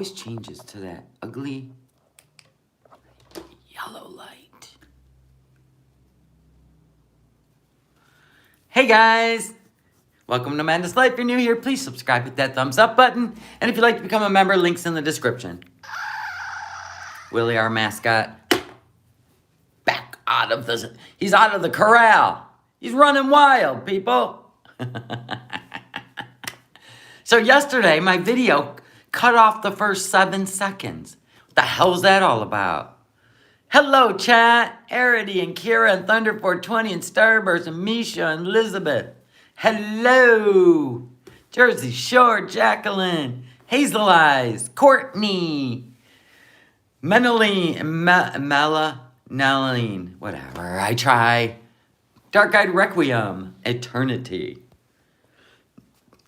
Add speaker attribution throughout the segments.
Speaker 1: always changes to that ugly yellow light. Hey guys, welcome to Madness Life. If you're new here, please subscribe, hit that thumbs up button, and if you'd like to become a member, links in the description. Willie, our mascot, he's out of the corral. He's running wild, people. So yesterday, my video cut off the first 7 seconds. What the hell's that all about? Hello, chat. Arity and Kira and Thunder420 and Starburst and Misha and Elizabeth. Hello. Jersey Shore, Jacqueline. Hazel Eyes, Courtney. Melaline, whatever, I try. Dark-Eyed Requiem, Eternity.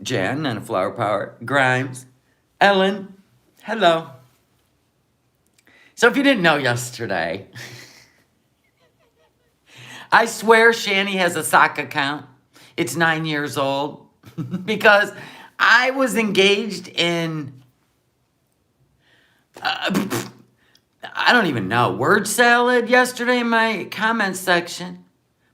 Speaker 1: Jan and a Flower Power, Grimes, Ellen, hello. So if you didn't know yesterday, I swear Shani has a sock account. It's 9 years old because I was engaged in, I don't even know, word salad yesterday in my comments section.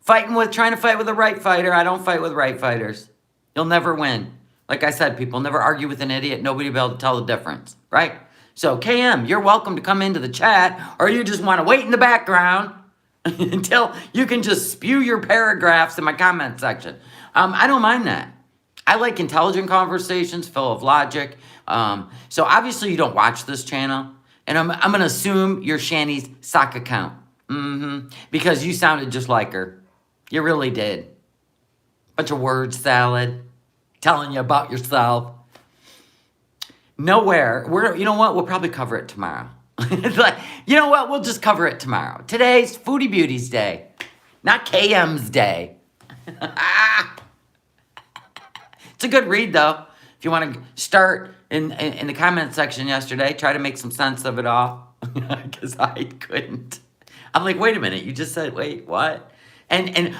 Speaker 1: Trying to fight with a right fighter. I don't fight with right fighters. You'll never win. Like I said, people, never argue with an idiot. Nobody will be able to tell the difference, right? So, KM, you're welcome to come into the chat, or you just want to wait in the background until you can just spew your paragraphs in my comment section. I don't mind that. I like intelligent conversations, full of logic. So, obviously, you don't watch this channel, and I'm going to assume you're Shani's sock account. Because you sounded just like her. You really did. Bunch of word salad. Telling you about yourself. Nowhere. You know what? We'll probably cover it tomorrow. You know what? We'll just cover it tomorrow. Today's Foodie Beauty's Day. Not KM's Day. It's a good read, though. If you want to start in the comment section yesterday, try to make some sense of it all. Because I couldn't. I'm like, wait a minute. You just said, wait, what? And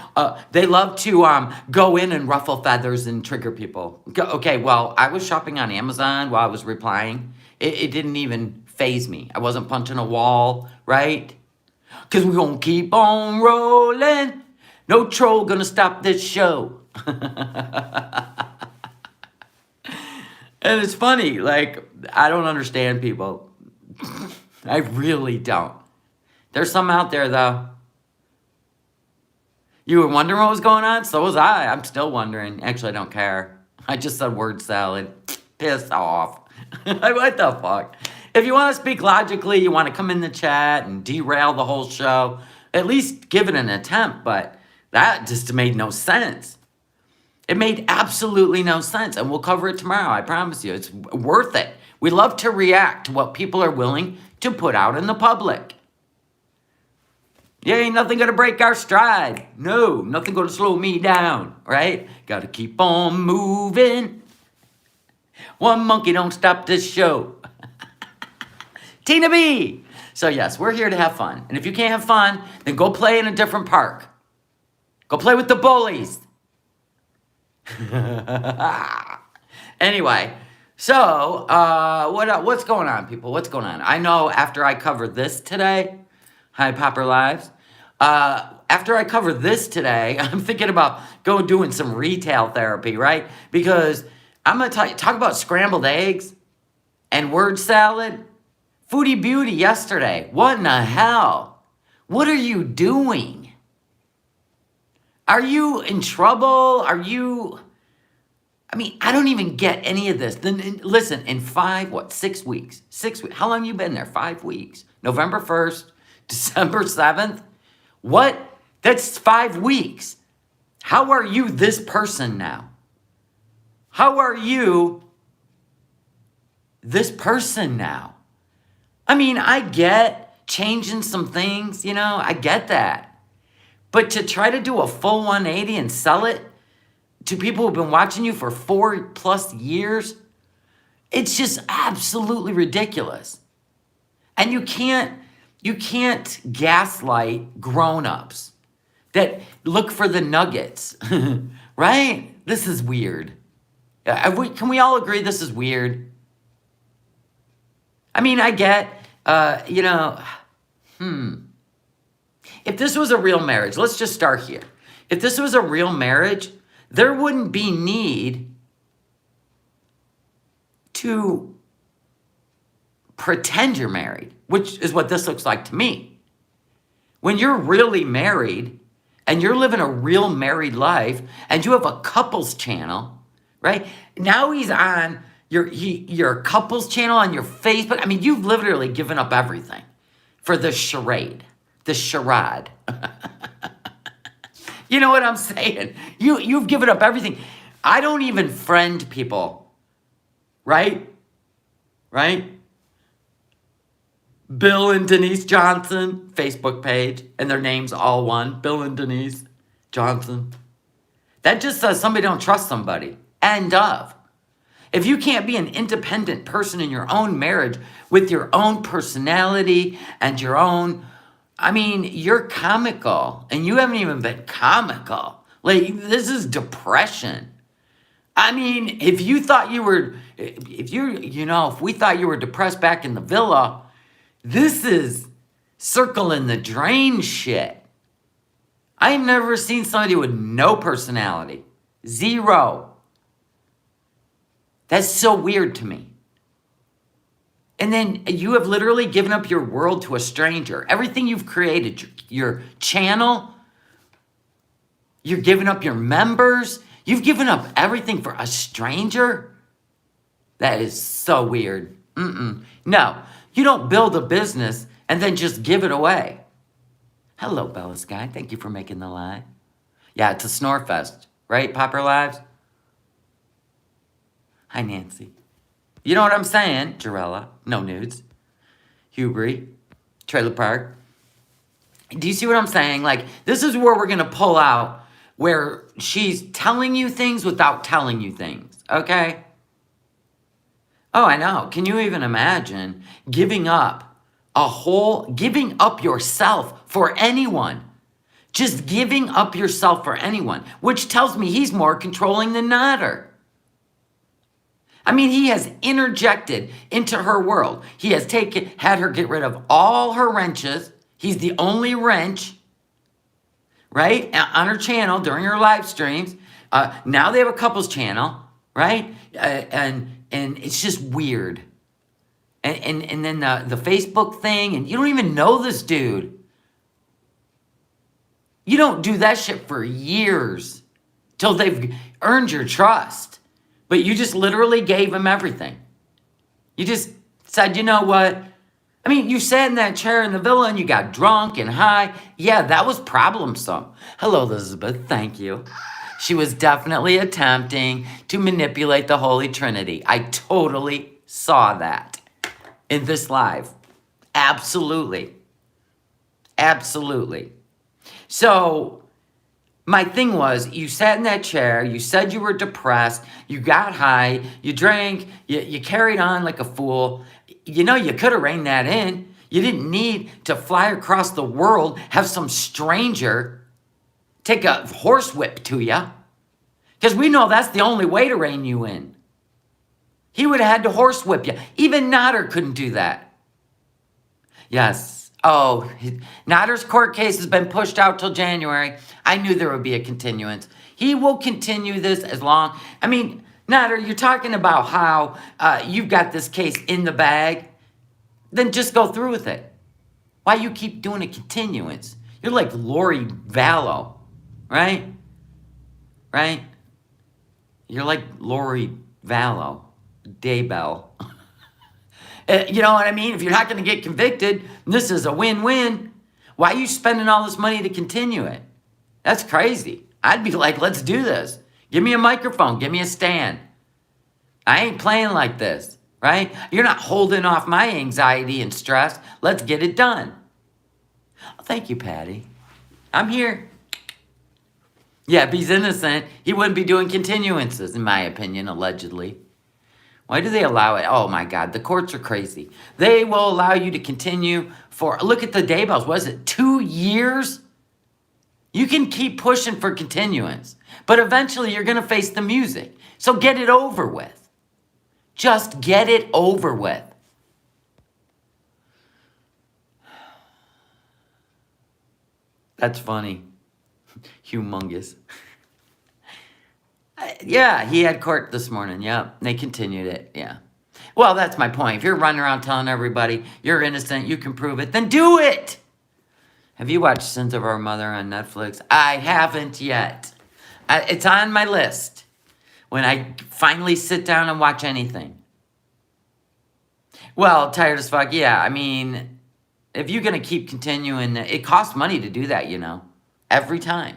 Speaker 1: they love to go in and ruffle feathers and trigger people. Okay, well, I was shopping on Amazon while I was replying. It didn't even faze me. I wasn't punching a wall, right? Because we're going to keep on rolling. No troll going to stop this show. And it's funny. Like, I don't understand people. I really don't. There's some out there, though. You were wondering what was going on? So was I. I'm still wondering. Actually, I don't care. I just said word salad. Piss off. What the fuck? If you want to speak logically, you want to come in the chat and derail the whole show, at least give it an attempt, but that just made no sense. It made absolutely no sense, and we'll cover it tomorrow. I promise you. It's worth it. We love to react to what people are willing to put out in the public. Yeah, ain't nothing gonna break our stride. No, nothing gonna slow me down, right? Gotta keep on moving. One monkey don't stop this show. Tina B. So yes, we're here to have fun. And if you can't have fun, then go play in a different park. Go play with the bullies. Anyway, so what's going on, people? What's going on? I know after I cover this today, hi, Popper Lives. After I cover this today, I'm thinking about doing some retail therapy, right? Because I'm going to talk about scrambled eggs and word salad. Foodie Beauty yesterday. What in the hell? What are you doing? Are you in trouble? I don't even get any of this. Then listen, in 6 weeks? 6 weeks. How long you been there? 5 weeks. November 1st. December 7th? What? That's 5 weeks. How are you this person now? How are you this person now? I get changing some things, I get that. But to try to do a full 180 and sell it to people who've been watching you for 4+ years, it's just absolutely ridiculous. And you can't gaslight grown-ups that look for the nuggets, right? This is weird. Can we all agree this is weird? I mean, I get, you know, if this was a real marriage, let's just start here. If this was a real marriage, there wouldn't be need to pretend you're married, which is what this looks like to me. When you're really married and you're living a real married life and you have a couples channel, right? Now he's on your couples channel on your Facebook. I mean, you've literally given up everything for the charade, the charade. You know what I'm saying? You've given up everything. I don't even friend people, right? Right? Bill and Denise Johnson, Facebook page, and their names all one. Bill and Denise Johnson. That just says somebody don't trust somebody. End of. If you can't be an independent person in your own marriage with your own personality and your own, I mean, you're comical, and you haven't even been comical. Like, this is depression. I mean, if we thought you were depressed back in the villa, this is circle in the drain shit. I've never seen somebody with no personality. Zero. That's so weird to me. And then you have literally given up your world to a stranger. Everything you've created, your channel, you're giving up your members. You've given up everything for a stranger? That is so weird. No, you don't build a business and then just give it away. Hello, Bella Sky. Thank you for making the live. Yeah, it's a snore fest, right, Popper Lives? Hi, Nancy. You know what I'm saying? Jarella, no nudes. Hubry, Trailer Park. Do you see what I'm saying? Like, this is where we're going to pull out where she's telling you things without telling you things, okay? Oh, I know. Can you even imagine giving up yourself for anyone? Just giving up yourself for anyone, which tells me he's more controlling than Nader. I mean, he has interjected into her world. He has had her get rid of all her wrenches. He's the only wrench, right, on her channel during her live streams. Now they have a couples channel, right? And it's just weird. And then the Facebook thing, and you don't even know this dude. You don't do that shit for years till they've earned your trust. But you just literally gave him everything. You just said, you know what? I mean, you sat in that chair in the villa and you got drunk and high. Yeah, that was problemsome. Hello, Elizabeth. Thank you. She was definitely attempting to manipulate the Holy Trinity. I totally saw that in this live. Absolutely. Absolutely. So my thing was, you sat in that chair, you said you were depressed, you got high, you drank, you carried on like a fool. You know, you could have reined that in. You didn't need to fly across the world, have some stranger take a horsewhip to you. Because we know that's the only way to rein you in. He would have had to horsewhip you. Even Nader couldn't do that. Yes. Oh, Nader's court case has been pushed out till January. I knew there would be a continuance. He will continue this as long. I mean, Nader, you're talking about how you've got this case in the bag. Then just go through with it. Why you keep doing a continuance? You're like Lori Vallow, right? Right? You're like Lori Vallow, Daybell. You know what I mean? If you're not going to get convicted, this is a win-win. Why are you spending all this money to continue it? That's crazy. I'd be like, let's do this. Give me a microphone. Give me a stand. I ain't playing like this, right? You're not holding off my anxiety and stress. Let's get it done. Oh, thank you, Patty. I'm here. Yeah, if he's innocent, he wouldn't be doing continuances, in my opinion, allegedly. Why do they allow it? Oh, my God. The courts are crazy. They will allow you to continue for, look at the Daybells. Was it 2 years? You can keep pushing for continuance, but eventually you're going to face the music. So get it over with. Just get it over with. That's funny. Humongous. Yeah, he had court this morning. Yep, they continued it. Yeah. Well, that's my point. If you're running around telling everybody you're innocent, you can prove it, then do it. Have you watched Sins of Our Mother on Netflix? I haven't yet. It's on my list when I finally sit down and watch anything. Well, tired as fuck. Yeah, I mean, if you're going to keep continuing, it costs money to do that, you know, every time.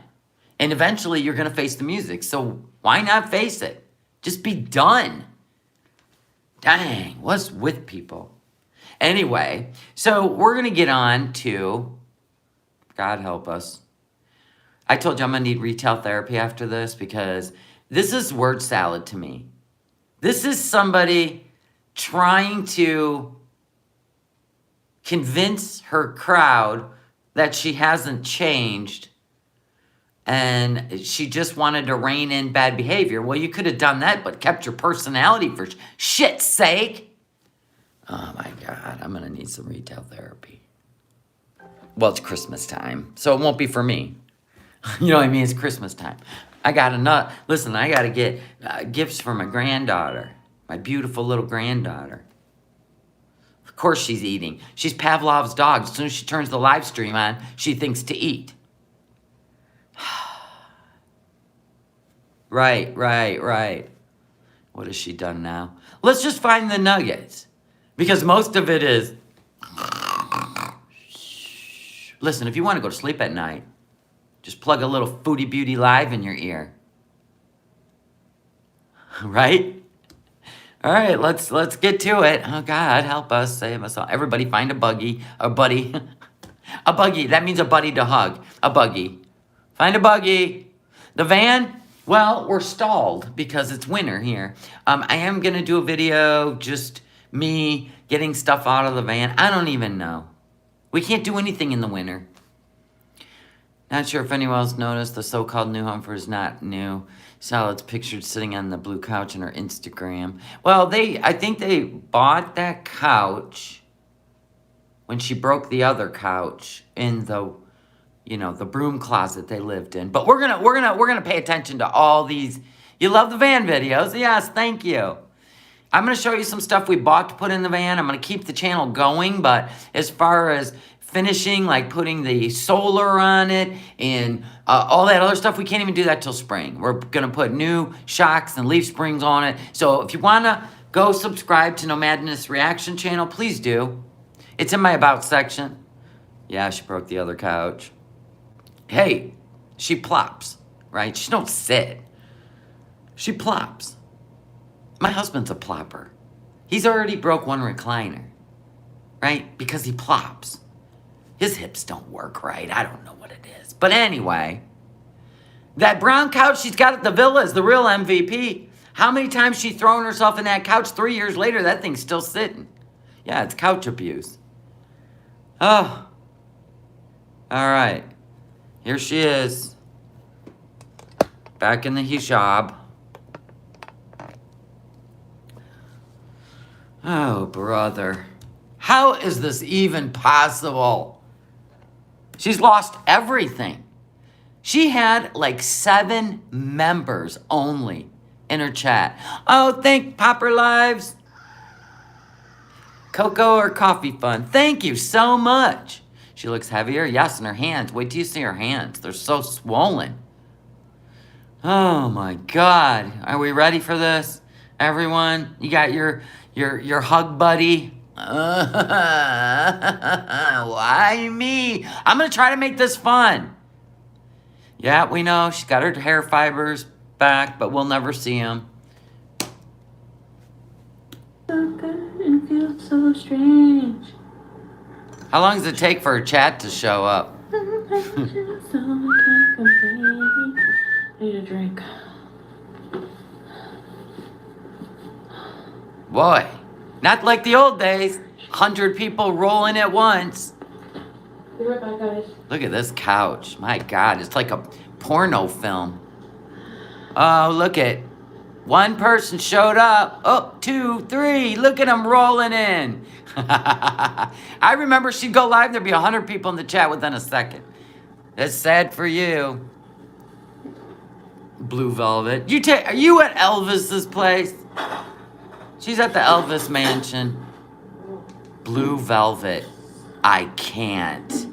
Speaker 1: And eventually you're going to face the music. So why not face it? Just be done. Dang, what's with people? Anyway, so we're going to get on to, God help us. I told you I'm going to need retail therapy after this because this is word salad to me. This is somebody trying to convince her crowd that she hasn't changed and she just wanted to rein in bad behavior. Well, you could have done that, but kept your personality for shit's sake. Oh my God, I'm going to need some retail therapy. Well, it's Christmas time, so it won't be for me. You know what I mean? It's Christmas time. I got to get gifts for my granddaughter, my beautiful little granddaughter. Of course she's eating. She's Pavlov's dog. As soon as she turns the live stream on, she thinks to eat. Right. What has she done now? Let's just find the nuggets. Because most of it is... Listen, if you want to go to sleep at night, just plug a little Foodie Beauty Live in your ear. Right? All right, let's get to it. Oh, God, help us, save us all. Everybody find a buddy. A buggy, that means a buddy to hug. A buggy. Find a buggy. The van, well, we're stalled because it's winter here. I am going to do a video, just me getting stuff out of the van. I don't even know. We can't do anything in the winter. Not sure if anyone else noticed, the so-called new home for is not new. Salad's pictured sitting on the blue couch on her Instagram. Well, I think they bought that couch when she broke the other couch in the, the broom closet they lived in. But we're gonna pay attention to all these. You love the van videos? Yes, thank you. I'm gonna show you some stuff we bought to put in the van. I'm gonna keep the channel going, but as far as finishing, like putting the solar on it and all that other stuff, we can't even do that till spring. We're gonna put new shocks and leaf springs on it. So if you wanna go subscribe to No Madness Reaction channel, please do. It's in my About section. Yeah, she broke the other couch. Hey, she plops, right? She don't sit. She plops. My husband's a plopper. He's already broke one recliner, right? Because he plops. His hips don't work right. I don't know what it is. But anyway, that brown couch she's got at the villa is the real MVP. How many times she thrown herself in that couch? 3 years later, that thing's still sitting. Yeah, it's couch abuse. Oh. All right. Here she is. Back in the hijab. Oh, brother. How is this even possible? She's lost everything. She had like 7 members only in her chat. Oh, thank Popper Lives. Cocoa or coffee fun. Thank you so much. She looks heavier. Yes, in her hands. Wait till you see her hands. They're so swollen. Oh my God. Are we ready for this? Everyone, you got your hug buddy. Why me? I'm going to try to make this fun. Yeah, we know she's got her hair fibers back, but we'll never see them. So good and feels so strange. How long does it take for her chat to show up? Need a drink. Boy, not like the old days. 100 people rolling at once.
Speaker 2: Be right back, guys.
Speaker 1: Look at this couch. My God, it's like a porno film. Oh, look at. One person showed up. Oh, 2, 3. Look at them rolling in. I remember she'd go live. There'd be 100 people in the chat within a second. That's sad for you. Blue velvet. Are you at Elvis's place? She's at the Elvis mansion. Blue velvet. I can't.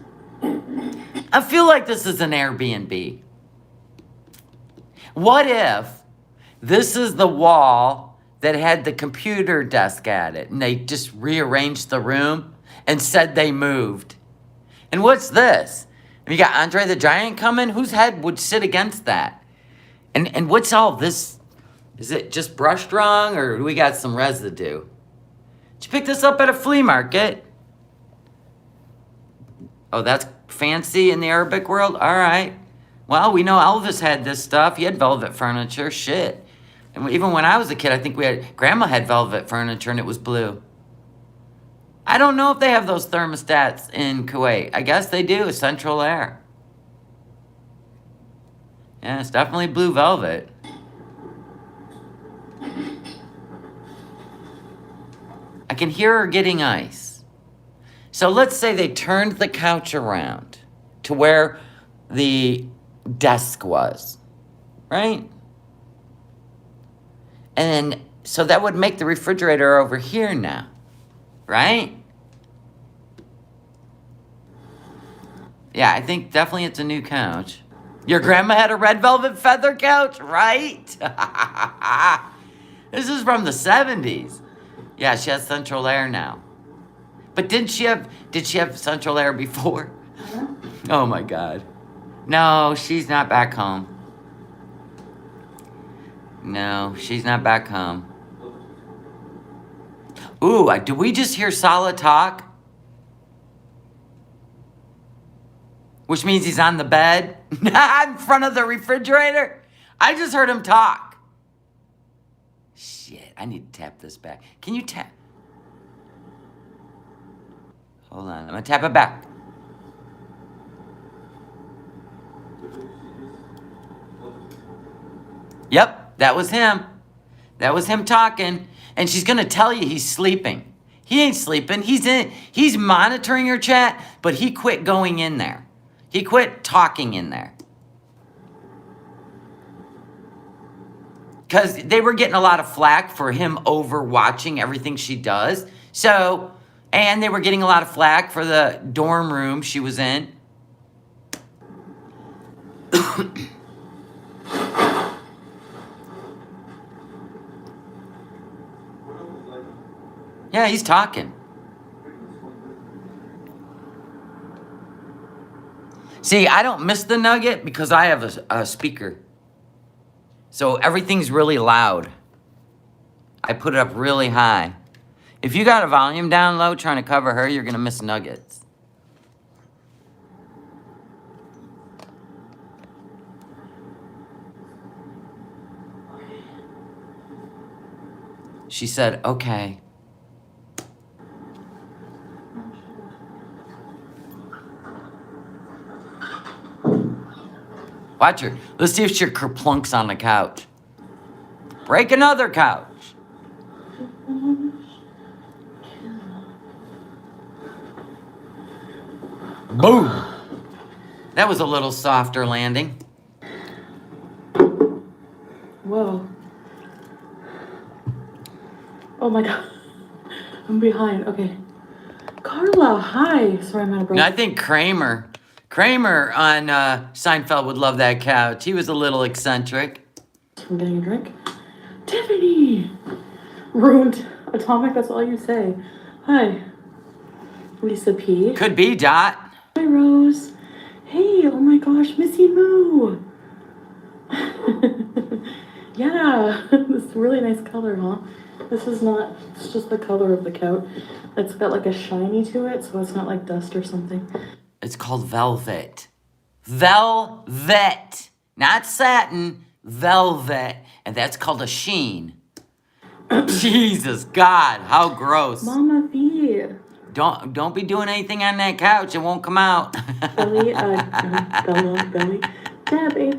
Speaker 1: I feel like this is an Airbnb. What if this is the wall that had the computer desk at it and they just rearranged the room and said they moved? And what's this? You got Andre the Giant coming? Whose head would sit against that? And what's all this? Is it just brushed wrong or do we got some residue? Did you pick this up at a flea market? Oh, that's fancy in the Arabic world? All right. Well, we know Elvis had this stuff. He had velvet furniture. Shit. And even when I was a kid, I think Grandma had velvet furniture and it was blue. I don't know if they have those thermostats in Kuwait. I guess they do. Central air. Yeah, it's definitely blue velvet. I can hear her getting ice. So let's say they turned the couch around to where the desk was, right? And so that would make the refrigerator over here now, right? Yeah, I think definitely it's a new couch. Your grandma had a red velvet feather couch, right? This is from the 70s. Yeah, she has central air now. But did she have central air before? Oh my God. No, she's not back home. No, she's not back home. Ooh, did we just hear Salah talk? Which means he's on the bed in front of the refrigerator. I just heard him talk. Shit, I need to tap this back. Can you tap? Hold on, I'm gonna tap it back. Yep, that was him. That was him talking. And she's gonna tell you he's sleeping. He ain't sleeping. He's monitoring her chat, but he quit going in there. He quit talking in there. Because they were getting a lot of flack for him overwatching everything she does. So, and they were getting a lot of flack for the dorm room she was in. Yeah, he's talking. See, I don't miss the nugget because I have a speaker. So everything's really loud. I put it up really high. If you got a volume down low trying to cover her, you're going to miss nuggets. She said, okay. Watch her. Let's see if she kerplunks on the couch. Break another couch. Boom. That was a little softer landing.
Speaker 2: Whoa. Oh my God. I'm behind. Okay. Carla, hi. Sorry, I'm out of breath.
Speaker 1: No, I think Kramer on Seinfeld would love that couch. He was a little eccentric.
Speaker 2: I'm getting a drink. Tiffany! Ruined. Atomic, that's all you say. Hi. Lisa P.
Speaker 1: Could be, Dot.
Speaker 2: Hi, Rose. Hey, oh my gosh, Missy Moo. Yeah, this really nice color, huh? This is not, it's just the color of the couch. It's got like a shiny to it, so it's not like dust or something.
Speaker 1: It's called velvet. Velvet. Not satin. Velvet. And that's called a sheen. Jesus, God, how gross.
Speaker 2: Mama V.
Speaker 1: Don't be doing anything on that couch. It won't come out.
Speaker 2: Belly, belly. Deb, A+.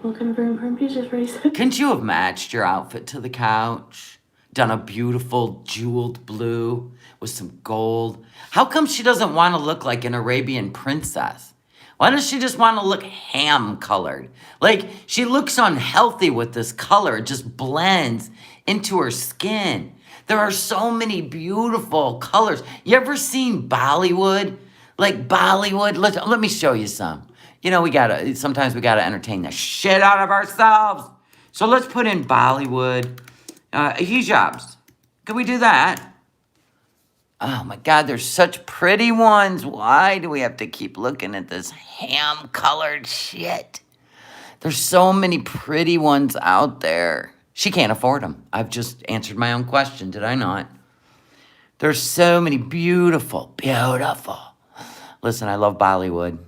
Speaker 2: Welcome for important pieces, race.
Speaker 1: Couldn't you have matched your outfit to the couch? Done a beautiful jeweled blue with some gold. How come she doesn't want to look like an Arabian princess? Why does she just want to look ham colored? Like, she looks unhealthy with this color. It just blends into her skin. There are so many beautiful colors. You ever seen Bollywood? Like Bollywood? Let me show you some. You know, sometimes we gotta entertain the shit out of ourselves. So let's put in Bollywood. Hijabs. Can we do that? Oh my God, there's such pretty ones. Why do we have to keep looking at this ham-colored shit? There's so many pretty ones out there. She can't afford them. I've just answered my own question, did I not? There's so many beautiful. Listen, I love Bollywood.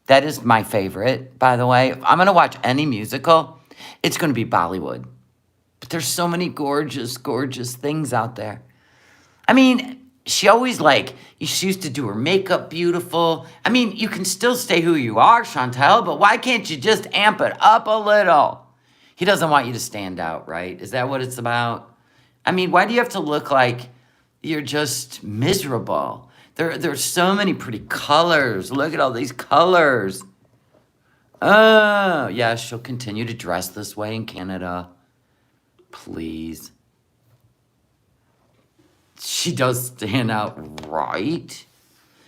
Speaker 1: That is my favorite, by the way. If I'm going to watch any musical, it's going to be Bollywood. But there's so many gorgeous, gorgeous things out there. I mean, she always she used to do her makeup beautiful. I mean, you can still stay who you are, Chantel, but why can't you just amp it up a little? He doesn't want you to stand out, right? Is that what it's about? I mean, why do you have to look like you're just miserable? There's so many pretty colors. Look at all these colors. Oh, yeah, she'll continue to dress this way in Canada. Please. She does stand out, right?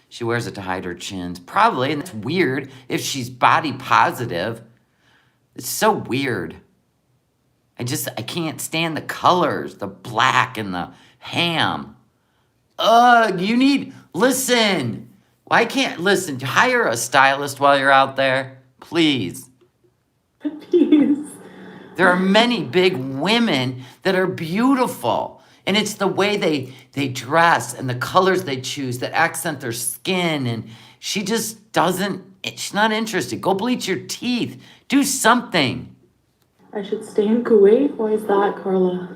Speaker 1: She wears it to hide her chins. Probably, and it's weird if she's body positive. It's so weird. I can't stand the colors, the black and the ham. Ugh, listen. Listen, hire a stylist while you're out there, please.
Speaker 2: Please.
Speaker 1: There are many big women that are beautiful. And it's the way they dress and the colors they choose that accent their skin. And she just she's not interested. Go bleach your teeth. Do something.
Speaker 2: I should stay in Kuwait? Why is that, Carla?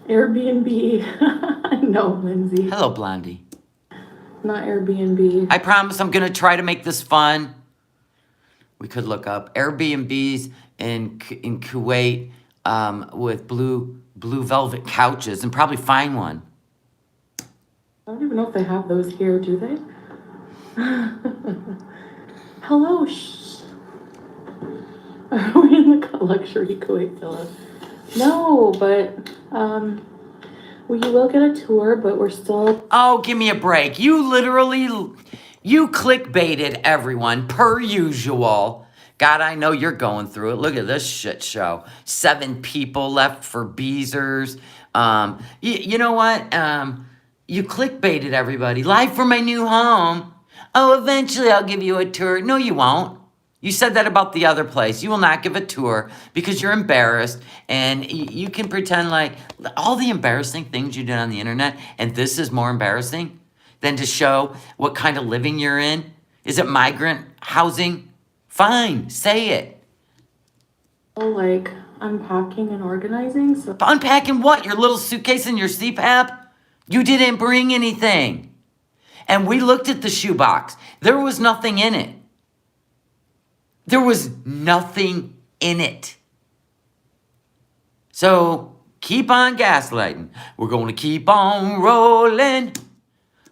Speaker 2: Airbnb. No, Lindsay.
Speaker 1: Hello, Blondie.
Speaker 2: Not Airbnb.
Speaker 1: I promise I'm going to try to make this fun. We could look up Airbnbs in Kuwait with blue velvet couches and probably find one.
Speaker 2: I don't even know if they have those here, do they? Hello, shh. Are we in the luxury Kuwait villa? No, but we will get a tour, but we're still...
Speaker 1: Oh, give me a break. You clickbaited everyone, per usual. God, I know you're going through it. Look at this shit show. 7 people left for Beezers. You know what? You clickbaited everybody. Live from my new home. Oh, eventually I'll give you a tour. No, you won't. You said that about the other place. You will not give a tour because you're embarrassed. And you can pretend like all the embarrassing things you did on the internet, and this is more embarrassing than to show what kind of living you're in. Is it migrant housing? Fine, say it.
Speaker 2: Like unpacking and organizing. So
Speaker 1: Unpacking what? Your little suitcase and your CPAP? You didn't bring anything. And we looked at the shoebox. There was nothing in it. There was nothing in it. So keep on gaslighting. We're going to keep on rolling.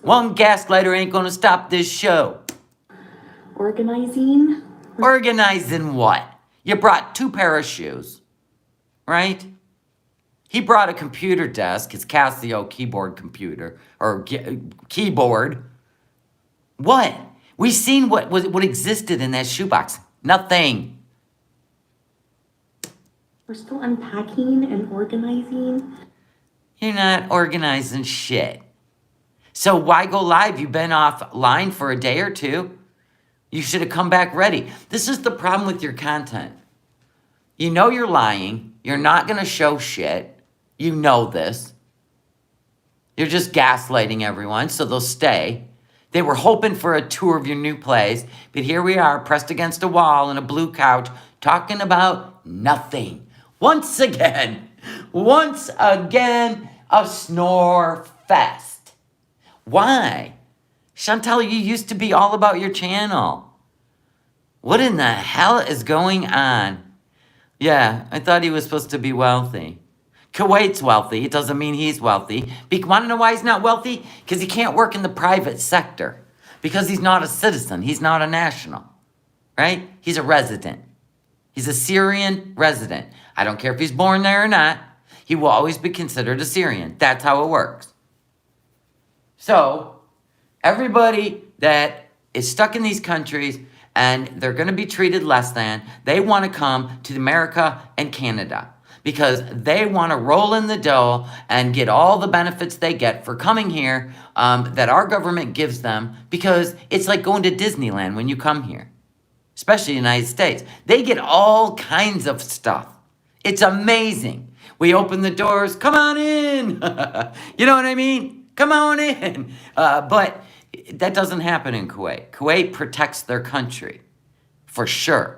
Speaker 1: One gaslighter ain't going to stop this show.
Speaker 2: Organizing?
Speaker 1: Organizing what? You brought 2 pairs of shoes, right? He brought a computer desk, his Casio keyboard computer, or keyboard. What? We seen what existed in that shoebox. Nothing.
Speaker 2: We're still unpacking and organizing.
Speaker 1: You're not organizing shit. So why go live? You've been offline for a day or 2. You should have come back ready. This is the problem with your content. You know you're lying. You're not going to show shit. You know this. You're just gaslighting everyone, so they'll stay. They were hoping for a tour of your new place, but here we are, pressed against a wall on a blue couch, talking about nothing. Once again, a snore fest. Why? Chantal, you used to be all about your channel. What in the hell is going on? Yeah, I thought he was supposed to be wealthy. Kuwait's wealthy. It doesn't mean he's wealthy. Want to know why he's not wealthy? Because he can't work in the private sector. because he's not a citizen. He's not a national, right? He's a resident. He's a Syrian resident. I don't care if he's born there or not. He will always be considered a Syrian. That's how it works. So, everybody that is stuck in these countries and they're going to be treated less than, they want to come to America and Canada because they want to roll in the dough and get all the benefits they get for coming here that our government gives them, because it's like going to Disneyland when you come here, especially the United States. They get all kinds of stuff. It's amazing. We open the doors, come on in. You know what I mean? Come on in. But that doesn't happen in Kuwait. Kuwait protects their country, for sure.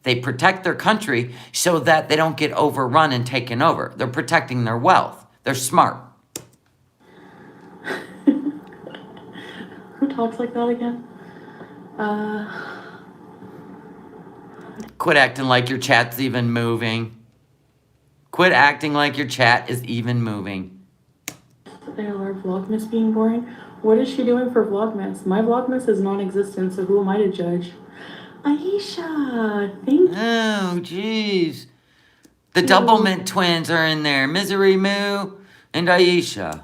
Speaker 1: They protect their country so that they don't get overrun and taken over. They're protecting their wealth. They're smart.
Speaker 2: Who talks like that again?
Speaker 1: Quit acting like your chat's even moving. Quit acting like your chat is even moving.
Speaker 2: ALR Vlogmas being boring. What is she doing for Vlogmas? My Vlogmas is non-existent, so who am I to judge? Aisha, thank you.
Speaker 1: Oh, jeez. The Double Mint twins are in there. Misery Moo and Aisha.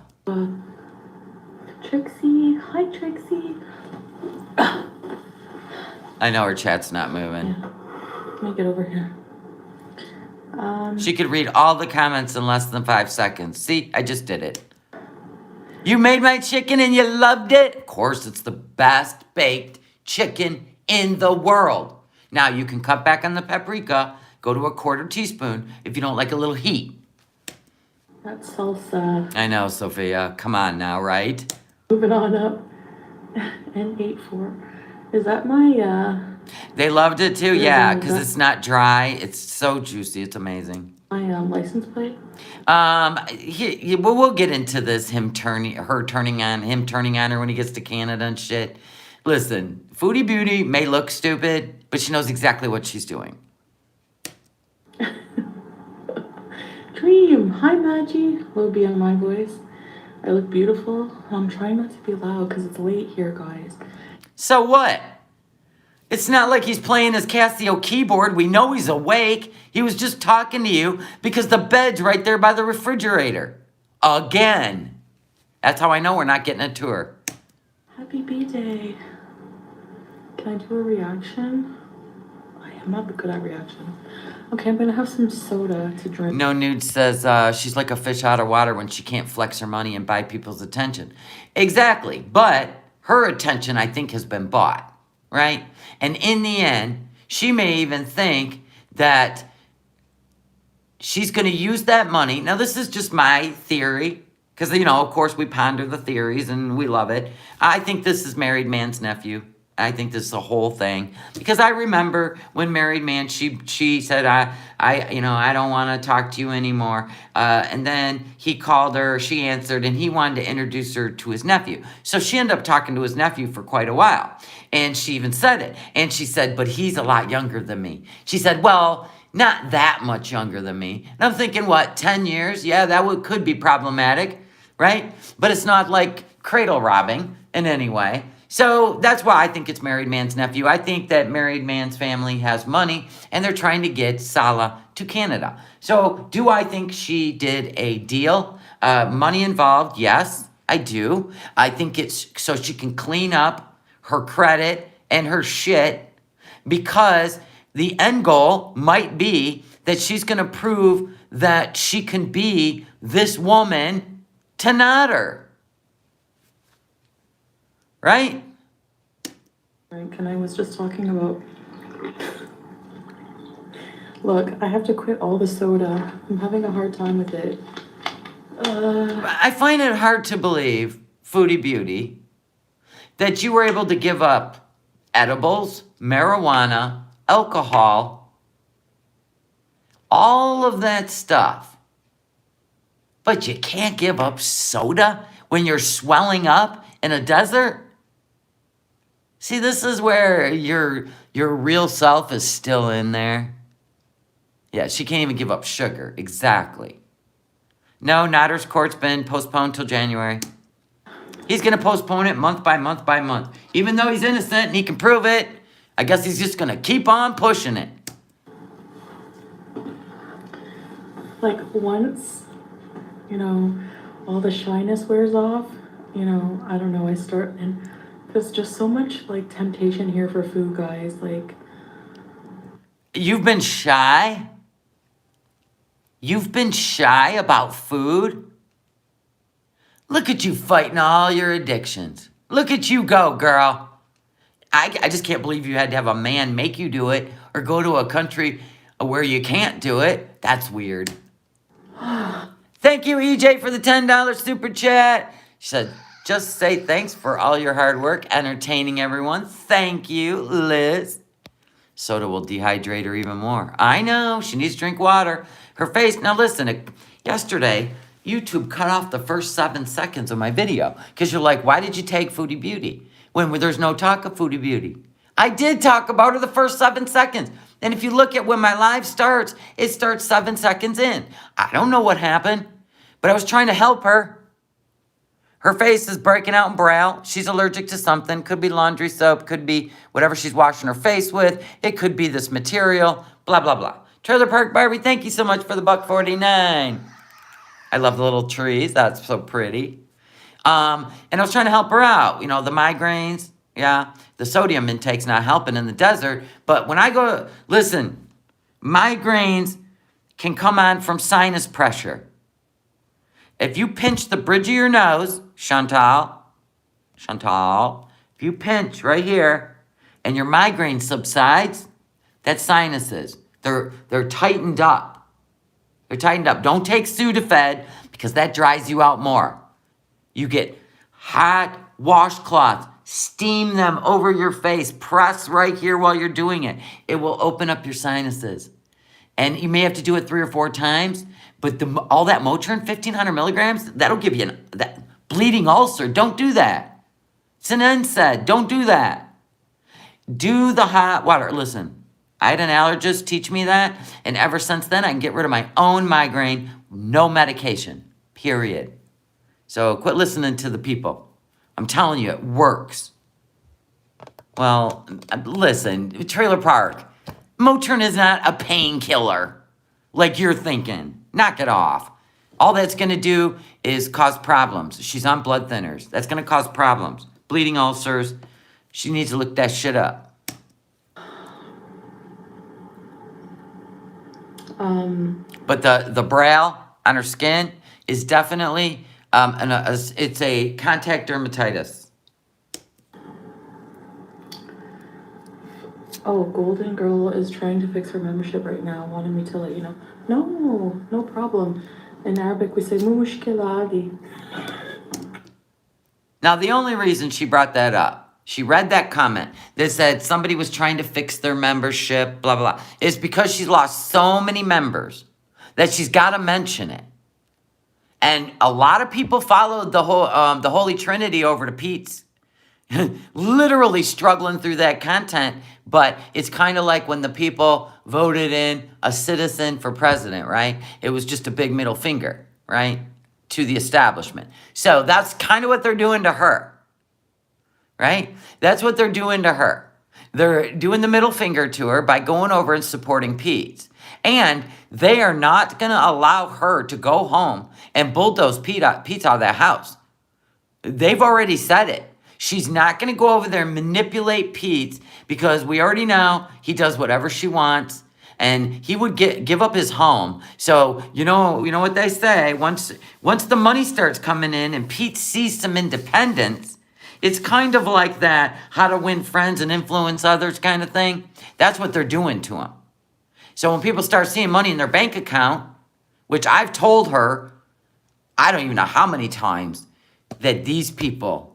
Speaker 2: Trixie. Hi, Trixie.
Speaker 1: I know her chat's not moving.
Speaker 2: Yeah. Let me get over here.
Speaker 1: She could read all the comments in less than 5 seconds. See, I just did it. You made my chicken and you loved it? Of course, it's the best baked chicken in the world. Now, you can cut back on the paprika, go to a 1/4 teaspoon if you don't like a little heat.
Speaker 2: That's salsa.
Speaker 1: I know, Sophia. Come on now, right?
Speaker 2: Moving on up. N84. Is that my,
Speaker 1: They loved it too, yeah, because it's not dry. It's so juicy. It's amazing.
Speaker 2: my license plate?
Speaker 1: We'll get into this. Him turning on her when he gets to Canada and shit. Listen, Foodie Beauty may look stupid, but she knows exactly what she's doing.
Speaker 2: Dream. Hi, Maggie. Low beyond my voice. I look beautiful. I'm trying not to be loud because it's late here, guys.
Speaker 1: So what? It's not like he's playing his Casio keyboard. We know he's awake. He was just talking to you because the bed's right there by the refrigerator. Again. That's how I know we're not getting a tour.
Speaker 2: Happy B-Day. Can I do a reaction? I am not good at reaction. Okay, I'm gonna have some soda to drink.
Speaker 1: No Nude says she's like a fish out of water when she can't flex her money and buy people's attention. Exactly. But her attention, I think, has been bought. Right? And in the end, she may even think that she's going to use that money. Now, this is just my theory, because, of course, we ponder the theories and we love it. I think this is Married Man's nephew. I think this is the whole thing. Because I remember when Married Man, she said, I don't want to talk to you anymore. And then he called her, she answered, and he wanted to introduce her to his nephew. So she ended up talking to his nephew for quite a while. And she even said it. And she said, but he's a lot younger than me. She said, well, not that much younger than me. And I'm thinking, what, 10 years? Yeah, that could be problematic, right? But it's not like cradle robbing in any way. So that's why I think it's Married Man's nephew. I think that Married Man's family has money and they're trying to get Salah to Canada. So do I think she did a deal? Money involved? Yes, I do. I think it's so she can clean up her credit and her shit, because the end goal might be that she's going to prove that she can be this woman to Nader. Right?
Speaker 2: And I was just talking about... Look, I have to quit all the soda. I'm having a hard time with it.
Speaker 1: I find it hard to believe, Foodie Beauty, that you were able to give up edibles, marijuana, alcohol, all of that stuff. But you can't give up soda when you're swelling up in a desert? See, this is where your real self is still in there. Yeah, she can't even give up sugar. Exactly. No, Nader's court's been postponed till January. He's going to postpone it month by month by month. Even though he's innocent and he can prove it, I guess he's just going to keep on pushing it.
Speaker 2: Like, once, all the shyness wears off, I don't know, I start, and there's just so much, like, temptation here for food, guys. Like,
Speaker 1: You've been shy? You've been shy about food? Look at you fighting all your addictions. Look at you go, girl. I just can't believe you had to have a man make you do it or go to a country where you can't do it. That's weird. Thank you, EJ, for the $10 super chat. She said, just say thanks for all your hard work entertaining everyone. Thank you, Liz. Soda will dehydrate her even more. I know, she needs to drink water. Her face, now listen, yesterday, YouTube cut off the first 7 seconds of my video because you're like, why did you take Foodie Beauty when there's no talk of Foodie Beauty? I did talk about her the first 7 seconds. And if you look at when my live starts, it starts 7 seconds in. I don't know what happened, but I was trying to help her. Her face is breaking out in brow. She's allergic to something. Could be laundry soap. Could be whatever she's washing her face with. It could be this material. Blah, blah, blah. Trailer Park Barbie, thank you so much for the $1.49. I love the little trees. That's so pretty. And I was trying to help her out. The migraines. Yeah. The sodium intake's not helping in the desert. But when I go, listen, migraines can come on from sinus pressure. If you pinch the bridge of your nose, Chantal, if you pinch right here and your migraine subsides, that's sinuses. They're tightened up. They're tightened up. Don't take Sudafed because that dries you out more. You get hot washcloths, steam them over your face, press right here while you're doing it. It will open up your sinuses. And you may have to do it 3 or 4 times, but all that Motrin, 1,500 milligrams, that'll give you that bleeding ulcer. Don't do that. It's an NSAID. Don't do that. Do the hot water. Listen, I had an allergist teach me that, and ever since then, I can get rid of my own migraine, no medication, period. So quit listening to the people. I'm telling you, it works. Well, listen, Trailer Park, Motrin is not a painkiller like you're thinking. Knock it off. All that's going to do is cause problems. She's on blood thinners. That's going to cause problems. Bleeding ulcers. She needs to look that shit up. But the brow on her skin is definitely, it's a contact dermatitis.
Speaker 2: Oh, Golden Girl is trying to fix her membership right now, wanted me to let you know. No problem. In Arabic, we say, "Mu mushkila adi."
Speaker 1: Now, the only reason she brought that up, she read that comment that said somebody was trying to fix their membership, blah, blah, is because she's lost so many members that she's got to mention it. And a lot of people followed the Holy Trinity over to Pete's. Literally struggling through that content, but it's kind of like when the people voted in a citizen for president, right? It was just a big middle finger, right, to the establishment. So that's kind of what they're doing to her, right? That's what they're doing to her. They're doing the middle finger to her by going over and supporting Pete's. And they are not going to allow her to go home and bulldoze Pete out of that house. They've already said it. She's not going to go over there and manipulate Pete because we already know he does whatever she wants, and he would give up his home. So you know what they say. Once the money starts coming in and Pete sees some independence, it's kind of like that how to win friends and influence others kind of thing. That's what they're doing to him. So when people start seeing money in their bank account, which I've told her, I don't even know how many times, that these people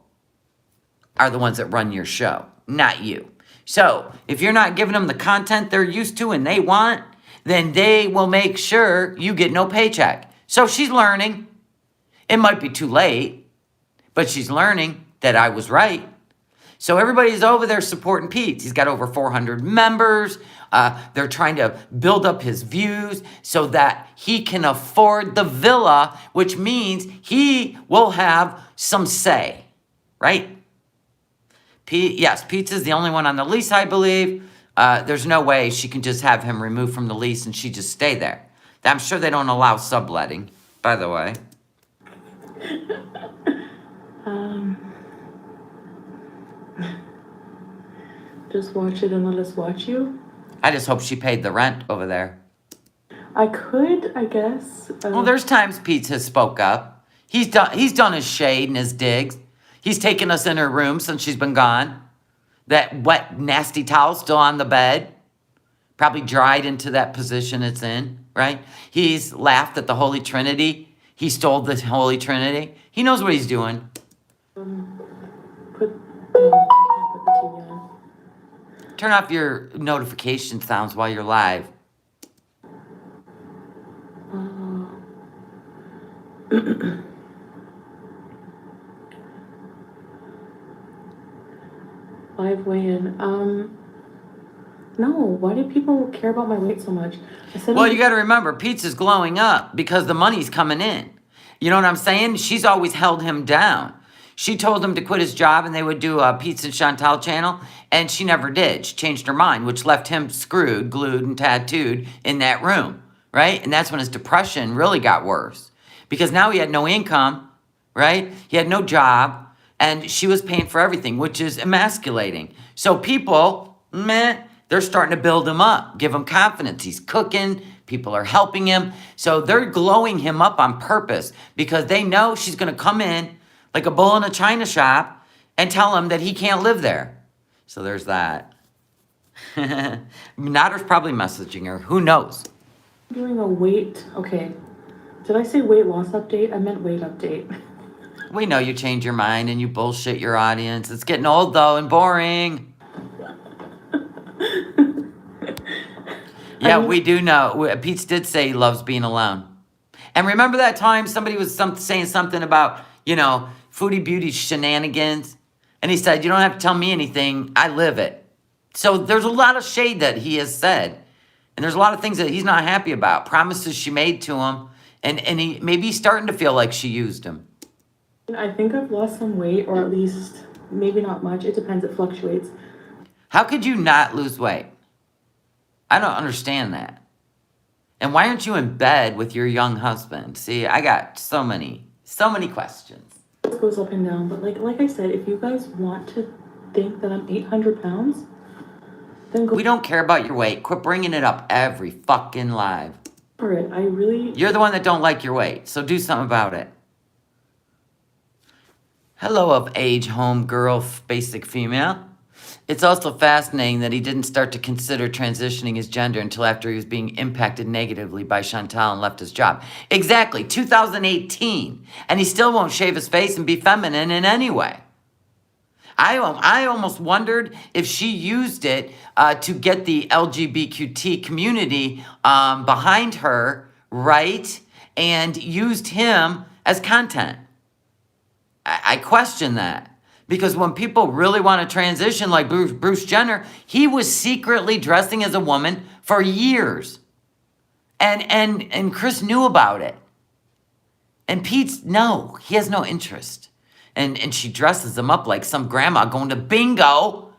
Speaker 1: are the ones that run your show, not you. So if you're not giving them the content they're used to and they want, then they will make sure you get no paycheck. So she's learning. It might be too late, but she's learning that I was right. So everybody's over there supporting Pete. He's got over 400 members. They're trying to build up his views so that he can afford the villa, which means he will have some say. right? Yes, Pizza's the only one on the lease, I believe. There's no way she can just have him removed from the lease and she just stay there. I'm sure they don't allow subletting, by the way.
Speaker 2: Just watch it and let us watch you.
Speaker 1: I just hope she paid the rent over there.
Speaker 2: I could, I guess.
Speaker 1: Well, there's times Pete has spoke up. He's done his shade and his digs. He's taken us in her room since she's been gone. That wet, nasty towel still on the bed. Probably dried into that position it's in, right? He's laughed at the Holy Trinity. He stole the Holy Trinity. He knows what he's doing.
Speaker 2: I can't put the TV on.
Speaker 1: Turn off your notification sounds while you're live.
Speaker 2: Live weigh-in. No. Why do people care about my weight so much?
Speaker 1: Well, you got to remember, Pizza's glowing up because the money's coming in. You know what I'm saying? She's always held him down. She told him to quit his job and they would do a Pizza and Chantal channel, and she never did. She changed her mind, which left him screwed, glued, and tattooed in that room, right? And that's when his depression really got worse because now he had no income, right? He had no job, and she was paying for everything, which is emasculating. So people, they're starting to build him up, give him confidence. He's cooking. People are helping him. So they're glowing him up on purpose because they know she's going to come in like a bull in a china shop and tell him that he can't live there. So there's that. Notter's probably messaging her. Who knows?
Speaker 2: Doing a weight. Okay. Did I say weight loss update? I meant weight update.
Speaker 1: We know you change your mind and you bullshit your audience. It's getting old, though, and boring. Yeah, we do know. Pete did say he loves being alone. And remember that time somebody was saying something about, Foodie Beauty shenanigans? And he said, you don't have to tell me anything. I live it. So there's a lot of shade that he has said. And there's a lot of things that he's not happy about. Promises she made to him. And maybe he's starting to feel like she used him.
Speaker 2: I think I've lost some weight, or at least maybe not much. It depends. It fluctuates.
Speaker 1: How could you not lose weight? I don't understand that. And why aren't you in bed with your young husband? See, I got so many questions.
Speaker 2: It goes up and down, but like I said, if you guys want to think that I'm 800 pounds, then go
Speaker 1: We don't care about your weight. Quit bringing it up every fucking live.
Speaker 2: for it. I really...
Speaker 1: You're the one that don't like your weight, so do something about it. Hello of age, home girl, basic female. It's also fascinating that he didn't start to consider transitioning his gender until after he was being impacted negatively by Chantal and left his job. Exactly, 2018. And he still won't shave his face and be feminine in any way. I almost wondered if she used it to get the LGBTQ community behind her, right? And used him as content. I question that. Because when people really want to transition like Bruce Jenner, he was secretly dressing as a woman for years. And Chris knew about it. And Pete's, no, he has no interest. And she dresses him up like some grandma going to bingo.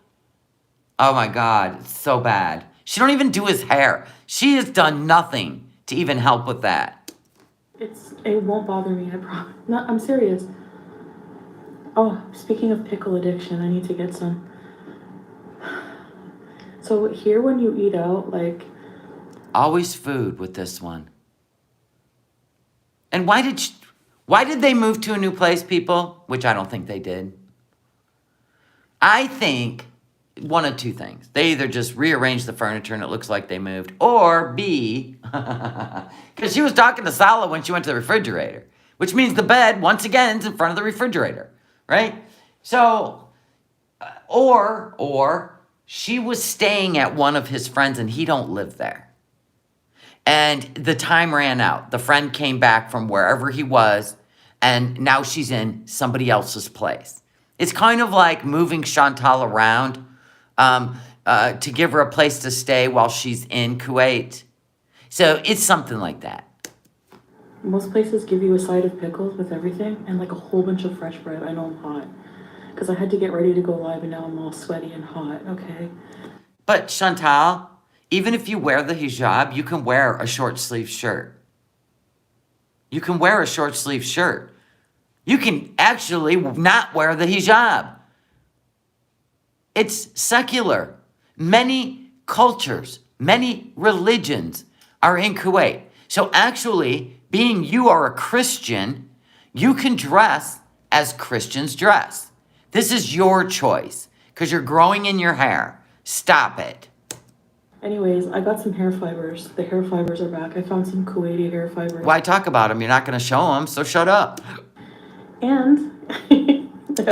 Speaker 1: Oh my God, it's so bad. She don't even do his hair. She has done nothing to even help with that.
Speaker 2: It won't bother me, I promise. No, I'm serious. Oh, speaking of pickle addiction, I need to get some. So here when you eat out,
Speaker 1: Always food with this one. And why did they move to a new place, people? Which I don't think they did. I think one of two things. They either just rearranged the furniture and it looks like they moved, or B, because she was talking to Sala when she went to the refrigerator, which means the bed, once again, is in front of the refrigerator. Right? So, or she was staying at one of his friends and he don't live there. And the time ran out. The friend came back from wherever he was and now she's in somebody else's place. It's kind of like moving Chantal around to give her a place to stay while she's in Kuwait. So it's something like that.
Speaker 2: most places give you a side of pickles with everything and a whole bunch of fresh bread. I know I'm hot. because I had to get ready to go live and now I'm all sweaty and hot, okay?
Speaker 1: But Chantal, even if you wear the hijab, you can wear a short sleeve shirt. You can wear a short sleeve shirt. You can actually not wear the hijab. It's secular. Many cultures, many religions are in Kuwait. So actually, being you are a Christian, you can dress as Christians dress. This is your choice because you're growing in your hair. Stop it.
Speaker 2: Anyways, I got some hair fibers. The hair fibers are back. I found some Kuwaiti hair fibers.
Speaker 1: Why talk about them? You're not going to show them, so shut up.
Speaker 2: And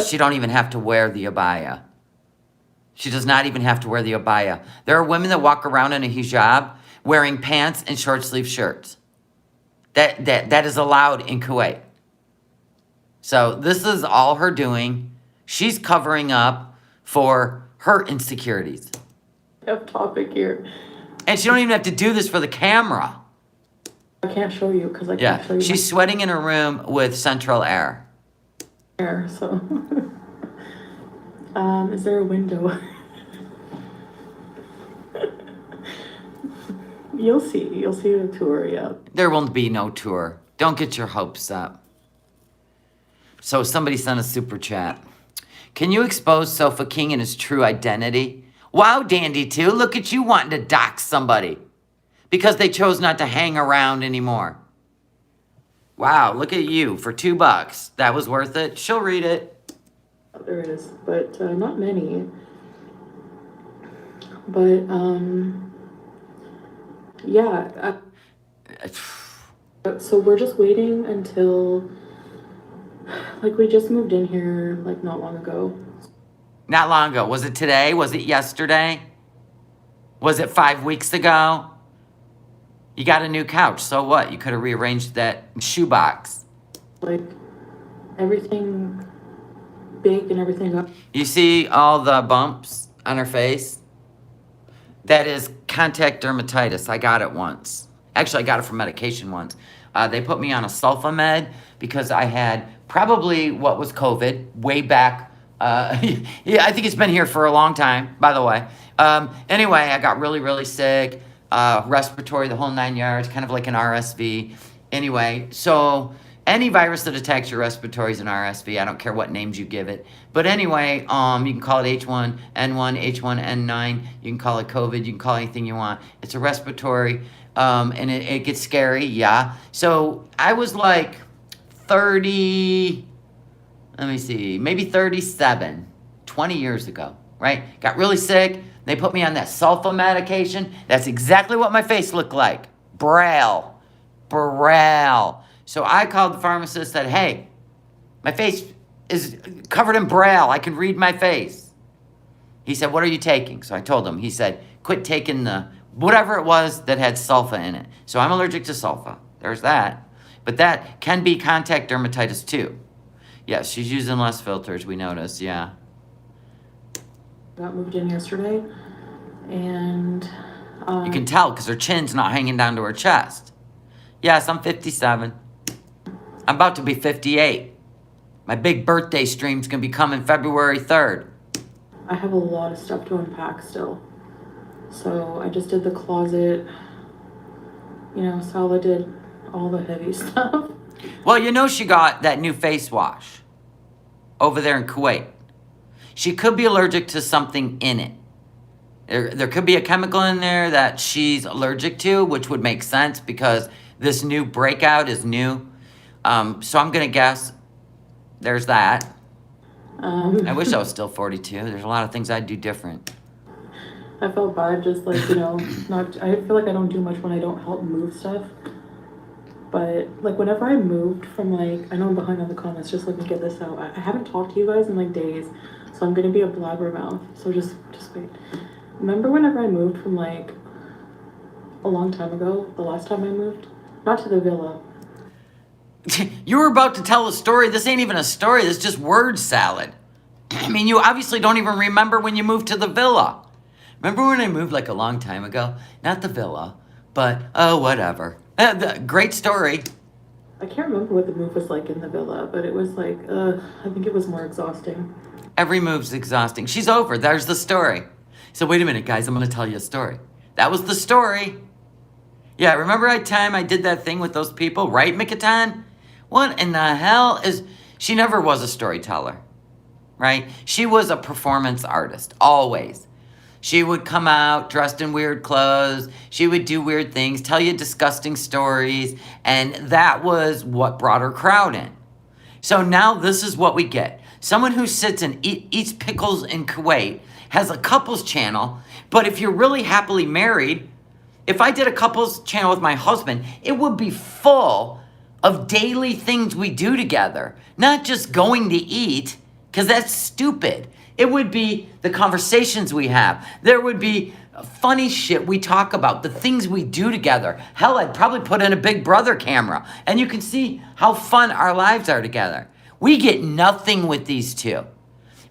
Speaker 1: She don't even have to wear the abaya. She does not even have to wear the abaya. There are women that walk around in a hijab wearing pants and short sleeve shirts. That is allowed in Kuwait. So this is all her doing. She's covering up for her insecurities.
Speaker 2: Off topic here.
Speaker 1: And she don't even have to do this for the camera.
Speaker 2: I can't show you because I can't
Speaker 1: Yeah,
Speaker 2: show you
Speaker 1: she's sweating in her room with central air.
Speaker 2: my hair, so. Is there a window? You'll see the tour, yeah.
Speaker 1: There will be no tour. Don't get your hopes up. So somebody sent a super chat. Can you expose Sofa King and his true identity? Wow, Dandy 2, look at you wanting to dox somebody because they chose not to hang around anymore. Wow, look at you for $2. That was worth it. She'll read it.
Speaker 2: Oh, there it is, but not many. But yeah. So we're just waiting until, like, we just moved in here like not long ago.
Speaker 1: Not long ago. Was it today? Was it yesterday? Was it 5 weeks ago? You got a new couch. So what? You could have rearranged that shoebox.
Speaker 2: Like, everything big and everything up.
Speaker 1: You see all the bumps on her face? That is contact dermatitis. I got it once. Actually, I got it from medication once. They put me on a sulfa med because I had probably what was COVID way back. Yeah, I think it's been here for a long time, by the way. Anyway, I got really, really sick. Respiratory, the whole 9 yards, kind of like an RSV. Anyway, so any virus that attacks your respiratory is an RSV. I don't care what names you give it. But anyway, you can call it H1N1, H1N9. You can call it COVID. You can call it anything you want. It's a respiratory, and it gets scary, yeah. So I was like 30, let me see, maybe 37, 20 years ago, right? Got really sick. They put me on that sulfa medication. That's exactly what my face looked like. Braille. So I called the pharmacist, said, hey, my face is covered in Braille. I can read my face. He said, what are you taking? So I told him. He said, quit taking the whatever it was that had sulfa in it. So I'm allergic to sulfa. There's that. But that can be contact dermatitis too. Yes, she's using less filters, we noticed, yeah.
Speaker 2: Got moved in yesterday, and
Speaker 1: you can tell because her chin's not hanging down to her chest. Yes, I'm 57. I'm about to be 58. My big birthday stream's gonna be coming February 3rd.
Speaker 2: I have a lot of stuff to unpack still. So I just did the closet. You know, Sala did all the heavy stuff.
Speaker 1: Well, you know she got that new face wash over there in Kuwait. She could be allergic to something in it. There could be a chemical in there that she's allergic to, which would make sense because this new breakout is new. So I'm going to guess there's that. I wish I was still 42. There's a lot of things I'd do different.
Speaker 2: I felt bad just like, you know, I feel like I don't do much when I don't help move stuff. But like whenever I moved from like, I know I'm behind on the comments, just let me get this out. I haven't talked to you guys in like days, so I'm gonna be a blabbermouth. So just wait. Remember whenever I moved from like a long time ago, the last time I moved? Not to the villa.
Speaker 1: You were about to tell a story. This ain't even a story. This is just word salad. I mean, you obviously don't even remember when you moved to the villa. Remember when I moved like a long time ago? Not the villa, but oh, whatever. Great story.
Speaker 2: I can't remember what the move was like in the villa, but it was like, I think it was more exhausting.
Speaker 1: Every move's exhausting. She's over. There's the story. So wait a minute, guys. I'm going to tell you a story. That was the story. Yeah, remember that time I did that thing with those people, right, Mikatan? What in the hell is... She never was a storyteller, right? She was a performance artist, always. She would come out dressed in weird clothes. She would do weird things, tell you disgusting stories, and that was what brought her crowd in. So now this is what we get. Someone who sits and eats pickles in Kuwait has a couples channel, but if you're really happily married, if I did a couples channel with my husband, it would be full of daily things we do together, not just going to eat, because that's stupid. It would be the conversations we have. There would be funny shit we talk about, the things we do together. Hell, I'd probably put in a Big Brother camera, and you can see how fun our lives are together. We get nothing with these two.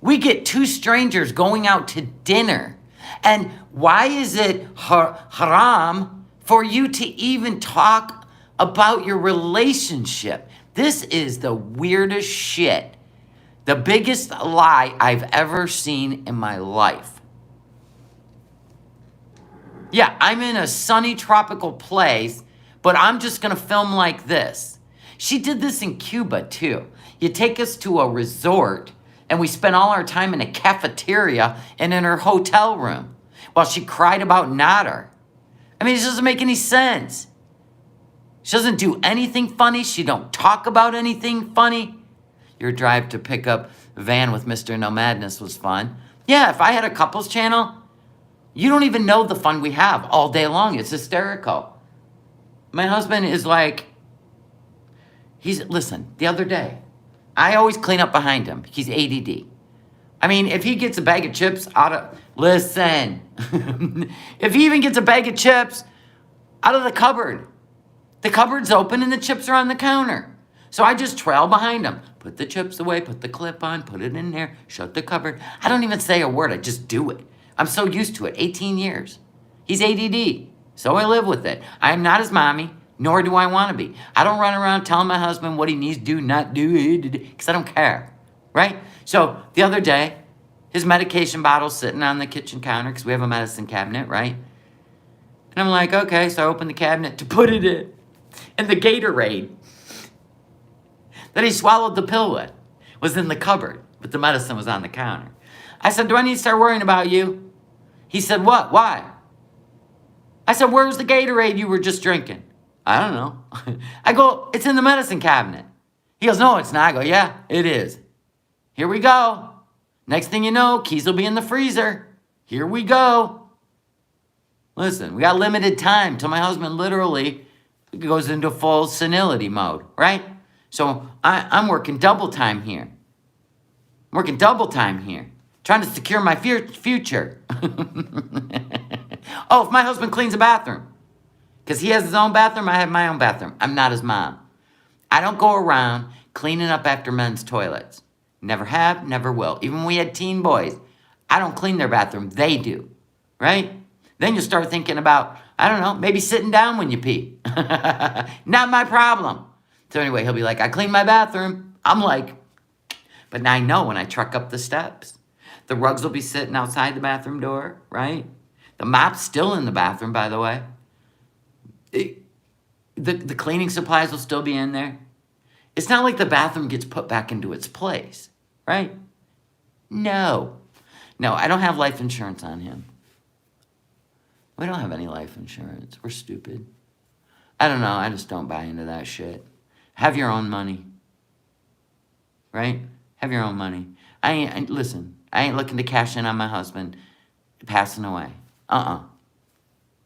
Speaker 1: We get two strangers going out to dinner. And why is it haram for you to even talk about your relationship? This is the weirdest shit. The biggest lie I've ever seen in my life. Yeah, I'm in a sunny tropical place, but I'm just going to film like this. She did this in Cuba, too. You take us to a resort, and we spend all our time in a cafeteria and in her hotel room while she cried about Nader. I mean, it doesn't make any sense. She doesn't do anything funny. She don't talk about anything funny. Your drive to pick up Van with Mr. No Madness was fun. Yeah, if I had a couples channel, you don't even know the fun we have all day long. It's hysterical. My husband is like, listen, the other day, I always clean up behind him. He's ADD. I mean, if he gets a bag of chips listen, if he even gets a bag of chips out of the cupboard's open and the chips are on the counter. So I just trail behind him. Put the chips away, put the clip on, put it in there, shut the cupboard. I don't even say a word, I just do it. I'm so used to it, 18 years. He's ADD, so I live with it. I am not his mommy, nor do I want to be. I don't run around telling my husband what he needs to do, not do, because I don't care, right? So the other day, his medication bottle's sitting on the kitchen counter, because we have a medicine cabinet, right? And I'm like, okay, so I open the cabinet to put it in. And the Gatorade that he swallowed the pill with was in the cupboard, but the medicine was on the counter. I said, do I need to start worrying about you? He said, what? Why? I said, where's the Gatorade you were just drinking? I don't know. I go, it's in the medicine cabinet. He goes, no, it's not. I go, yeah, it is. Here we go. Next thing you know, keys will be in the freezer. Here we go. Listen, we got limited time till my husband literally goes into full senility mode, right? So I'm working double time here. Trying to secure my future. Oh, if my husband cleans a bathroom, because he has his own bathroom, I have my own bathroom. I'm not his mom. I don't go around cleaning up after men's toilets. Never have, never will. Even when we had teen boys, I don't clean their bathroom. They do, right? Then you start thinking about, I don't know, maybe sitting down when you pee. Not my problem. So anyway, he'll be like, I cleaned my bathroom. I'm like, but now I know when I truck up the steps. The rugs will be sitting outside the bathroom door, right? The mop's still in the bathroom, by the way. The cleaning supplies will still be in there. It's not like the bathroom gets put back into its place, right? No, I don't have life insurance on him. We don't have any life insurance. We're stupid. I don't know. I just don't buy into that shit. Have your own money. Right? Have your own money. Listen, I ain't looking to cash in on my husband passing away. I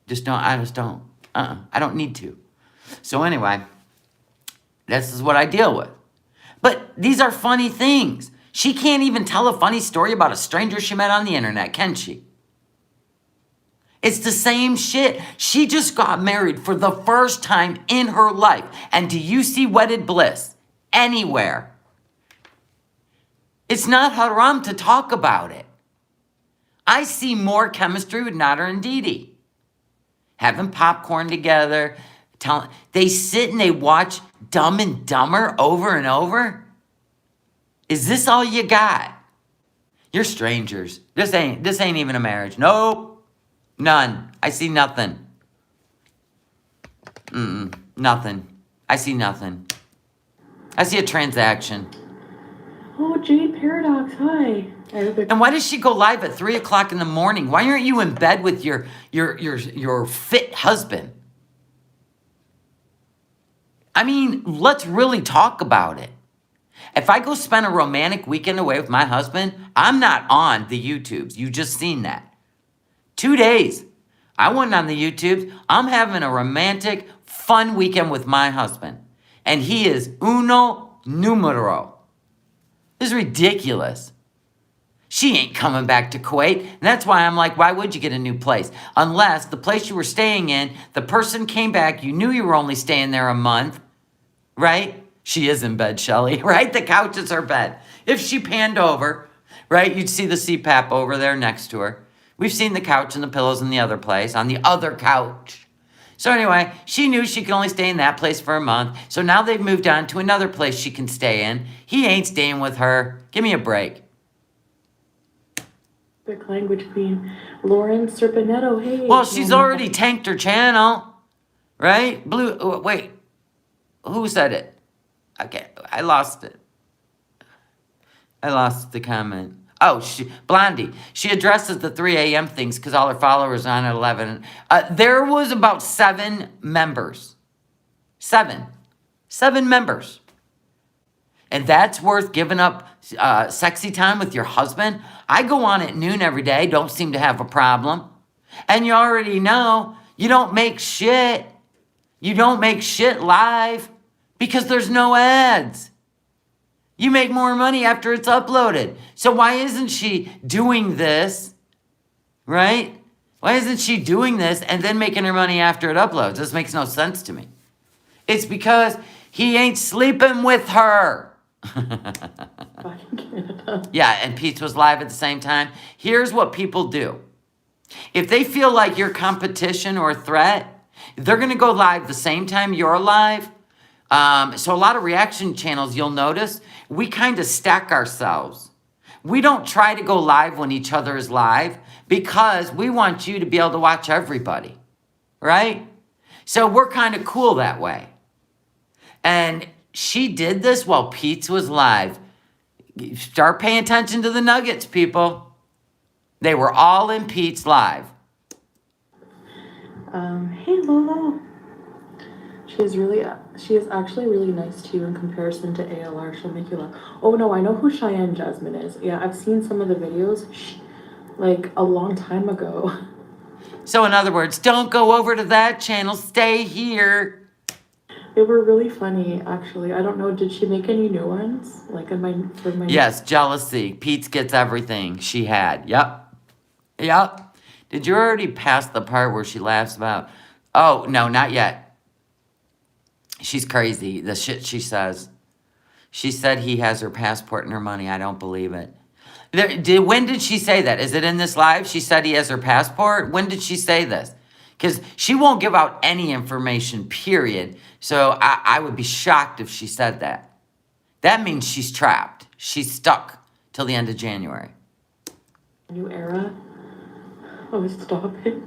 Speaker 1: just don't. I don't need to. So anyway, this is what I deal with. But these are funny things. She can't even tell a funny story about a stranger she met on the internet, can she? It's the same shit. She just got married for the first time in her life. And do you see wedded bliss anywhere? It's not haram to talk about it. I see more chemistry with Nader and Didi. Having popcorn together. They sit and they watch Dumb and Dumber over and over. Is this all you got? You're strangers. This ain't even a marriage. Nope. None. I see nothing. Nothing. I see nothing. I see a transaction.
Speaker 2: Oh, Jade Paradox, hi.
Speaker 1: And why does she go live at 3 o'clock in the morning? Why aren't you in bed with your fit husband? I mean, let's really talk about it. If I go spend a romantic weekend away with my husband, I'm not on the YouTubes. You just seen that. 2 days. I wasn't on the YouTubes. I'm having a romantic, fun weekend with my husband. And he is uno numero. This is ridiculous. She ain't coming back to Kuwait. And that's why I'm like, why would you get a new place? Unless the place you were staying in, the person came back, you knew you were only staying there a month, right? She is in bed, Shelly, right? The couch is her bed. If she panned over, right, you'd see the CPAP over there next to her. We've seen the couch and the pillows in the other place, on the other couch. So anyway, she knew she could only stay in that place for a month. So now they've moved on to another place she can stay in. He ain't staying with her. Give me a break.
Speaker 2: Big language queen. Lauren Serpenetto, hey.
Speaker 1: Well, she's already tanked her channel, right? Wait, who said it? Okay, I lost it. I lost the comment. Oh, Blondie. She addresses the 3 a.m. things because all her followers are on at 11. There was about 7 members. 7 members. And that's worth giving up sexy time with your husband? I go on at noon every day, don't seem to have a problem. And you already know, you don't make shit. You don't make shit live because there's no ads. You make more money after it's uploaded. So why isn't she doing this, right? Why isn't she doing this and then making her money after it uploads? This makes no sense to me. It's because he ain't sleeping with her. Yeah, and Pete's was live at the same time. Here's what people do. If they feel like you're competition or threat, they're going to go live the same time you're live. So a lot of reaction channels, you'll notice, we kind of stack ourselves. We don't try to go live when each other is live because we want you to be able to watch everybody, right? So we're kind of cool that way. And she did this while Pete's was live. Start paying attention to the nuggets, people. They were all in Pete's live.
Speaker 2: Hey, Lola. She is actually really nice to you in comparison to ALR. She'll make you laugh. Oh no, I know who Cheyenne Jasmine is. Yeah, I've seen some of the videos, like a long time ago.
Speaker 1: So in other words, don't go over to that channel, stay here.
Speaker 2: They were really funny, actually. I don't know, did she make any new ones? Like for my
Speaker 1: Yes, jealousy. Pete's gets everything she had. Yep. Did you already pass the part where she laughs about, oh, no, not yet. She's crazy, the shit she says. She said he has her passport and her money. I don't believe it. When did she say that? Is it in this live? She said he has her passport? When did she say this? Because she won't give out any information, period. So I would be shocked if she said that. That means she's trapped. She's stuck till the end of January.
Speaker 2: New era? Oh, stop it.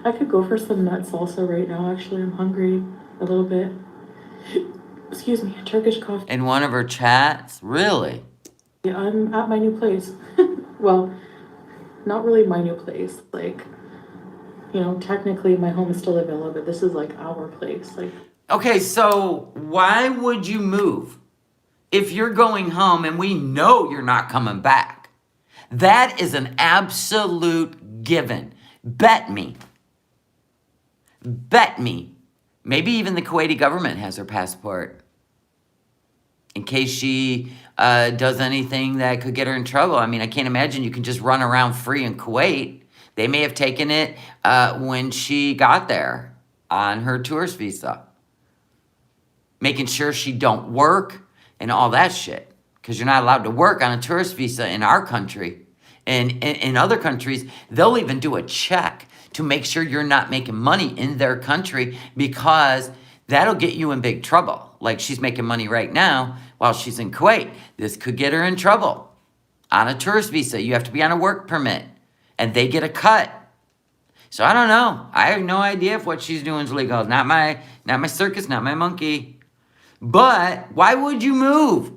Speaker 2: I could go for some nut salsa right now. Actually, I'm hungry a little bit. Excuse me, Turkish coffee.
Speaker 1: In one of her chats? Really?
Speaker 2: Yeah, I'm at my new place. Well, not really my new place. Like, you know, technically my home is still a villa, but this is like our place. Like,
Speaker 1: okay, so why would you move if you're going home and we know you're not coming back? That is an absolute given. Bet me. Maybe even the Kuwaiti government has her passport. In case she does anything that could get her in trouble. I mean, I can't imagine you can just run around free in Kuwait. They may have taken it when she got there on her tourist visa. Making sure she don't work and all that shit. Because you're not allowed to work on a tourist visa in our country. And in other countries, they'll even do a check to make sure you're not making money in their country because that'll get you in big trouble. Like she's making money right now while she's in Kuwait. This could get her in trouble. on a tourist visa. You have to be on a work permit. And they get a cut. So I don't know. I have no idea if what she's doing is legal. Not my circus, not my monkey. But why would you move?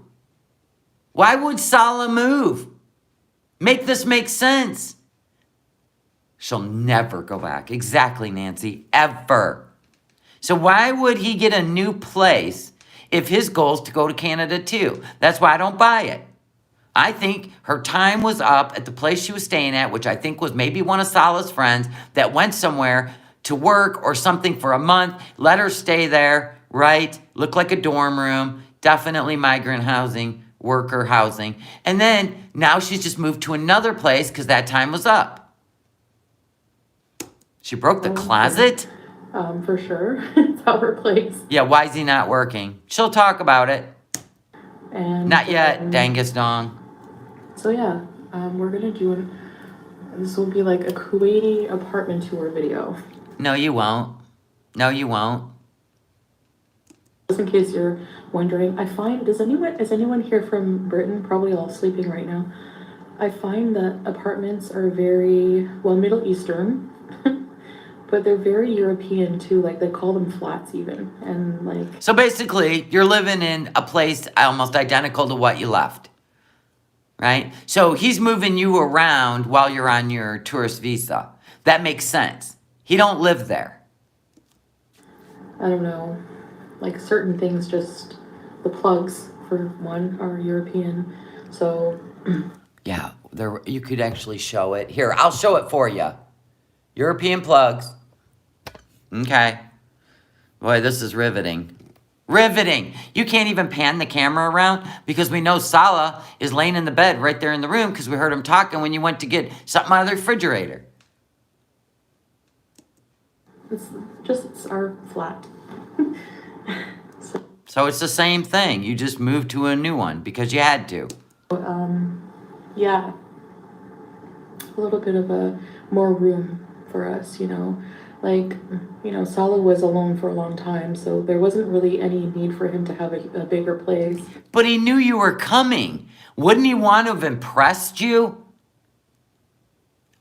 Speaker 1: Why would Salah move? Make this make sense. She'll never go back. Exactly, Nancy. Ever. So why would he get a new place if his goal is to go to Canada too? That's why I don't buy it. I think her time was up at the place she was staying at, which I think was maybe one of Salah's friends that went somewhere to work or something for a month. Let her stay there, right? Look like a dorm room. Definitely migrant housing, worker housing. And then now she's just moved to another place because that time was up. She broke the closet?
Speaker 2: For sure. It's our place.
Speaker 1: Yeah, why is he not working? She'll talk about it.
Speaker 2: And
Speaker 1: Not yet, Dangus Dong.
Speaker 2: So yeah, we're gonna do this will be like a Kuwaiti apartment tour video.
Speaker 1: No, you won't. No, you won't.
Speaker 2: Just in case you're wondering, I find, is anyone here from Britain? Probably all sleeping right now. I find that apartments are very, well, Middle Eastern, but they're very European too. Like they call them flats even. And like.
Speaker 1: So basically, you're living in a place almost identical to what you left. Right? So he's moving you around while you're on your tourist visa. That makes sense. He don't live there.
Speaker 2: I don't know. Like certain things just, the plugs for one are European. So.
Speaker 1: Yeah, there you could actually show it. Here, I'll show it for you. European plugs. Okay. Boy, this is riveting. Riveting. You can't even pan the camera around because we know Salah is laying in the bed right there in the room because we heard him talking when you went to get something out of the refrigerator.
Speaker 2: It's our flat.
Speaker 1: So it's the same thing. You just moved to a new one because you had to.
Speaker 2: Yeah. A little bit of a more room for us, you know. Like, you know, Salah was alone for a long time, so there wasn't really any need for him to have a bigger place.
Speaker 1: But he knew you were coming. Wouldn't he want to have impressed you?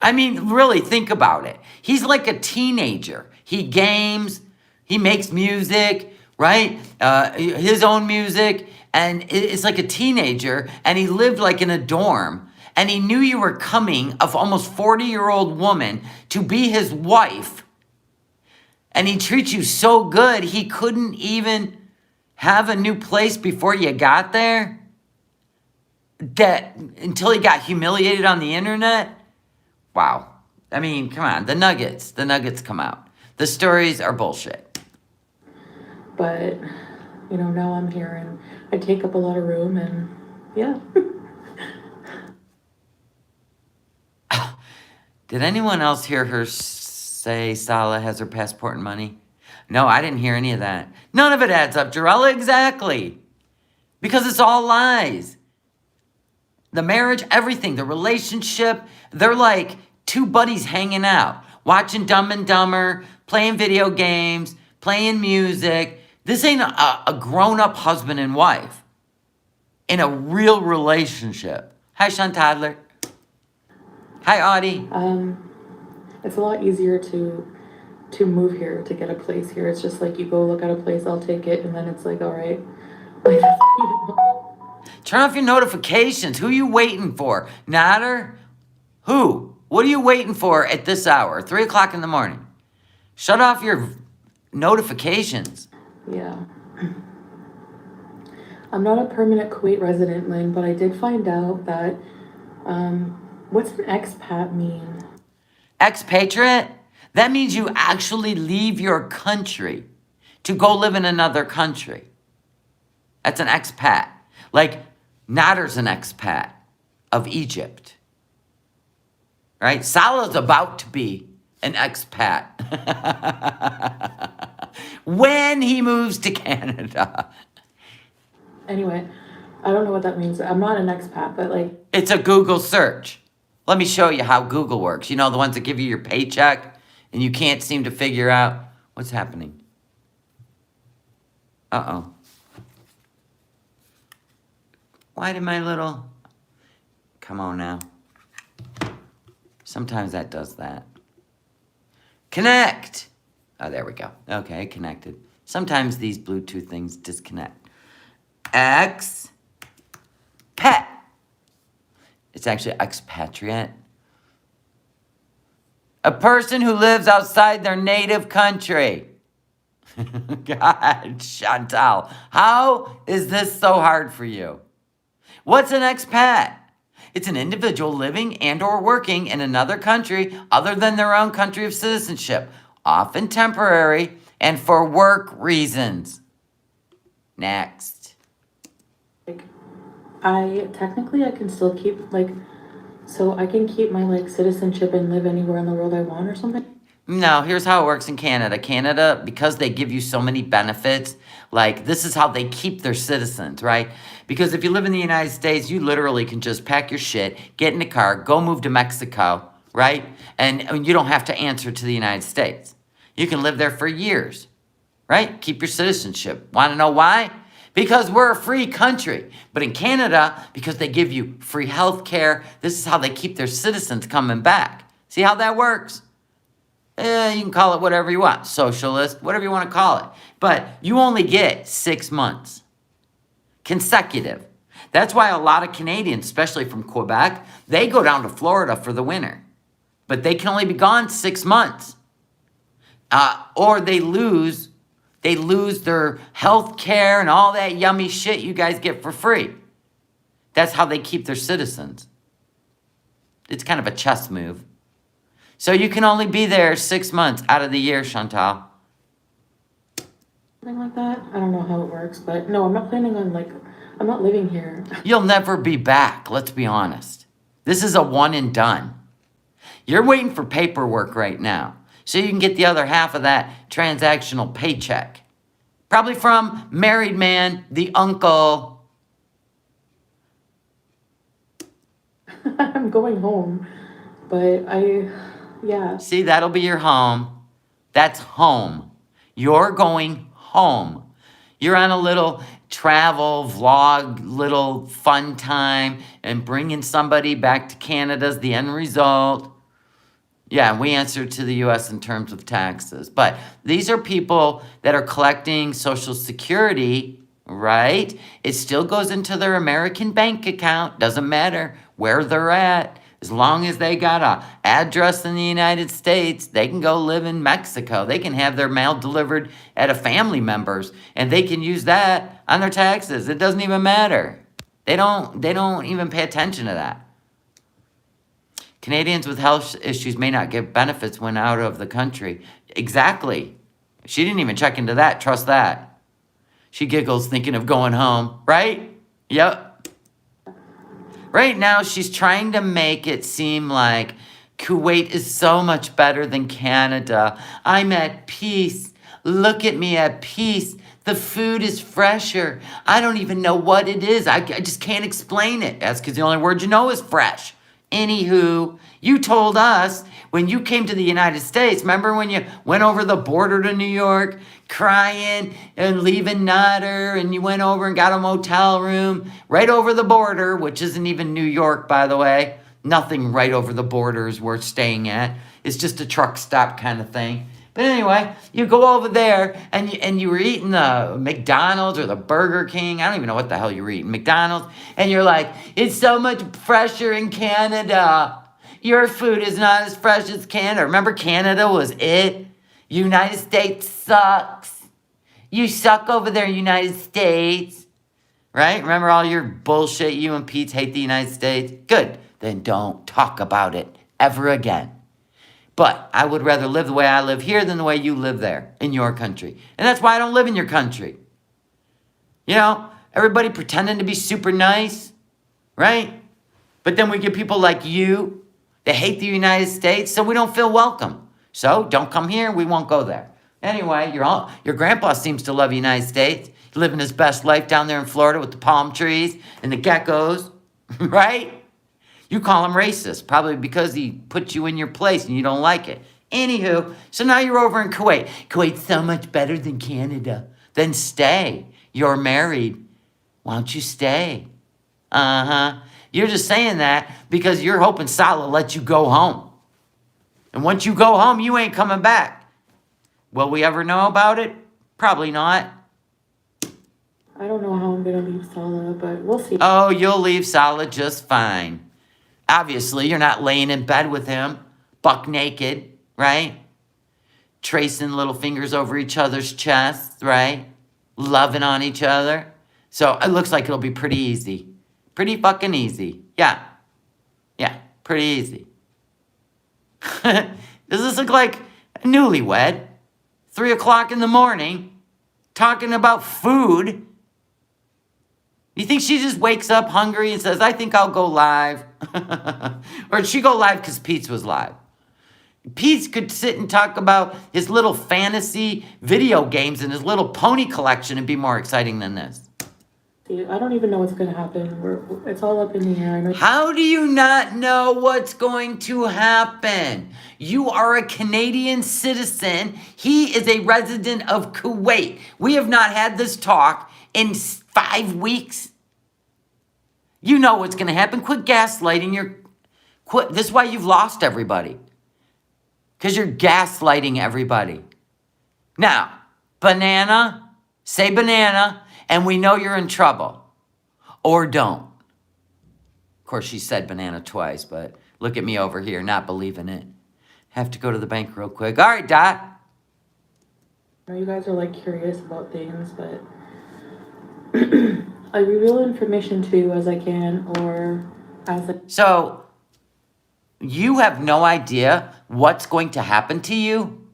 Speaker 1: I mean, really, think about it. He's like a teenager. He games, he makes music, right? His own music, and it's like a teenager, and he lived like in a dorm, and he knew you were coming, of almost 40-year-old woman, to be his wife. And he treats you so good, he couldn't even have a new place before you got there? That until he got humiliated on the internet? Wow. I mean, come on. The nuggets come out. The stories are bullshit.
Speaker 2: But, you know, now I'm here and I take up a lot of room and yeah.
Speaker 1: Did anyone else hear her say Salah has her passport and money? No, I didn't hear any of that. None of it adds up, Jarella, exactly. Because it's all lies. The marriage, everything, the relationship, they're like two buddies hanging out, watching Dumb and Dumber, playing video games, playing music. This ain't a grown-up husband and wife in a real relationship. Hi, Sean Toddler. Hi, Audie.
Speaker 2: It's a lot easier to move here, to get a place here. It's just like you go look at a place, I'll take it, and then it's like, all right.
Speaker 1: Turn off your notifications. Who are you waiting for? Nader? Who? What are you waiting for at this hour? 3 o'clock in the morning. Shut off your notifications.
Speaker 2: Yeah. I'm not a permanent Kuwait resident, Lynn, but I did find out that, what's an expat mean?
Speaker 1: Expatriate? That means you actually leave your country to go live in another country. That's an expat. Like, Nader's an expat of Egypt. Right? Salah's about to be an expat. When he moves to Canada.
Speaker 2: Anyway, I don't know what that means. I'm not an expat, but like...
Speaker 1: It's a Google search. Let me show you how Google works. You know, the ones that give you your paycheck and you can't seem to figure out what's happening. Uh-oh. Why did my little Come on now. Sometimes that does that. Connect. Oh, there we go. Okay, connected. Sometimes these Bluetooth things disconnect. X. Pet. It's actually expatriate. A person who lives outside their native country. God, Chantal, how is this so hard for you? What's an expat? It's an individual living and or working in another country other than their own country of citizenship, often temporary and for work reasons. Next.
Speaker 2: I can still keep so I can keep my citizenship and live anywhere in the world I want or something.
Speaker 1: No, here's how it works in Canada. Canada, because they give you so many benefits, this is how they keep their citizens, right? Because if you live in the United States, you literally can just pack your shit, get in a car, go move to Mexico, right? And you don't have to answer to the United States. You can live there for years, right? Keep your citizenship. Want to know why? Because we're a free country. But in Canada, because they give you free health care, this is how they keep their citizens coming back. See how that works? You can call it whatever you want. Socialist, whatever you want to call it. But you only get 6 months. Consecutive. That's why a lot of Canadians, especially from Quebec, they go down to Florida for the winter. But they can only be gone 6 months. Or they lose their health care and all that yummy shit you guys get for free. That's how they keep their citizens. It's kind of a chess move. So you can only be there 6 months out of the year, Chantal.
Speaker 2: Something like that. I don't know how it works, but no, I'm not planning on I'm not living here.
Speaker 1: You'll never be back, let's be honest. This is a one and done. You're waiting for paperwork right now, so you can get the other half of that transactional paycheck. Probably from married man, the uncle.
Speaker 2: I'm going home, but yeah.
Speaker 1: See, that'll be your home. That's home. You're going home. You're on a little travel vlog, little fun time, and bringing somebody back to Canada's the end result. Yeah, we answer to the U.S. in terms of taxes. But these are people that are collecting Social Security, right? It still goes into their American bank account. Doesn't matter where they're at. As long as they got an address in the United States, they can go live in Mexico. They can have their mail delivered at a family member's, and they can use that on their taxes. It doesn't even matter. They don't even pay attention to that. Canadians with health issues may not get benefits when out of the country. Exactly. She didn't even check into that. Trust that. She giggles thinking of going home, right? Yep. Right now, she's trying to make it seem like Kuwait is so much better than Canada. I'm at peace. Look at me at peace. The food is fresher. I don't even know what it is. I just can't explain it. That's because the only word you know is fresh. Anywho, you told us when you came to the United States, remember when you went over the border to New York, crying and leaving Nutter, and you went over and got a motel room right over the border, which isn't even New York, by the way. Nothing right over the border is worth staying at. It's just a truck stop kind of thing. But anyway, you go over there and you were eating the McDonald's or the Burger King. I don't even know what the hell you were eating. McDonald's. And you're like, it's so much fresher in Canada. Your food is not as fresh as Canada. Remember, Canada was it? United States sucks. You suck over there, United States. Right? Remember all your bullshit? You and Pete hate the United States? Good. Then don't talk about it ever again. But I would rather live the way I live here than the way you live there in your country. And that's why I don't live in your country. You know, everybody pretending to be super nice, right? But then we get people like you that hate the United States, so we don't feel welcome. So don't come here, we won't go there. Anyway, your grandpa seems to love the United States. He's living his best life down there in Florida with the palm trees and the geckos, right? You call him racist, probably because he put you in your place and you don't like it. Anywho, so now you're over in Kuwait. Kuwait's so much better than Canada. Then stay. You're married. Why don't you stay? You're just saying that because you're hoping Salah lets you go home. And once you go home, you ain't coming back. Will we ever know about it? Probably not.
Speaker 2: I don't know how I'm gonna leave Salah, but we'll see.
Speaker 1: Oh, you'll leave Salah just fine. Obviously, you're not laying in bed with him, buck naked, right? Tracing little fingers over each other's chests, right? Loving on each other. So it looks like it'll be pretty easy. Pretty fucking easy. Yeah. Yeah, pretty easy. Does this look like a newlywed? 3 o'clock in the morning, talking about food. You think she just wakes up hungry and says, I think I'll go live? Or did she go live because Pete's was live? Pete could sit and talk about his little fantasy video games and his little pony collection and be more exciting than this.
Speaker 2: I don't even know what's gonna happen. It's all up in the air. I know.
Speaker 1: How do you not know what's going to happen? You are a Canadian citizen. He is a resident of Kuwait. We have not had this talk in 5 weeks. You know what's going to happen. Quit gaslighting this is why you've lost everybody. Because you're gaslighting everybody. Now, banana, say banana, and we know you're in trouble. Or don't. Of course, she said banana twice, but look at me over here, not believing it. Have to go to the bank real quick. All right, Dot.
Speaker 2: I know you guys are like curious about things, but I reveal information to you as I can, or as I...
Speaker 1: So, you have no idea what's going to happen to you?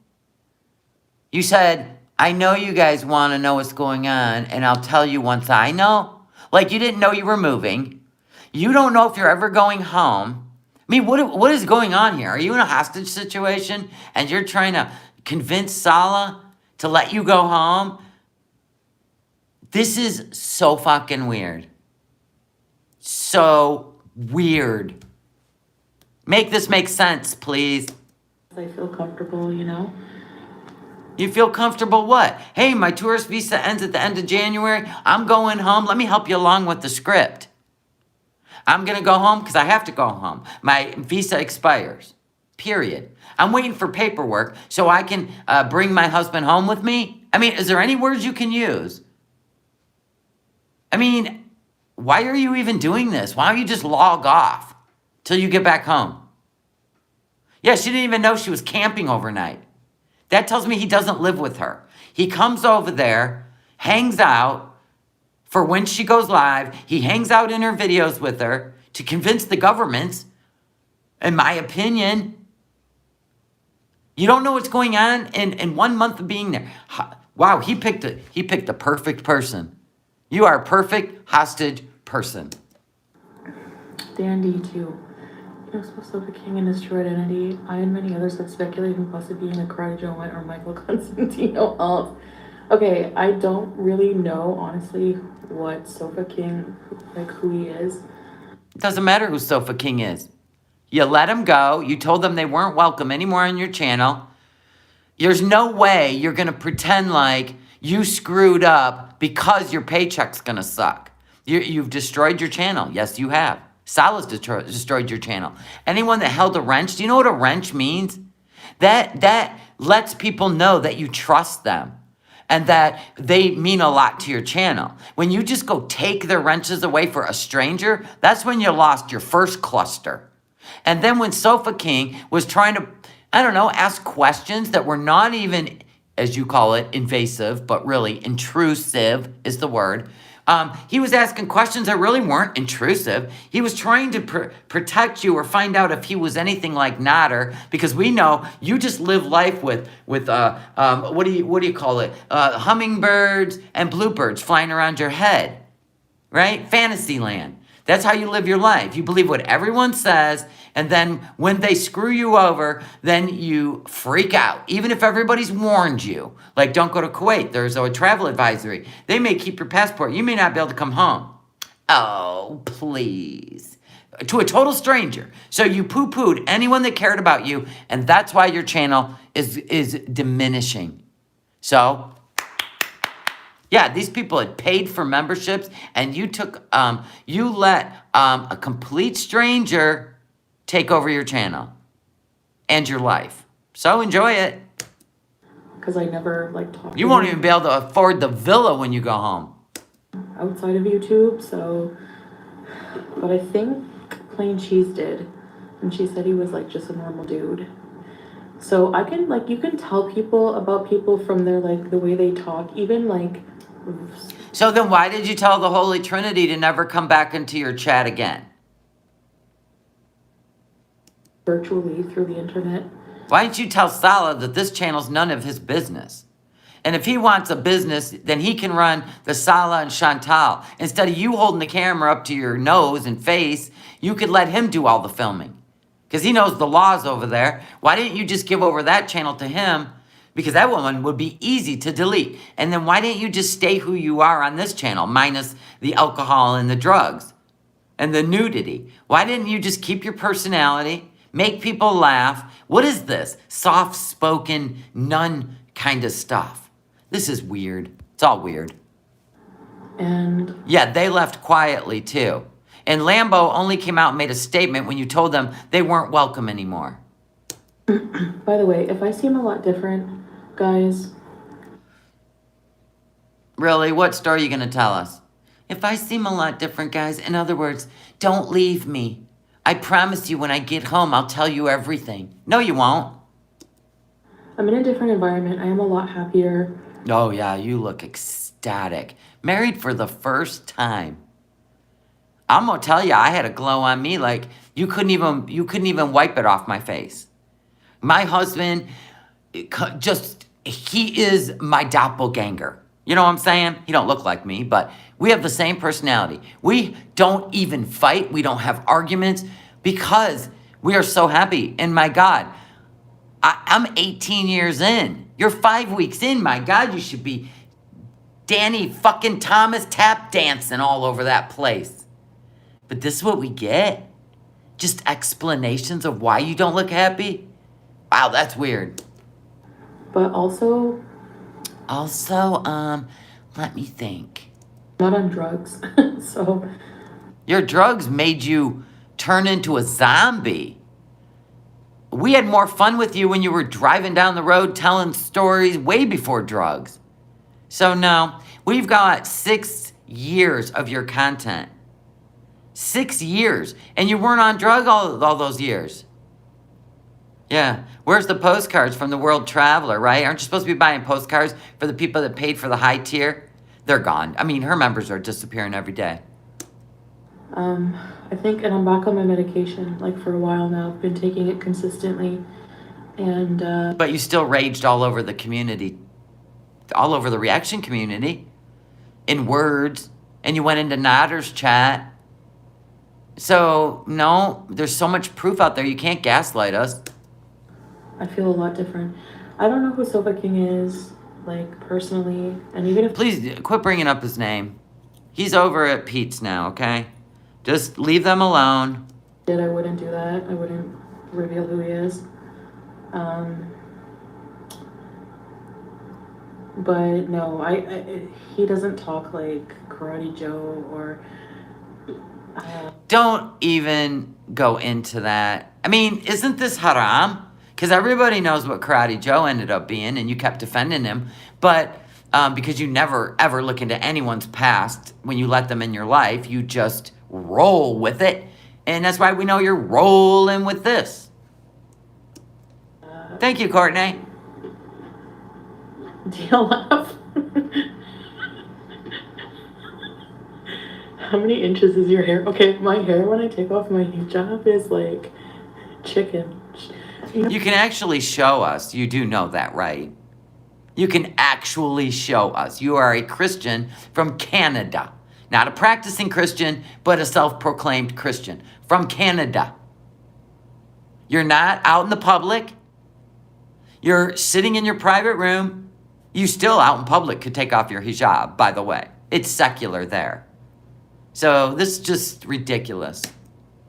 Speaker 1: You said, I know you guys want to know what's going on, and I'll tell you once I know. Like you didn't know you were moving. You don't know if you're ever going home. I mean, what is going on here? Are you in a hostage situation, and you're trying to convince Salah to let you go home? This is so fucking weird. So weird. Make this make sense, please.
Speaker 2: I feel comfortable, you know?
Speaker 1: You feel comfortable what? Hey, my tourist visa ends at the end of January. I'm going home. Let me help you along with the script. I'm going to go home because I have to go home. My visa expires. Period. I'm waiting for paperwork so I can bring my husband home with me. I mean, is there any words you can use? I mean, why are you even doing this? Why don't you just log off till you get back home? Yeah, she didn't even know she was camping overnight. That tells me he doesn't live with her. He comes over there, hangs out for when she goes live. He hangs out in her videos with her to convince the governments, in my opinion. You don't know what's going on in 1 month of being there. Wow, he picked the perfect person. You are a perfect hostage person.
Speaker 2: Dandy, too. You know, supposed to have a king in his true identity. I and many others have speculated on possibly being a Karate Joe White or Michael Constantino Alt. Okay, I don't really know, honestly, what Sofa King, like, who he is.
Speaker 1: It doesn't matter who Sofa King is. You let him go. You told them they weren't welcome anymore on your channel. There's no way you're going to pretend like you screwed up because your paycheck's going to suck. You've destroyed your channel. Yes, you have. Salah's destroyed your channel. Anyone that held a wrench, do you know what a wrench means? That lets people know that you trust them and that they mean a lot to your channel. When you just go take their wrenches away for a stranger, that's when you lost your first cluster. And then when Sofa King was trying to, I don't know, ask questions that were not even, as you call it, invasive, but really intrusive is the word. He was asking questions that really weren't intrusive. He was trying to protect you or find out if he was anything like Nader, because we know you just live life with what do you call it? Hummingbirds and bluebirds flying around your head, right? Fantasyland. That's how you live your life. You believe what everyone says, and then when they screw you over, then you freak out. Even if everybody's warned you. Like, don't go to Kuwait. There's a travel advisory. They may keep your passport. You may not be able to come home. Oh, please. To a total stranger. So you poo-pooed anyone that cared about you, and that's why your channel is diminishing. So, Yeah, these people had paid for memberships, and you let a complete stranger take over your channel and your life. So enjoy it.
Speaker 2: Because I never like talked
Speaker 1: You
Speaker 2: to
Speaker 1: won't
Speaker 2: him
Speaker 1: even be able to afford the villa when you go home.
Speaker 2: outside of YouTube, so. But I think Plain Cheese did, and she said he was like just a normal dude. So I can like you can tell people about people from their like the way they talk, even like
Speaker 1: So then why did you tell the Holy Trinity to never come back into your chat again?
Speaker 2: virtually through the internet.
Speaker 1: Why didn't you tell Salah that this channel's none of his business? And if he wants a business, then he can run the Salah and Chantal. Instead of you holding the camera up to your nose and face, you could let him do all the filming. Because he knows the laws over there. Why didn't you just give over that channel to him? Because that one would be easy to delete. And then why didn't you just stay who you are on this channel, minus the alcohol and the drugs and the nudity? Why didn't you just keep your personality, make people laugh? What is this? Soft-spoken, nun kind of stuff. This is weird. It's all weird.
Speaker 2: And
Speaker 1: Yeah, they left quietly too. And Lambo only came out and made a statement when you told them they weren't welcome anymore.
Speaker 2: by the way, if I seem a lot different, guys,
Speaker 1: Really? What story are you going to tell us? If I seem a lot different, guys, in other words, don't leave me. I promise you when I get home, I'll tell you everything. No, you won't.
Speaker 2: I'm in a different environment. I am a lot happier.
Speaker 1: Oh, yeah, you look ecstatic. Married for the first time. I'm going to tell you, I had a glow on me like you couldn't even wipe it off my face. My husband, he is my doppelganger. You know what I'm saying? He don't look like me, but we have the same personality. We don't even fight. We don't have arguments because we are so happy. And my God, I'm 18 years in. You're 5 weeks in. My God, you should be Danny fucking Thomas tap dancing all over that place. But this is what we get? Just explanations of why you don't look happy? Wow, that's weird.
Speaker 2: But also,
Speaker 1: let me think.
Speaker 2: not on drugs. So,
Speaker 1: Your drugs made you turn into a zombie. We had more fun with you when you were driving down the road telling stories way before drugs. So no, we've got 6 years of your content. 6 years. And you weren't on drug all those years. Yeah. Where's the postcards from the World Traveler, right? Aren't you supposed to be buying postcards for the people that paid for the high tier? They're gone. I mean, her members are disappearing every day.
Speaker 2: I think, and I'm back on my medication, like for a while now. I've been taking it consistently. And,
Speaker 1: But you still raged all over the community, all over the reaction community, in words, and you went into Nodder's chat. So, no, there's so much proof out there, you can't gaslight us.
Speaker 2: I feel a lot different. I don't know who Sofa King is, like, personally, and even if
Speaker 1: Please, quit bringing up his name. He's over at Pete's now, okay? Just leave them alone.
Speaker 2: I did, I wouldn't do that. I wouldn't reveal who he is. But no, he doesn't talk like Karate Joe or...
Speaker 1: Don't even go into that. I mean, isn't this haram? Because everybody knows what Karate Joe ended up being, and you kept defending him. But because you never, ever look into anyone's past when you let them in your life, you just roll with it. And that's why we know you're rolling with this. Thank you, Courtney.
Speaker 2: Do you laugh? How many inches is your hair? Okay, my hair when I take off my hijab is like chicken.
Speaker 1: You can actually show us. You do know that, right? You can actually show us. You are a Christian from Canada. Not a practicing Christian, but a self-proclaimed Christian from Canada. You're not out in the public. You're sitting in your private room. You still out in public could take off your hijab, by the way. It's secular there. So this is just ridiculous.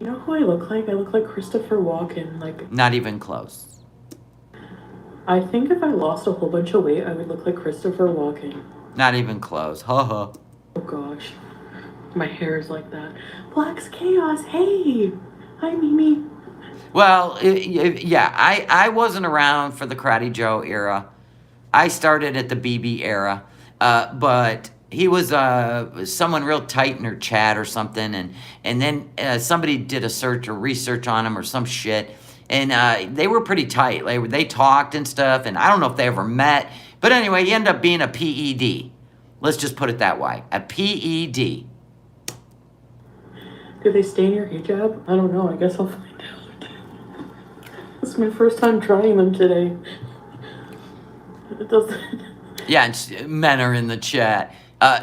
Speaker 2: You know who I look like? I look like Christopher Walken. Like,
Speaker 1: Not even close.
Speaker 2: I think if I lost a whole bunch of weight, I would look like Christopher Walken.
Speaker 1: Not even close. Ha ha.
Speaker 2: Oh gosh. My hair is like that. Black's chaos. Hey. Hi, Mimi.
Speaker 1: Well, yeah, I wasn't around for the Karate Joe era. I started at the BB era, but he was someone real tight in her chat or something, and then somebody did a search or research on him or some shit, and they were pretty tight. They talked and stuff, and I don't know if they ever met, but anyway, he ended up being a PED. Let's just put it that way, a PED.
Speaker 2: Do they stain your hijab? I don't know. I guess I'll find out. This is my first time trying them today. It doesn't.
Speaker 1: Yeah, and men are in the chat.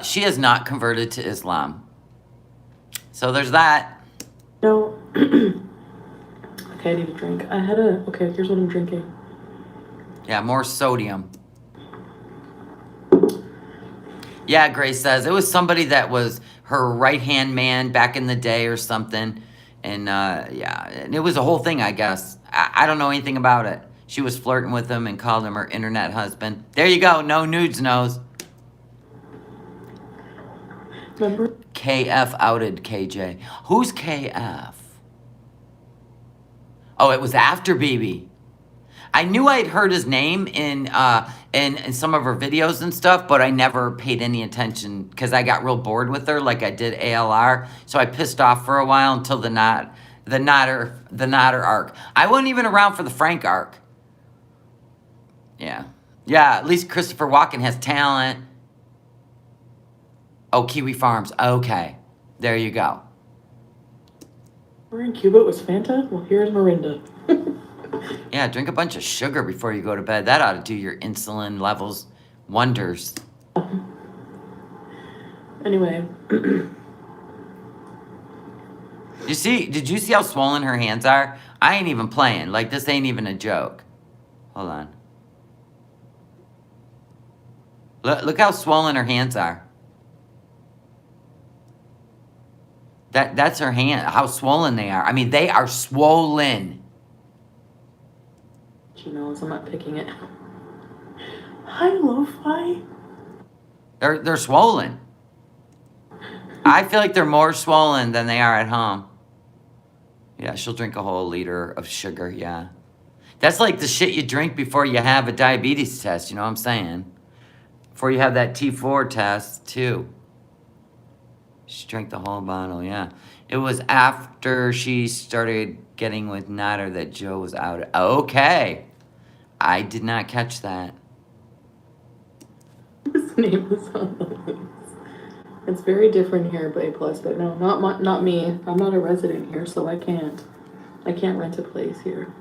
Speaker 1: She has not converted to Islam. So there's that.
Speaker 2: No. Okay, I need a drink. Okay, here's what I'm drinking.
Speaker 1: Yeah, more sodium. Yeah, Grace says it was somebody that was her right-hand man back in the day or something. And yeah, and it was a whole thing, I guess. I don't know anything about it. She was flirting with him and called him her internet husband. There you go. No nudes knows.
Speaker 2: Remember?
Speaker 1: KF outed KJ. Who's KF? Oh, it was after BB. I knew I'd heard his name in some of her videos and stuff, but I never paid any attention because I got real bored with her, like I did ALR. So I pissed off for a while until the Nodder arc. I wasn't even around for the Frank arc. Yeah, at least Christopher Walken has talent. Oh, Kiwi Farms. Okay, there you go.
Speaker 2: We're in Cuba. It was Fanta. Well, here's Mirinda.
Speaker 1: Yeah, drink a bunch of sugar before you go to bed. That ought to do your insulin levels wonders.
Speaker 2: Anyway.
Speaker 1: Did you see how swollen her hands are? I ain't even playing. Like, this ain't even a joke. Hold on. Look how swollen her hands are. That's her hand. How swollen they are. I mean, they are swollen.
Speaker 2: She knows I'm not picking it. Hi, Lo-Fi.
Speaker 1: They're swollen. I feel like they're more swollen than they are at home. Yeah, she'll drink a whole liter of sugar, yeah. That's like the shit you drink before you have a diabetes test, you know what I'm saying? Before you have that T4 test, too. She drank the whole bottle, yeah. It was after she started getting with Nader that Joe was out. Okay. I did not catch that.
Speaker 2: His name is on the list. It's very different here, but A+, but no, not me. I'm not a resident here, so I can't rent a place here.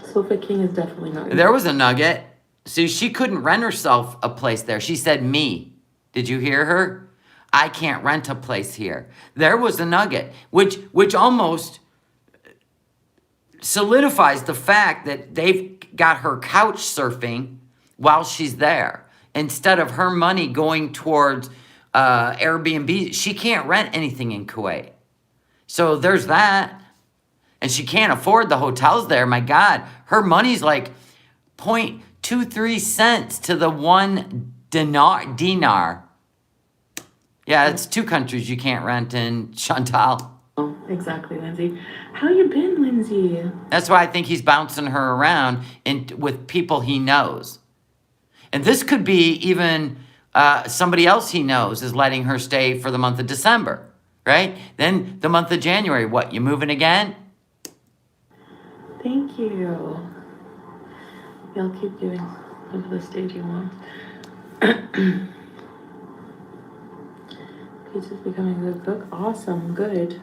Speaker 2: Sofa King is definitely not.
Speaker 1: There was a nugget. See, she couldn't rent herself a place there. She said me. Did you hear her? I can't rent a place here. There was a nugget, which almost solidifies the fact that they've got her couch surfing while she's there. Instead of her money going towards Airbnb, she can't rent anything in Kuwait. So there's that. And she can't afford the hotels there. My God, her money's like 0.23 cents to the one dinar. Yeah, it's two countries you can't rent in, Chantal.
Speaker 2: Oh, exactly, Lindsay. How you been, Lindsay?
Speaker 1: That's why I think he's bouncing her around with people he knows. And this could be even somebody else he knows is letting her stay for the month of December, right? Then the month of January, what, you moving again?
Speaker 2: Thank you. Yeah, I'll keep giving over the stage you want. Pete's is becoming a good cook. Awesome, good.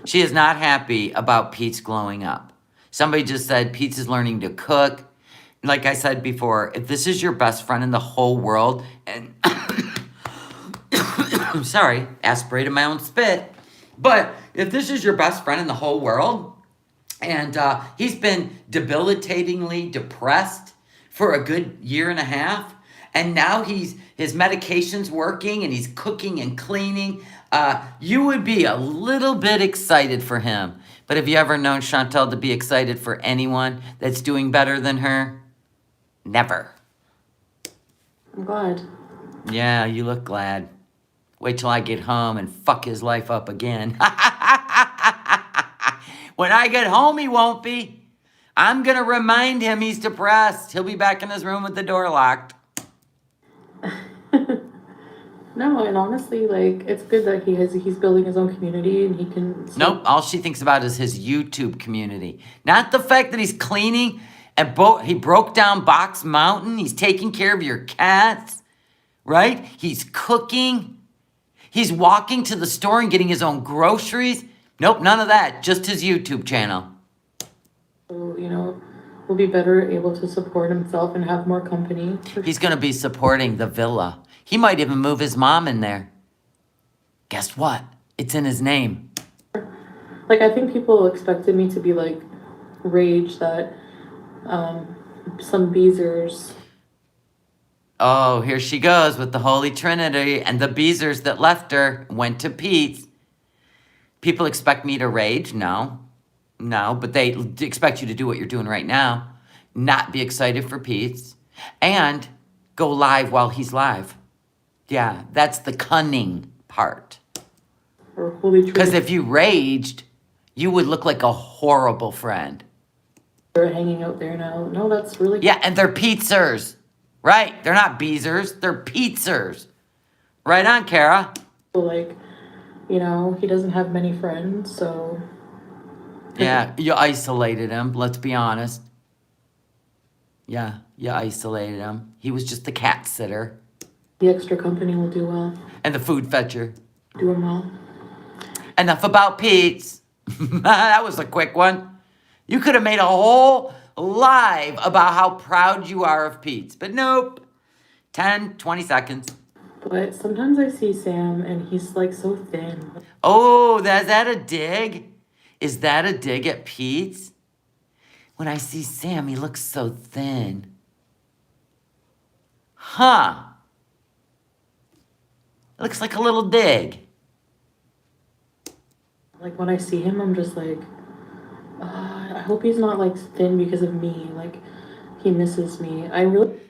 Speaker 1: She is not happy about Pete's glowing up. Somebody just said Pete's is learning to cook. Like I said before, if this is your best friend in the whole world, and I'm sorry, aspirated my own spit, but if this is your best friend in the whole world, and he's been debilitatingly depressed for a good year and a half, and now his medication's working and he's cooking and cleaning, you would be a little bit excited for him. But have you ever known Chantal to be excited for anyone that's doing better than her? Never.
Speaker 2: I'm glad.
Speaker 1: Yeah, you look glad. Wait till I get home and fuck his life up again. When I get home, he won't be. I'm going to remind him he's depressed. He'll be back in his room with the door locked.
Speaker 2: No, and honestly, like it's good that he's building his own community and he can.
Speaker 1: Nope, all she thinks about is his YouTube community. Not the fact that he's cleaning and he broke down Box Mountain. He's taking care of your cats, right? He's cooking. He's walking to the store and getting his own groceries. Nope, none of that. Just his YouTube channel.
Speaker 2: So, will be better able to support himself and have more company.
Speaker 1: He's going to be supporting the villa. He might even move his mom in there. Guess what? It's in his name.
Speaker 2: Like, I think people expected me to be like rage that some Beezers.
Speaker 1: Oh, here she goes with the Holy Trinity, and the Beezers that left her went to Pete's. People expect me to rage? No, but they expect you to do what you're doing right now. Not be excited for Pete's, and go live while he's live. Yeah, that's the cunning part.
Speaker 2: Or Holy Trinity.
Speaker 1: Because if you raged, you would look like a horrible friend.
Speaker 2: They're hanging out there now. No, that's really.
Speaker 1: Yeah, and they're Pizzers, right? They're not Beezers, they're Pizzers. Right on, Kara.
Speaker 2: Like, he doesn't have many friends, so.
Speaker 1: Yeah, you isolated him, let's be honest. Yeah, you isolated him. He was just the cat sitter.
Speaker 2: The extra company will do well.
Speaker 1: And the food fetcher.
Speaker 2: Do him well.
Speaker 1: Enough about Pete's. That was a quick one. You could have made a whole live about how proud you are of Pete's. But nope. 10, 20 seconds.
Speaker 2: But sometimes I see Sam and he's like so thin.
Speaker 1: Oh, is that a dig? Is that a dig at Pete's? When I see Sam, he looks so thin. Huh. Looks like a little dig.
Speaker 2: Like when I see him, I'm just like, I hope he's not like thin because of me. Like he misses me.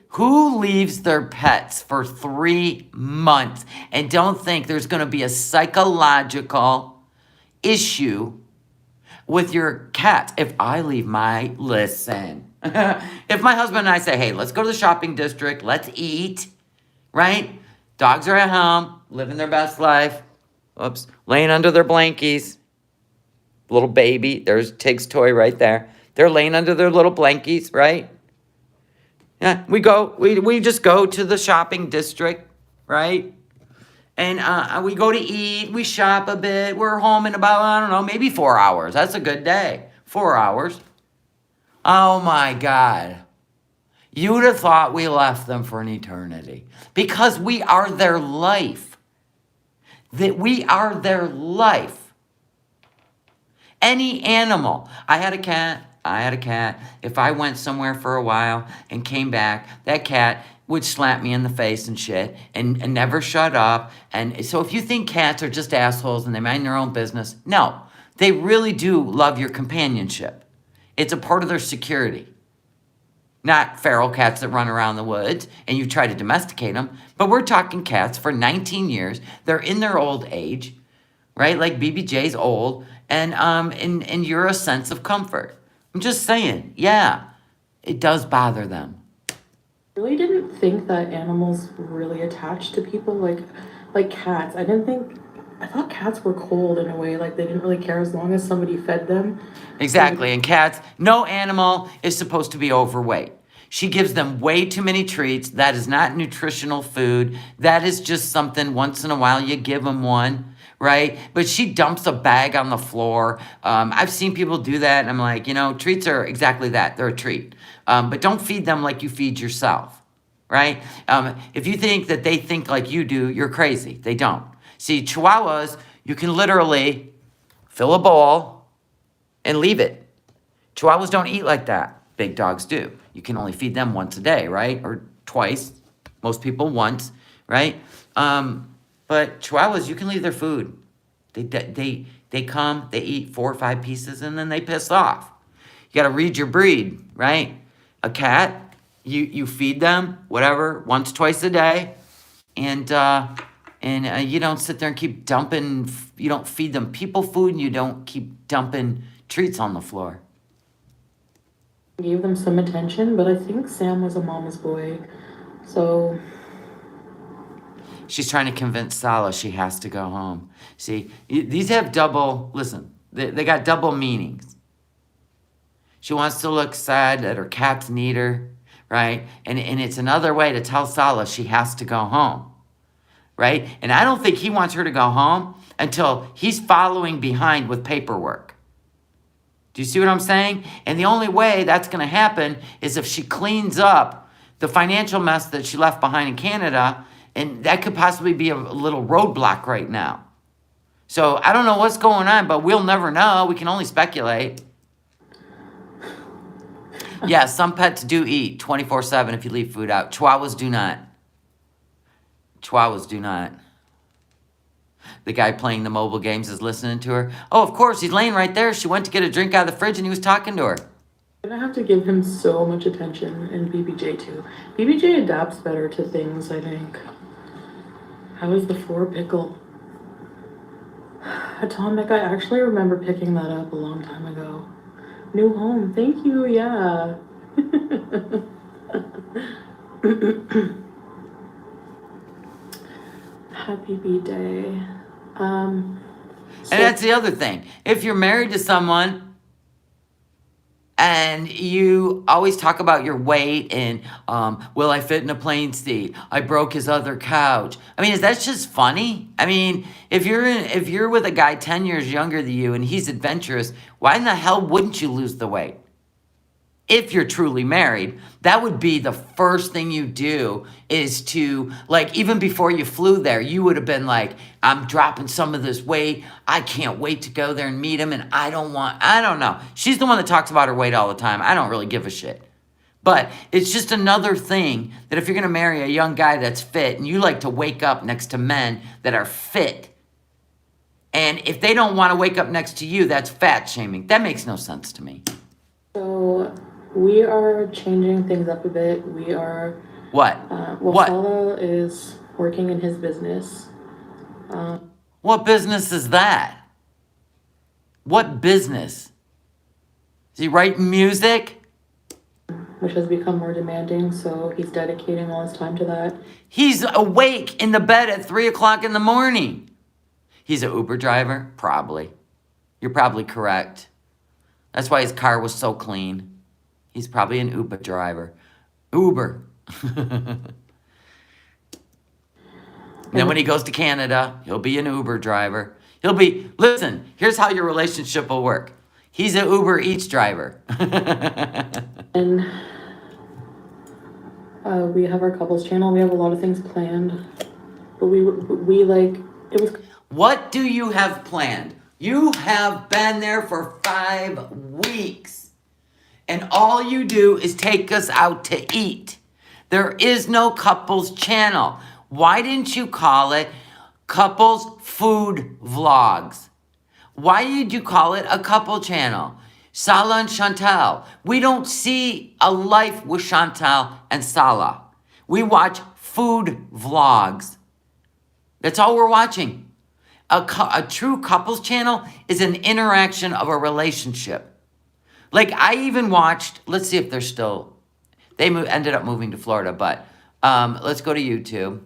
Speaker 1: Who leaves their pets for 3 months and don't think there's going to be a psychological issue with your cat? If my husband and I say, hey, let's go to the shopping district, let's eat, right? Dogs are at home, living their best life. Oops, laying under their blankies. Little baby, there's Tig's toy right there. They're laying under their little blankies, right? Yeah, we just go to the shopping district, right? And we go to eat, we shop a bit. We're home in about, I don't know, maybe 4 hours. That's a good day. 4 hours. Oh my God. You'd have thought we left them for an eternity. Because we are their life. That we are their life. Any animal. I had a cat. If I went somewhere for a while and came back, that cat would slap me in the face and shit and never shut up. And so if you think cats are just assholes and they mind their own business, no. They really do love your companionship. It's a part of their security. Not feral cats that run around the woods and you try to domesticate them. But we're talking cats for 19 years. They're in their old age, right? Like BBJ's old. And you're a sense of comfort. I'm just saying, yeah, it does bother them.
Speaker 2: I really didn't think that animals were really attached to people like cats. I thought cats were cold in a way, like they didn't really care as long as somebody fed them.
Speaker 1: Exactly, and cats, no animal is supposed to be overweight. She gives them way too many treats. That is not nutritional food. That is just something once in a while you give them one. Right? But she dumps a bag on the floor. I've seen people do that, and I'm like, treats are exactly that. They're a treat. But don't feed them like you feed yourself, right? If you think that they think like you do, you're crazy. They don't. See, Chihuahuas, you can literally fill a bowl and leave it. Chihuahuas don't eat like that. Big dogs do. You can only feed them once a day, right? Or twice. Most people once, right? But Chihuahuas, you can leave their food. They come, they eat 4 or 5 pieces, and then they piss off. You got to read your breed, right? A cat, You feed them, whatever, once, twice a day. And you don't sit there and keep dumping, you don't feed them people food, and you don't keep dumping treats on the floor.
Speaker 2: Gave them some attention, but I think Sam was a mama's boy. So
Speaker 1: She's trying to convince Salah she has to go home. See, these have double, listen, they got double meanings. She wants to look sad that her cats need her, right? And it's another way to tell Salah she has to go home, right? And I don't think he wants her to go home until he's following behind with paperwork. Do you see what I'm saying? And the only way that's going to happen is if she cleans up the financial mess that she left behind in Canada, and that could possibly be a little roadblock right now. So I don't know what's going on, but we'll never know. We can only speculate. Yeah, some pets do eat 24/7 if you leave food out. Chihuahuas do not. Chihuahuas do not. The guy playing the mobile games is listening to her. Oh, of course, he's laying right there. She went to get a drink out of the fridge and he was talking to her.
Speaker 2: I'm gonna have to give him so much attention, and BBJ too. BBJ adapts better to things, I think. How is the floor pickle? Atomic, I actually remember picking that up a long time ago. New home, thank you, yeah. Happy B-Day.
Speaker 1: And that's the other thing. If you're married to someone and you always talk about your weight and will I fit in a plane seat? I broke his other couch. I mean, is that just funny? I mean, if you're with a guy 10 years younger than you and he's adventurous, why in the hell wouldn't you lose the weight? If you're truly married, that would be the first thing you do, is to, like, even before you flew there, you would have been like, I'm dropping some of this weight. I can't wait to go there and meet him. And I don't know. She's the one that talks about her weight all the time. I don't really give a shit. But it's just another thing that if you're going to marry a young guy that's fit and you like to wake up next to men that are fit, and if they don't want to wake up next to you, that's fat shaming. That makes no sense to me.
Speaker 2: So we are changing things up a bit. We are...
Speaker 1: What?
Speaker 2: What? Salah is working in his business.
Speaker 1: What business is that? What business? Is he writing music?
Speaker 2: Which has become more demanding, so he's dedicating all his time to that.
Speaker 1: He's awake in the bed at 3 o'clock in the morning. He's an Uber driver? Probably. You're probably correct. That's why his car was so clean. He's probably an Uber driver. Uber. Then when he goes to Canada, he'll be an Uber driver. Listen, here's how your relationship will work. He's an Uber Eats driver.
Speaker 2: And we have our couples channel. We have a lot of things planned. But we like, it was...
Speaker 1: What do you have planned? You have been there for 5 weeks. And all you do is take us out to eat. There is no couples channel. Why didn't you call it Couples Food Vlogs? Why did you call it a couple channel? Salah and Chantal. We don't see a life with Chantal and Salah. We watch food vlogs. That's all we're watching. A true couples channel is an interaction of a relationship. Like, I even watched, let's see if they're still, ended up moving to Florida, but let's go to YouTube.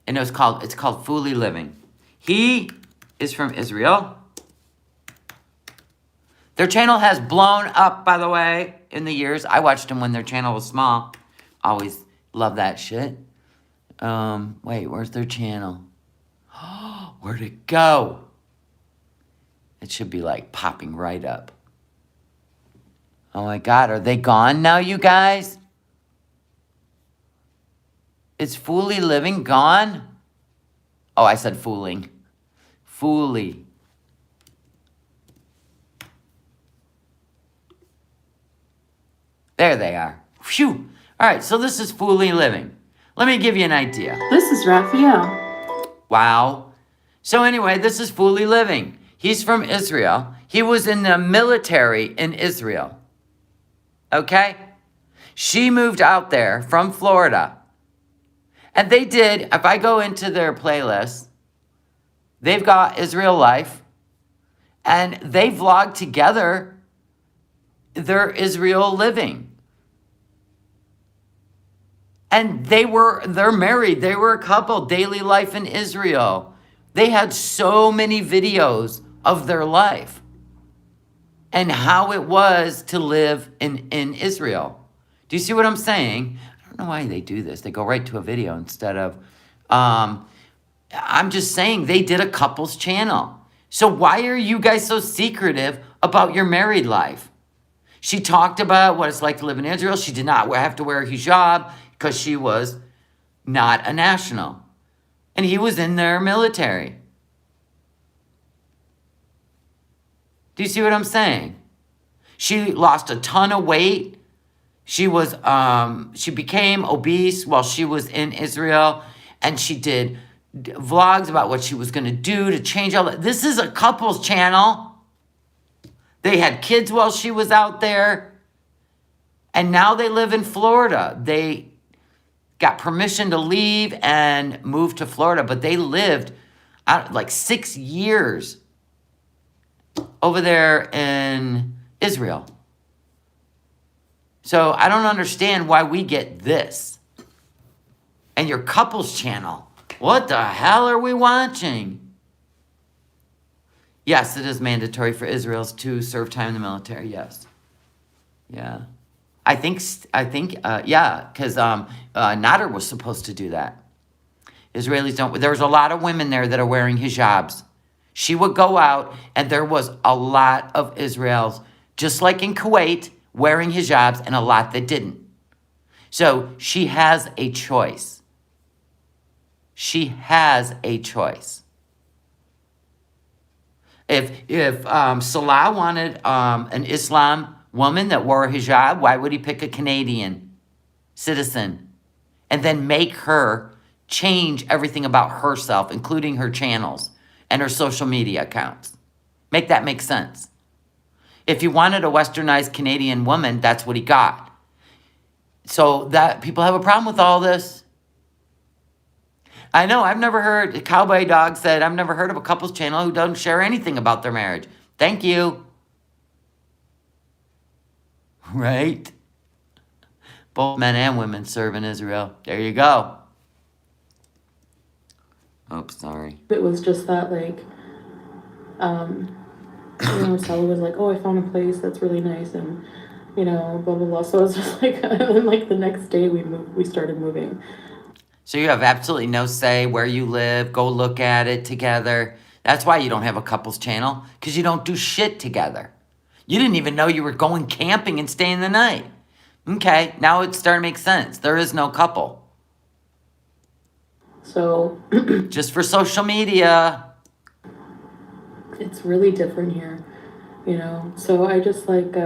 Speaker 1: And it's called Foodie Living. He is from Israel. Their channel has blown up, by the way, in the years. I watched them when their channel was small. Always love that shit. Wait, where's their channel? Where'd it go? It should be like popping right up. Oh my God, are they gone now, you guys? Is Foodie Living gone? Oh, I said fooling. Foodie. There they are. Phew. All right, so this is Foodie Living. Let me give you an idea.
Speaker 2: This is Raphael.
Speaker 1: Wow. So anyway, this is Foodie Living. He's from Israel. He was in the military in Israel. Okay? She moved out there from Florida. And they did, if I go into their playlist, they've got Israel Life, and they vlog together their Israel living. And they're married. They were a couple, daily life in Israel. They had so many videos of their life and how it was to live in Israel. Do you see what I'm saying? I don't know why they do this. They go right to a video instead of, I'm just saying they did a couples channel. So why are you guys so secretive about your married life? She talked about what it's like to live in Israel. She did not have to wear a hijab because she was not a national. And he was in their military. Do you see what I'm saying? She lost a ton of weight. She became obese while she was in Israel, and she did vlogs about what she was going to do to change all that. This is a couples channel. They had kids while she was out there, and now they live in Florida. They got permission to leave and move to Florida, but they lived like 6 years over there in Israel. So I don't understand why we get this. And your couples channel. What the hell are we watching? Yes, it is mandatory for Israelis to serve time in the military. Yes. Yeah. I think, yeah, because Nader was supposed to do that. Israelis don't. There's a lot of women there that are wearing hijabs. She would go out, and there was a lot of Israelis, just like in Kuwait, wearing hijabs, and a lot that didn't. So she has a choice. She has a choice. If Salah wanted an Islam woman that wore a hijab, why would he pick a Canadian citizen and then make her change everything about herself, including her channels and her social media accounts? Make that make sense. If he wanted a westernized Canadian woman, that's what he got. So that people have a problem with all this. I know, I've never heard, Cowboy Dog said, I've never heard of a couples channel who doesn't share anything about their marriage. Thank you. Right? Both men and women serve in Israel. There you go. Oops, sorry.
Speaker 2: It was just that, like, Sally was like, oh, I found a place that's really nice, and, blah, blah, blah. So it was just like, and then, like, the next day we started moving.
Speaker 1: So you have absolutely no say where you live. Go look at it together. That's why you don't have a couples channel, because you don't do shit together. You didn't even know you were going camping and staying the night. Okay, now it's starting to make sense. There is no couple.
Speaker 2: So
Speaker 1: just for social media.
Speaker 2: It's really different here, So I just like...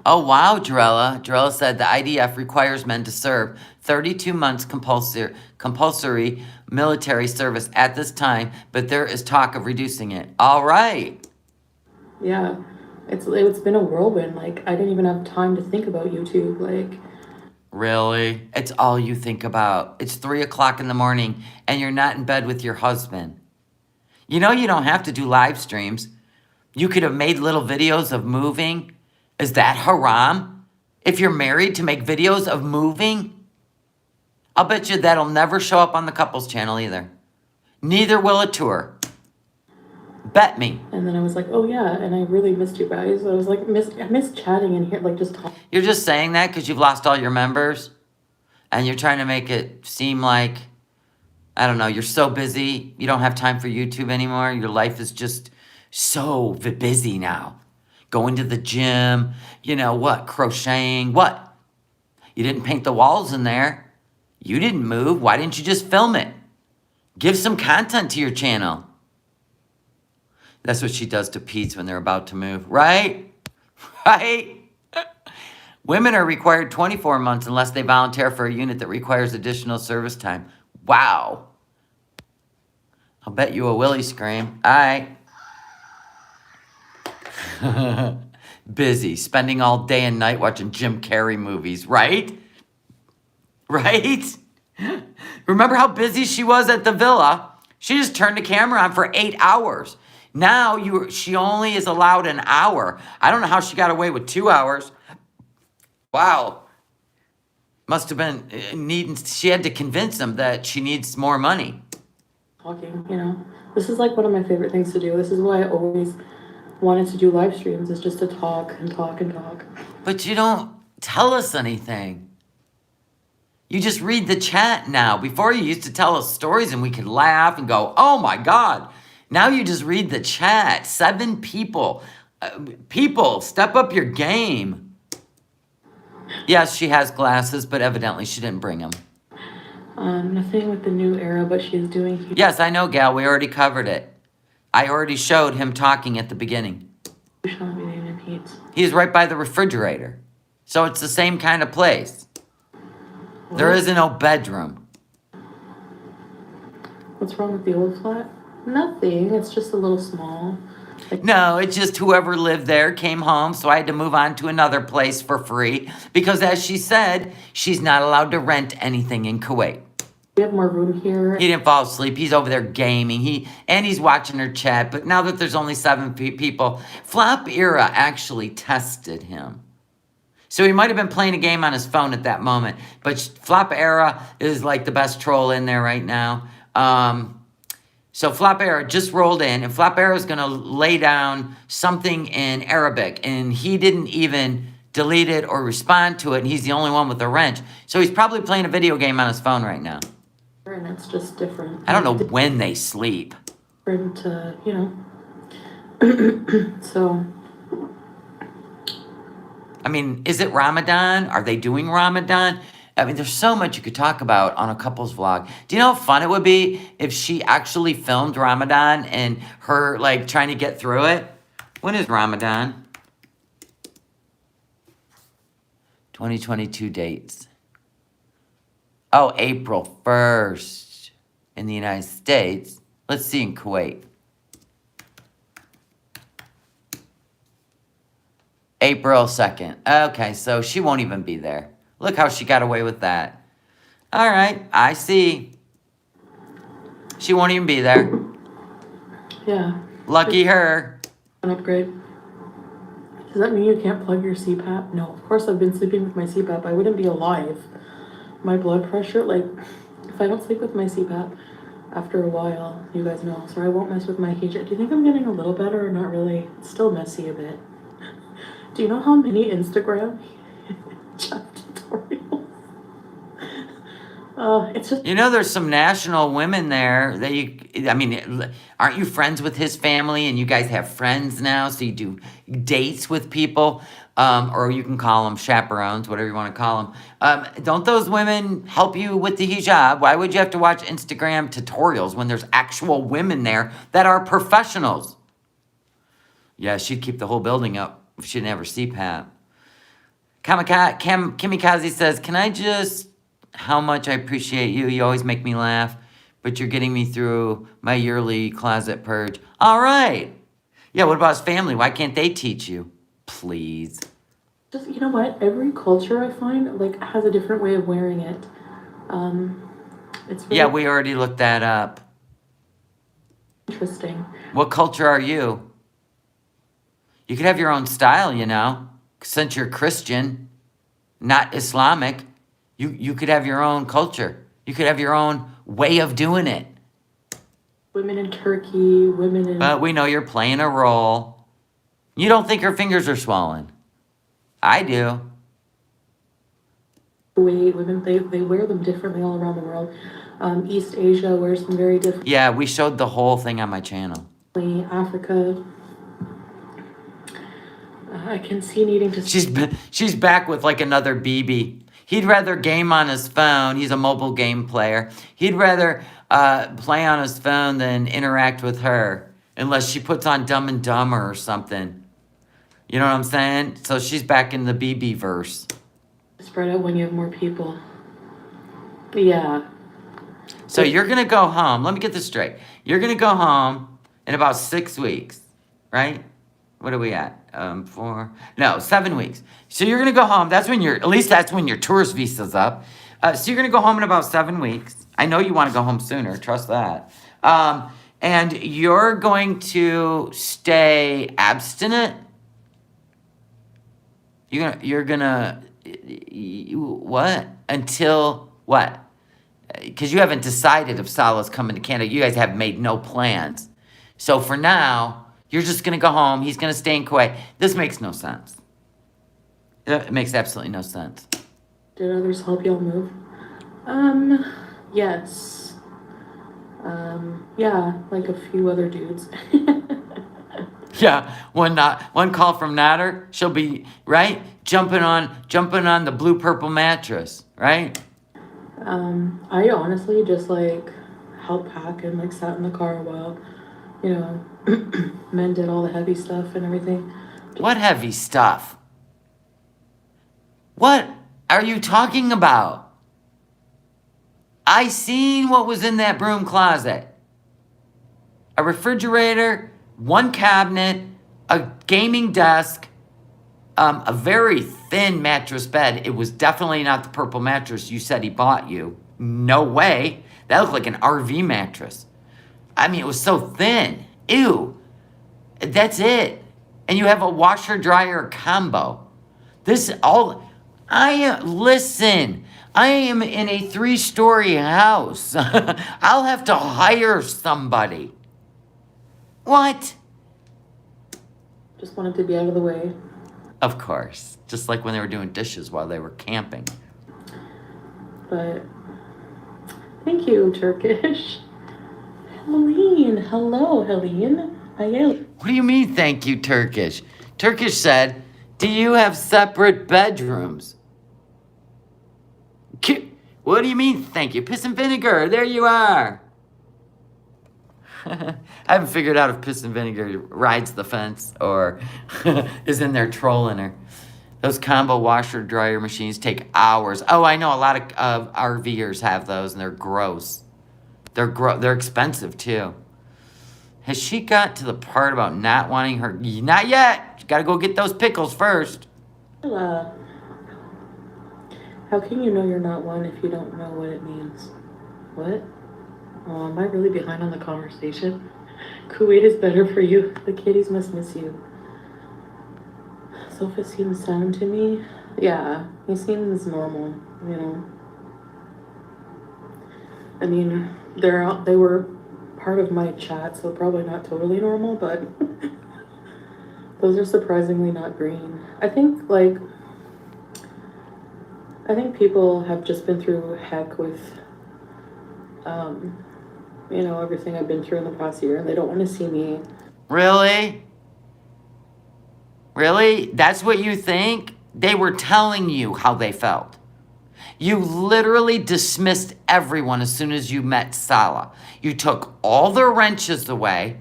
Speaker 1: Oh, wow, Jarella. Jarella said the IDF requires men to serve 32 months compulsory military service at this time, but there is talk of reducing it. All right.
Speaker 2: Yeah, it's been a whirlwind. Like, I didn't even have time to think about YouTube. Like...
Speaker 1: Really? It's all you think about. It's 3 o'clock in the morning, and you're not in bed with your husband. You don't have to do live streams. You could have made little videos of moving. Is that haram? If you're married, to make videos of moving? I'll bet you that'll never show up on the couples channel either. Neither will a tour. Bet me.
Speaker 2: And then I was like, oh yeah, and I really missed you guys. I was like, I miss chatting in here, like just talking.
Speaker 1: You're just saying that because you've lost all your members, and you're trying to make it seem like, I don't know, you're so busy, you don't have time for YouTube anymore. Your life is just so busy now. Going to the gym, crocheting, what? You didn't paint the walls in there. You didn't move. Why didn't you just film it? Give some content to your channel. That's what she does to Pete's when they're about to move, right? Right? Women are required 24 months unless they volunteer for a unit that requires additional service time. Wow. I'll bet you a willy scream. All right. Busy, spending all day and night watching Jim Carrey movies, right? Right? Remember how busy she was at the villa? She just turned the camera on for 8 hours. Now she only is allowed an hour. I don't know how she got away with 2 hours. Wow. Must have been needing, she had to convince him that she needs more money.
Speaker 2: Talking, you know. This is like one of my favorite things to do. This is why I always wanted to do live streams, is just to talk and talk and talk.
Speaker 1: But you don't tell us anything. You just read the chat now. Before you used to tell us stories and we could laugh and go, oh my God. Now you just read the chat. 7 people. People, step up your game. Yes, she has glasses, but evidently she didn't bring them.
Speaker 2: Nothing with the new era, but she's doing...
Speaker 1: Yes, I know, Gal. We already covered it. I already showed him talking at the beginning. He's right by the refrigerator. So it's the same kind of place. What? There isn't no bedroom.
Speaker 2: What's wrong with the old flat? Nothing. It's just a little small.
Speaker 1: No, it's just whoever lived there came home, so I had to move on to another place for free. Because as she said, she's not allowed to rent anything in Kuwait.
Speaker 2: We have more room here.
Speaker 1: He didn't fall asleep. He's over there gaming. He's watching her chat. But now that there's only 7 people, Flop Era actually tested him. So he might have been playing a game on his phone at that moment. But Flop Era is like the best troll in there right now. So Flop Era just rolled in, and Flop Era is going to lay down something in Arabic, and he didn't even delete it or respond to it, and he's the only one with a wrench. So he's probably playing a video game on his phone right now.
Speaker 2: And it's just different.
Speaker 1: I don't know when they sleep.
Speaker 2: Different, you know. So.
Speaker 1: I mean, is it Ramadan? Are they doing Ramadan? I mean, there's so much you could talk about on a couple's vlog. Do you know how fun it would be if she actually filmed Ramadan and her, like, trying to get through it? When is Ramadan? 2022 dates. Oh, April 1st in the United States. Let's see in Kuwait. April 2nd. Okay, so she won't even be there. Look how she got away with that. All right, I see. She won't even be there.
Speaker 2: Yeah.
Speaker 1: Lucky her.
Speaker 2: An upgrade. Does that mean you can't plug your CPAP? No, of course I've been sleeping with my CPAP. I wouldn't be alive. My blood pressure, like, if I don't sleep with my CPAP, after a while, you guys know, so I won't mess with my hijab. Do you think I'm getting a little better or not really? It's still messy a bit. Do you know how many Instagram tutorials? It's just...
Speaker 1: You know, there's some national women there that I mean, aren't you friends with his family and you guys have friends now? So you do dates with people, or you can call them chaperones, whatever you want to call them. Don't those women help you with the hijab? Why would you have to watch Instagram tutorials when there's actual women there that are professionals? Yeah, she'd keep the whole building up if she didn't have her CPAP. Kimikaze says, can I just... How much I appreciate you. You always make me laugh, but you're getting me through my yearly closet purge. All right. Yeah, what about his family? Why can't they teach you? Please.
Speaker 2: Just, you know what? Every culture, I find, like, has a different way of wearing it. It's really...
Speaker 1: Yeah, we already looked that up.
Speaker 2: Interesting.
Speaker 1: What culture are you? You could have your own style, you know, since you're Christian, not Islamic. You could have your own culture. You could have your own way of doing it.
Speaker 2: Women in Turkey, women in...
Speaker 1: But we know you're playing a role. You don't think her fingers are swollen. I do.
Speaker 2: Kuwait, women, they wear them differently all around the world. East Asia wears them very differently.
Speaker 1: Yeah, we showed the whole thing on my channel.
Speaker 2: Africa... I can see needing to...
Speaker 1: She's back with like another BB. He'd rather game on his phone. He's a mobile game player. He'd rather play on his phone than interact with her. Unless she puts on Dumb and Dumber or something. You know what I'm saying? So she's back in the BB verse.
Speaker 2: Spread out when you have more people. Yeah.
Speaker 1: So you're going to go home. Let me get this straight. You're going to go home in about 6 weeks, right? What are we at? 7 weeks. So you're gonna go home. At least that's when your tourist visa's up. So you're gonna go home in about 7 weeks. I know you want to go home sooner. Trust that. And you're going to stay abstinent. What? Until what? Because you haven't decided if Salah's coming to Canada. You guys have made no plans. So for now, you're just going to go home. He's going to stay in Kuwait. This makes no sense. It makes absolutely no sense.
Speaker 2: Did others help y'all move? Yes. Yeah, like a few other dudes.
Speaker 1: Yeah, one call from Nader, she'll be right jumping on the blue purple mattress, right?
Speaker 2: I honestly just like helped pack and like sat in the car while, you know, men did all the heavy stuff and everything.
Speaker 1: What heavy stuff? What are you talking about? I seen what was in that broom closet. A refrigerator, one cabinet, a gaming desk, a very thin mattress bed. It was definitely not the purple mattress you said he bought you. No way. That looked like an RV mattress. I mean, it was so thin. Ew. That's it. And you have a washer dryer combo. Listen, I am in a 3-story house. I'll have to hire somebody. What?
Speaker 2: Just wanted to be out of the way.
Speaker 1: Of course. Just like when they were doing dishes while they were camping.
Speaker 2: But thank you, Turkish. Helene. Hello, Helene.
Speaker 1: What do you mean, thank you, Turkish? Turkish said, do you have separate bedrooms? What do you mean, thank you? Piss and vinegar, there you are. I haven't figured out if Piss and Vinegar rides the fence or is in there trolling her. Those combo washer dryer machines take hours. Oh, I know a lot of RVers have those and they're gross. They're expensive too. Has she got to the part about not wanting her? Not yet. She got to go get those pickles first.
Speaker 2: How can you know you're not one if you don't know what it means? What? Oh, am I really behind on the conversation? Kuwait is better for you. The kiddies must miss you. Sofa seems sound to me. Yeah, he seems normal, you know. I mean, they were part of my chat, so probably not totally normal, but those are surprisingly not green. I think people have just been through heck with, you know, everything I've been through in the past year, and they don't want to see me.
Speaker 1: Really? Really? That's what you think? They were telling you how they felt. You literally dismissed everyone as soon as you met Salah. You took all their wrenches away,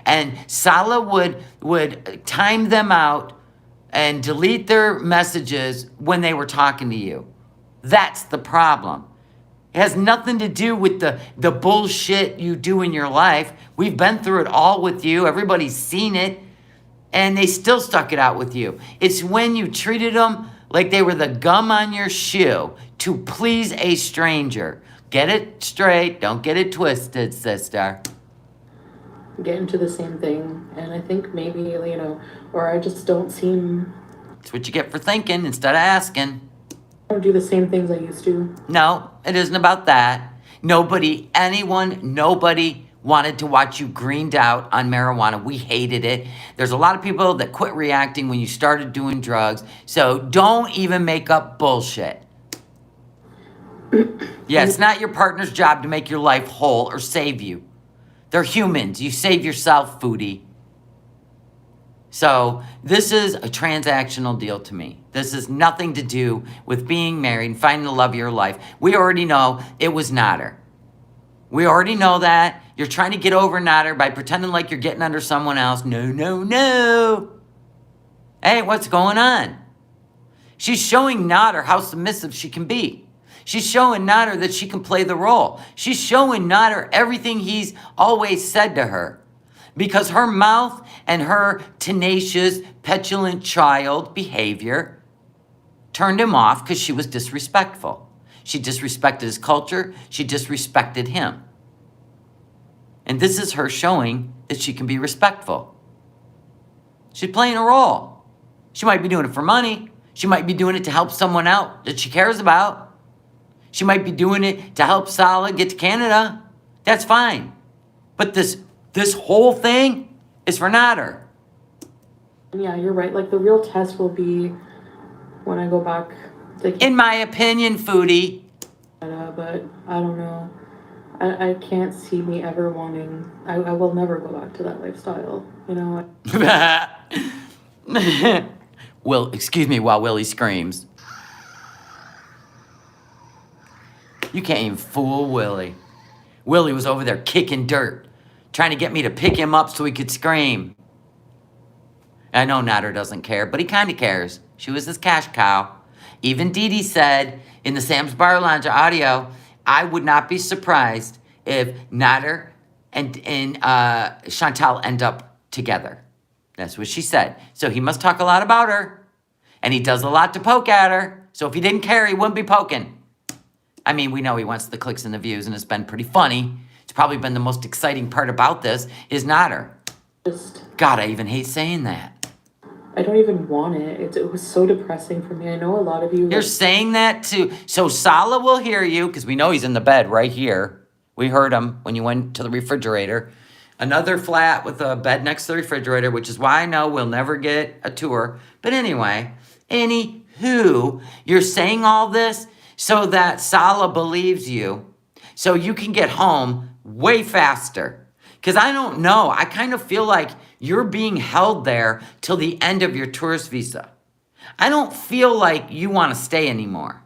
Speaker 1: and Salah would time them out and delete their messages when they were talking to you. That's the problem. It has nothing to do with the bullshit you do in your life. We've been through it all with you. Everybody's seen it. And they still stuck it out with you. It's when you treated them like they were the gum on your shoe to please a stranger. Get it straight. Don't get it twisted, sister.
Speaker 2: Get into the same thing. And I think maybe, you know, or I just don't seem...
Speaker 1: That's what you get for thinking instead of asking.
Speaker 2: I don't do the same things I used to.
Speaker 1: No, it isn't about that. Nobody wanted to watch you greened out on marijuana. We hated it. There's a lot of people that quit reacting when you started doing drugs. So don't even make up bullshit. Yeah, it's not your partner's job to make your life whole or save you. They're humans. You save yourself, Foodie. So this is a transactional deal to me. This has nothing to do with being married and finding the love of your life. We already know it was Nader. We already know that. You're trying to get over Nader by pretending like you're getting under someone else. No, no, no. Hey, what's going on? She's showing Nader how submissive she can be. She's showing Nader that she can play the role. She's showing Nader everything he's always said to her. because her mouth and her tenacious, petulant child behavior turned him off because she was disrespectful. She disrespected his culture. She disrespected him. And this is her showing that she can be respectful. She's playing a role. She might be doing it for money. She might be doing it to help someone out that she cares about. She might be doing it to help Salah get to Canada. That's fine. But this whole thing is for Nader.
Speaker 2: Yeah, you're right. Like, the real test will be when I go back to Canada.
Speaker 1: In my opinion, Foodie.
Speaker 2: But I don't know. I can't see me ever wanting... I will never go back to that lifestyle, you know?
Speaker 1: Will, excuse me while Willie screams. You can't even fool Willie. Willie was over there kicking dirt, trying to get me to pick him up so he could scream. I know Nader doesn't care, but he kind of cares. She was his cash cow. Even Dee Dee said in the Sam's Bar Lounge audio, I would not be surprised if Nader and Chantal end up together. That's what she said. So he must talk a lot about her, and he does a lot to poke at her. So if he didn't care, he wouldn't be poking. I mean, we know he wants the clicks and the views, and it's been pretty funny. It's probably been the most exciting part about this is Nader. God, I even hate saying that.
Speaker 2: I don't even want it. It was so depressing for me. I know a lot of you...
Speaker 1: You're saying that too. So Salah will hear you, because we know he's in the bed right here. We heard him when you went to the refrigerator. Another flat with a bed next to the refrigerator, which is why I know we'll never get a tour. But anyway, anywho, you're saying all this so that Salah believes you, so you can get home way faster. Because I don't know. I kind of feel like you're being held there till the end of your tourist visa. I don't feel like you want to stay anymore.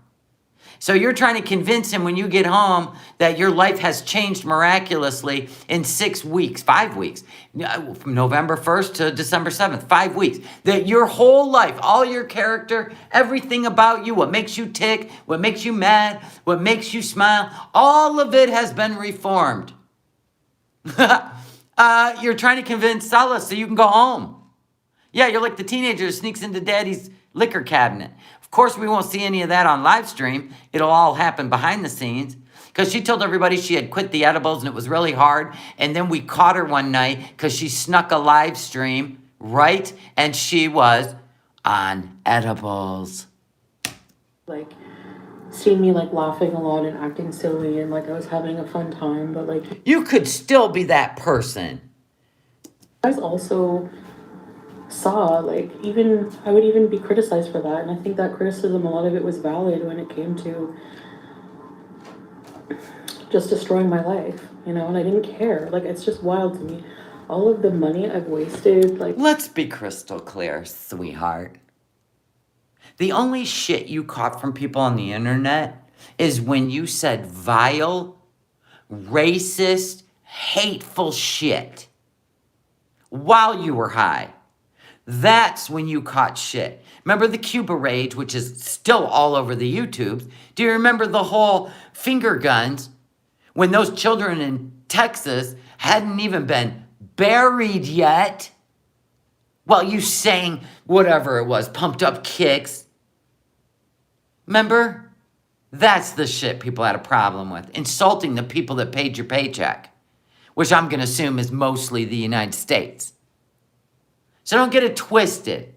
Speaker 1: So you're trying to convince him when you get home that your life has changed miraculously in 6 weeks, 5 weeks, from November 1st to December 7th, 5 weeks. That your whole life, all your character, everything about you, what makes you tick, what makes you mad, what makes you smile, all of it has been reformed. You're trying to convince Salah so you can go home. Yeah, you're like the teenager who sneaks into daddy's liquor cabinet. Of course, we won't see any of that on live stream. It'll all happen behind the scenes. Because she told everybody she had quit the edibles and it was really hard. And then we caught her one night because she snuck a live stream, right? And she was on edibles.
Speaker 2: Like, seeing me, like, laughing a lot and acting silly and, like, I was having a fun time. But, like...
Speaker 1: You could still be that person.
Speaker 2: You guys also... saw, like, even I would even be criticized for that, and I think that criticism, a lot of it was valid when it came to just destroying my life, you know, and I didn't care. Like, it's just wild to me, all of the money I've wasted. Like,
Speaker 1: let's be crystal clear, sweetheart. The only shit you caught from people on the internet is when you said vile, racist, hateful shit while you were high. That's when you caught shit. Remember the Cuba rage, which is still all over the YouTubes? Do you remember the whole finger guns when those children in Texas hadn't even been buried yet? Well, you sang whatever it was, pumped up kicks. Remember? That's the shit people had a problem with. Insulting the people that paid your paycheck, which I'm going to assume is mostly the United States. So don't get it twisted.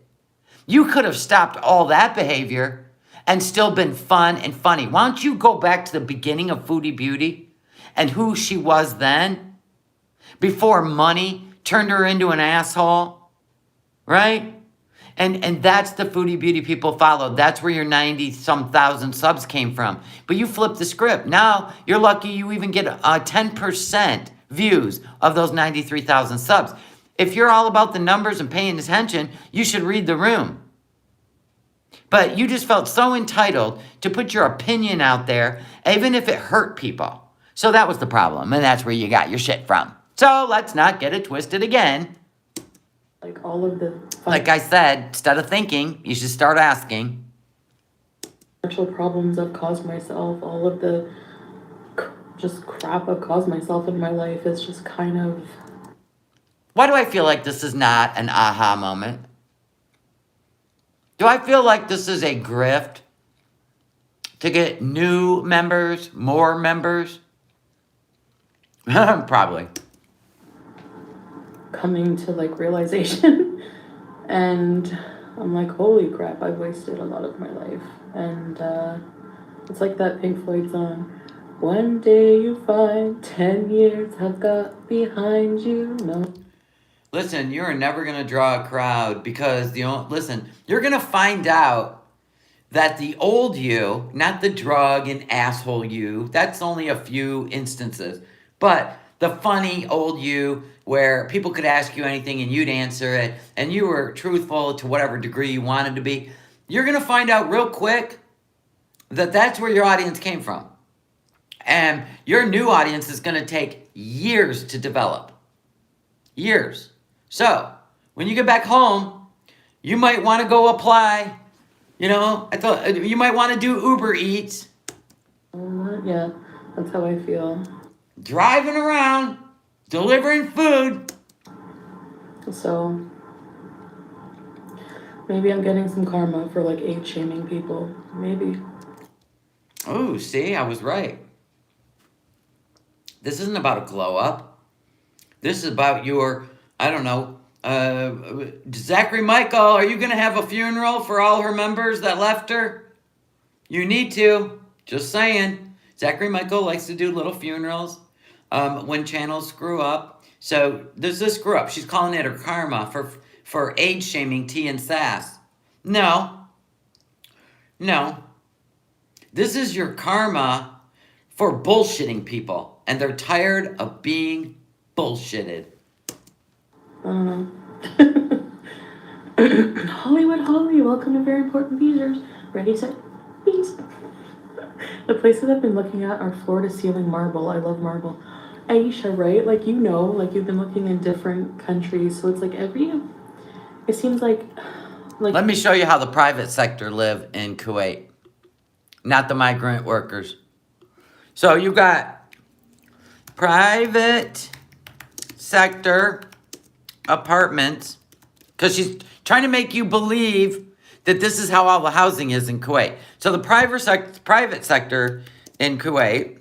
Speaker 1: You could have stopped all that behavior and still been fun and funny. Why don't you go back to the beginning of Foodie Beauty and who she was then, before money turned her into an asshole, right? And that's the Foodie Beauty people followed. That's where your 90-some thousand subs came from. But you flipped the script. Now you're lucky you even get 10% views of those 93,000 subs. If you're all about the numbers and paying attention, you should read the room. But you just felt so entitled to put your opinion out there, even if it hurt people. So that was the problem, and that's where you got your shit from. So let's not get it twisted again.
Speaker 2: Like, all of the...
Speaker 1: Like I said, instead of thinking, you should start asking.
Speaker 2: Financial problems I've caused myself, all of the just crap I've caused myself in my life is just kind of...
Speaker 1: Why do I feel like this is not an aha moment? Do I feel like this is a grift to get new members, more members? Probably.
Speaker 2: Coming to like realization. And I'm like, holy crap, I've wasted a lot of my life. And it's like that Pink Floyd song. One day you find 10 years have got behind you. No.
Speaker 1: Listen, you're never going to draw a crowd because listen, you're going to find out that the old you, not the drug and asshole you, that's only a few instances, but the funny old you where people could ask you anything and you'd answer it and you were truthful to whatever degree you wanted to be, you're going to find out real quick that that's where your audience came from. And your new audience is going to take years to develop. Years. So, when you get back home, you might want to go apply. I thought you might want to do Uber Eats.
Speaker 2: Yeah, that's how I feel.
Speaker 1: Driving around, delivering food.
Speaker 2: So, maybe I'm getting some karma for like age shaming people. Maybe.
Speaker 1: Oh, see, I was right. This isn't about a glow up. This is about your, I don't know, Zachary Michael, are you going to have a funeral for all her members that left her? You need to. Just saying. Zachary Michael likes to do little funerals when channels screw up. So there's this screw up. She's calling it her karma for age shaming T and Sass. No. This is your karma for bullshitting people. And they're tired of being bullshitted.
Speaker 2: Hollywood Holly, welcome to Very Important Features. Ready, set, peace. The places I've been looking at are floor-to-ceiling marble. I love marble. Aisha, right? Like, like you've been looking in different countries. So it's like it seems like...
Speaker 1: Let me show you how the private sector live in Kuwait. Not the migrant workers. So you got private sector apartments, because she's trying to make you believe that this is how all the housing is in Kuwait. So the private sector in Kuwait,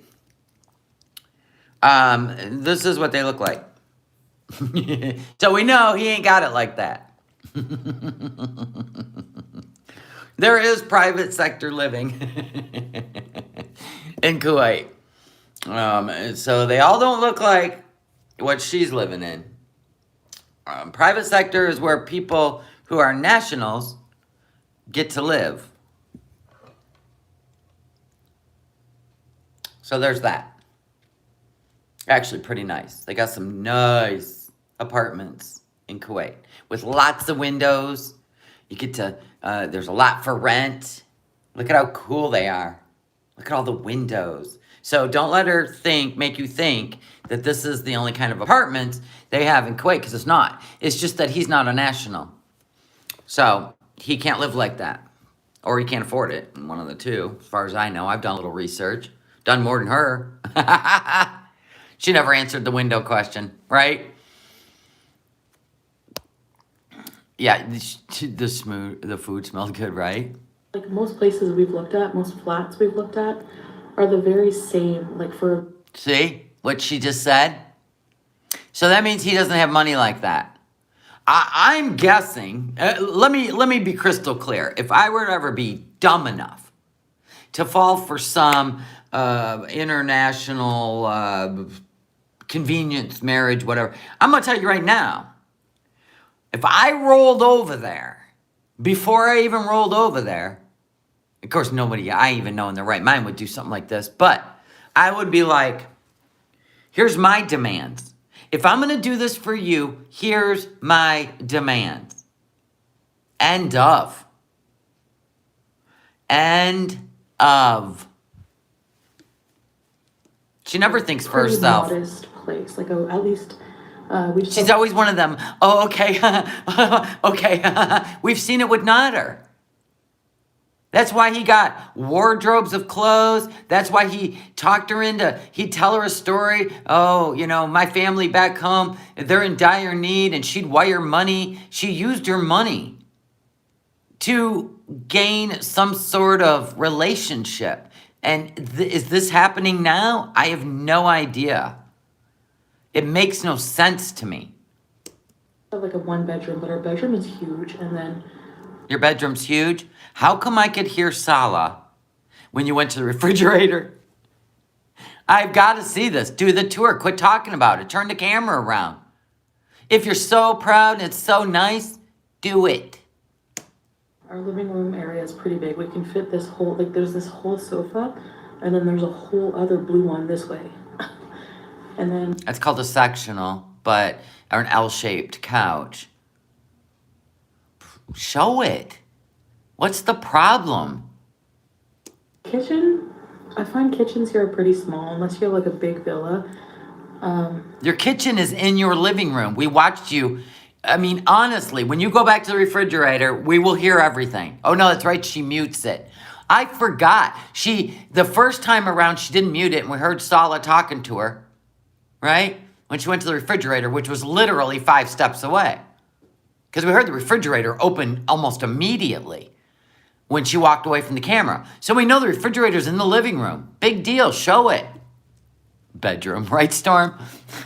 Speaker 1: this is what they look like. So we know he ain't got it like that. There is private sector living in Kuwait. So they all don't look like what she's living in. Private sector is where people who are nationals get to live. So there's that. Actually pretty nice. They got some nice apartments in Kuwait with lots of windows. You get to, there's a lot for rent. Look at how cool they are. Look at all the windows. So don't let her make you think that this is the only kind of apartment they have in Kuwait, because it's not. It's just that he's not a national. So he can't live like that. Or he can't afford it. One of the two, as far as I know. I've done a little research. Done more than her. She never answered the window question, right? Yeah, the food smelled good, right?
Speaker 2: Like most places we've looked at, most flats we've looked at, are the very same, like for...
Speaker 1: See what she just said? So that means he doesn't have money like that. I'm guessing, let me be crystal clear. If I were to ever be dumb enough to fall for some international convenience marriage, whatever, I'm going to tell you right now, if I rolled over there, before I even rolled over there, of course, nobody I even know in their right mind would do something like this, but I would be like, here's my demands. If I'm going to do this for you, here's my demands. End of. End of. She never thinks for herself.
Speaker 2: Modest place, like at least
Speaker 1: she's always one of them. Oh, okay, okay. We've seen it with Nader. That's why he got wardrobes of clothes. That's why he talked her into, he'd tell her a story. Oh, you know, my family back home, they're in dire need, and she'd wire money. She used her money to gain some sort of relationship. And is this happening now? I have no idea. It makes no sense to me.
Speaker 2: Like a 1 bedroom, but our bedroom is huge, and then
Speaker 1: Your bedroom's huge. How come I could hear Salah when you went to the refrigerator? I've got to see this. Do the tour. Quit talking about it. Turn the camera around. If you're so proud and it's so nice, do it.
Speaker 2: our living room area is pretty big. We can fit this whole, like there's this whole sofa, and then there's a whole other blue one this way. And then
Speaker 1: That's called a sectional, or an L-shaped couch. Show it. What's the problem?
Speaker 2: kitchen, I find kitchens here are pretty small unless you have like a big villa.
Speaker 1: Your kitchen is in your living room. We watched you. I mean, honestly, when you go back to the refrigerator, we will hear everything. Oh, no, that's right. She mutes it. I forgot. The first time around, she didn't mute it, and we heard Salah talking to her, right? When she went to the refrigerator, which was literally 5 steps away. Because we heard the refrigerator open almost immediately when she walked away from the camera. So we know the refrigerator's in the living room. Big deal. Show it. Bedroom, right, Storm?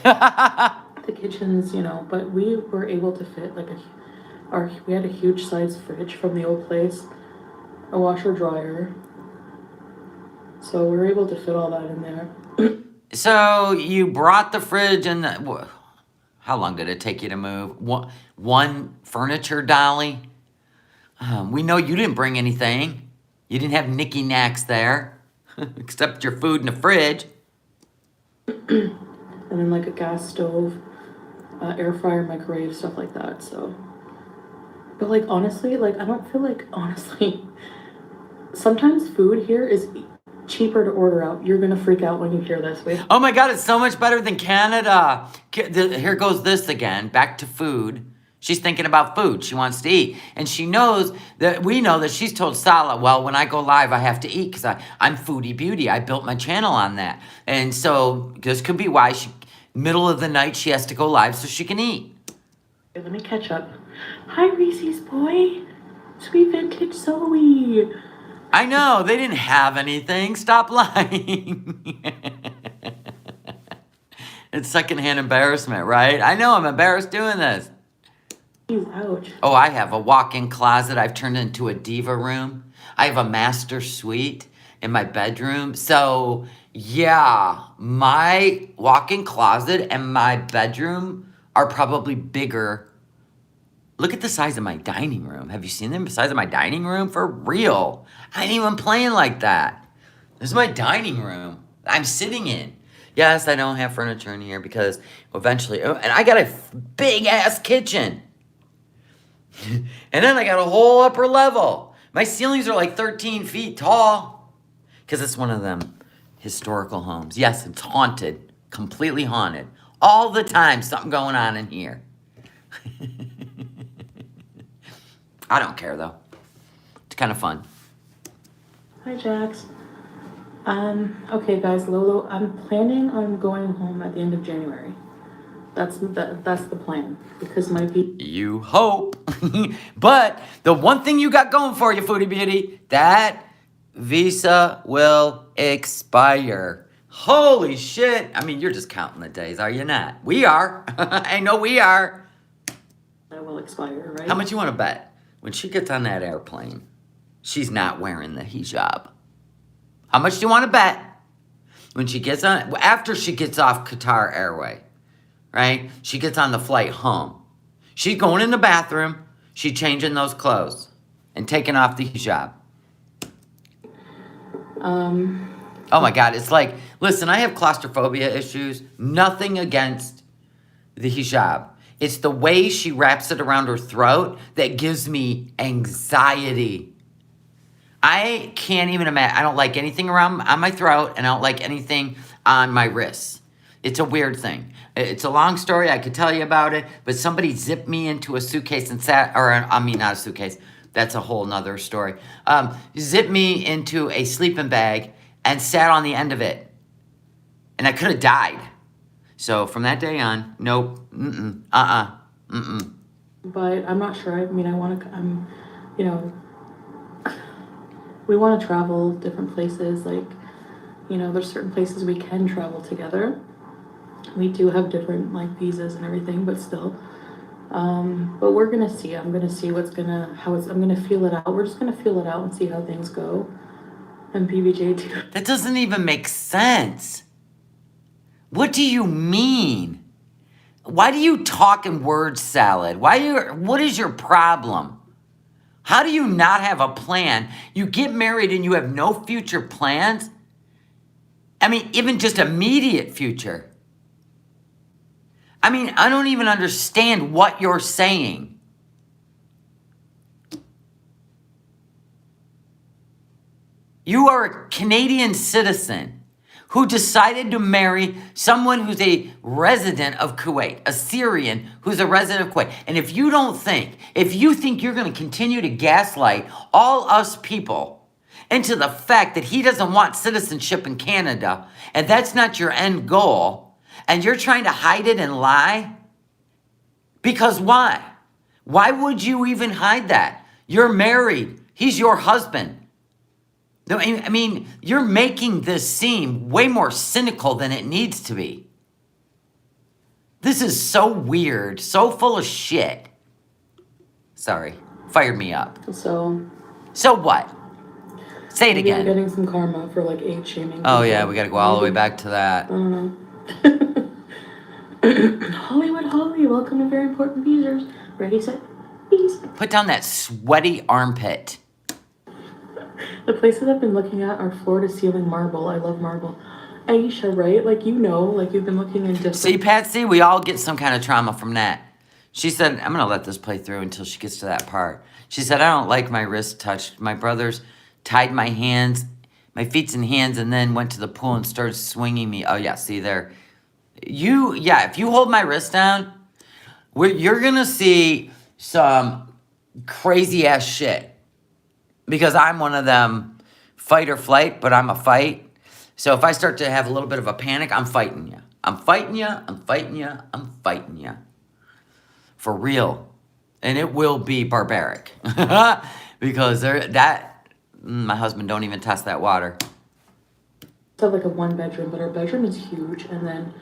Speaker 2: The kitchens, you know, but we were able to fit like we had a huge size fridge from the old place, a washer dryer. So we were able to fit all that in there.
Speaker 1: So you brought the fridge and how long did it take you to move? One furniture dolly? We know you didn't bring anything. You didn't have knicky knacks there, except your food in the fridge.
Speaker 2: And then like a gas stove, air fryer, microwave, stuff like that. So, but like honestly, like I don't feel like honestly, sometimes food here is cheaper to order out. You're gonna freak out when you hear this. Wait.
Speaker 1: Oh my God, it's so much better than Canada. Here goes this again, back to food. She's thinking about food. She wants to eat. And we know that she's told Salah, well, when I go live, I have to eat because I'm Foodie Beauty. I built my channel on that. And so this could be why middle of the night, she has to go live so she can eat.
Speaker 2: Okay, let me catch up. Hi, Reese's boy. Sweet vintage Zoe.
Speaker 1: I know, they didn't have anything. Stop lying. It's secondhand embarrassment, right? I know, I'm embarrassed doing this.
Speaker 2: Ouch.
Speaker 1: Oh, I have a walk-in closet I've turned into a diva room. I have a master suite in my bedroom. So, yeah, my walk-in closet and my bedroom are probably bigger. Look at the size of my dining room. Have you seen the size of my dining room? For real. I ain't even playing like that. This is my dining room I'm sitting in. Yes, I don't have furniture in here because eventually, and I got a big-ass kitchen. And then I got a whole upper level. My ceilings are like 13 feet tall. Because it's one of them historical homes. Yes, it's haunted. Completely haunted. All the time, something going on in here. I don't care, though. It's kind of fun.
Speaker 2: Hi, Jax. Okay, guys, Lolo, I'm planning on going home at the end of January. That's the plan because
Speaker 1: You hope. But the one thing you got going for you, Foodie Beauty, that visa will expire. Holy shit. I mean, you're just counting the days, are you not? We are. I know we are.
Speaker 2: That will expire, right?
Speaker 1: How much you want to bet? When she gets on that airplane, she's not wearing the hijab. How much do you want to bet? When she gets on, after she gets off Qatar Airway, right? She gets on the flight home. She's going in the bathroom. She's changing those clothes and taking off the hijab. Oh my God, it's like, listen, I have claustrophobia issues. Nothing against the hijab. It's the way she wraps it around her throat that gives me anxiety. I can't even imagine. I don't like anything on my throat, and I don't like anything on my wrists. It's a weird thing. It's a long story. I could tell you about it, but somebody zipped me into a suitcase and not a suitcase, That's a whole nother story. Zipped me into a sleeping bag and sat on the end of it. And I could have died. So from that day on, nope,
Speaker 2: But I'm not sure. I mean, you know, we want to travel different places. Like, there's certain places we can travel together. We do have different like visas and everything, but still. But we're gonna see. I'm gonna see I'm gonna feel it out. We're just gonna feel it out and see how things go. And BBJ too.
Speaker 1: That doesn't even make sense. What do you mean? Why do you talk in word salad? What is your problem? How do you not have a plan? You get married and you have no future plans? I mean, even just immediate future. I mean, I don't even understand what you're saying. You are a Canadian citizen who decided to marry someone who's a resident of Kuwait, a Syrian who's a resident of Kuwait. And if you think you're going to continue to gaslight all us people into the fact that he doesn't want citizenship in Canada, and that's not your end goal, and you're trying to hide it and lie? Because why? Why would you even hide that? You're married. He's your husband. I mean, you're making this seem way more cynical than it needs to be. This is so weird, so full of shit. Sorry, fired me up. So what? Say it again.
Speaker 2: I'm getting some karma for like age shaming.
Speaker 1: Oh yeah, we gotta go all the way back to that.
Speaker 2: I don't know. Hollywood Holly, welcome to Very Important Beezers. Ready, set, bees.
Speaker 1: Put down that sweaty armpit.
Speaker 2: The places I've been looking at are floor-to-ceiling marble. I love marble. Aisha, right? Like, you've been looking in different...
Speaker 1: See, Patsy, we all get some kind of trauma from that. She said, I'm going to let this play through until she gets to that part. She said, I don't like my wrist touched. My brothers tied my feet and hands, and then went to the pool and started swinging me. Oh, yeah, see there. If you hold my wrist down, you're going to see some crazy-ass shit. Because I'm one of them fight or flight, but I'm a fight. So if I start to have a little bit of a panic, I'm fighting you. I'm fighting you. I'm fighting you. I'm fighting you. For real. And it will be barbaric. Because my husband don't even test that water.
Speaker 2: We have like a one bedroom, but our bedroom is huge. And then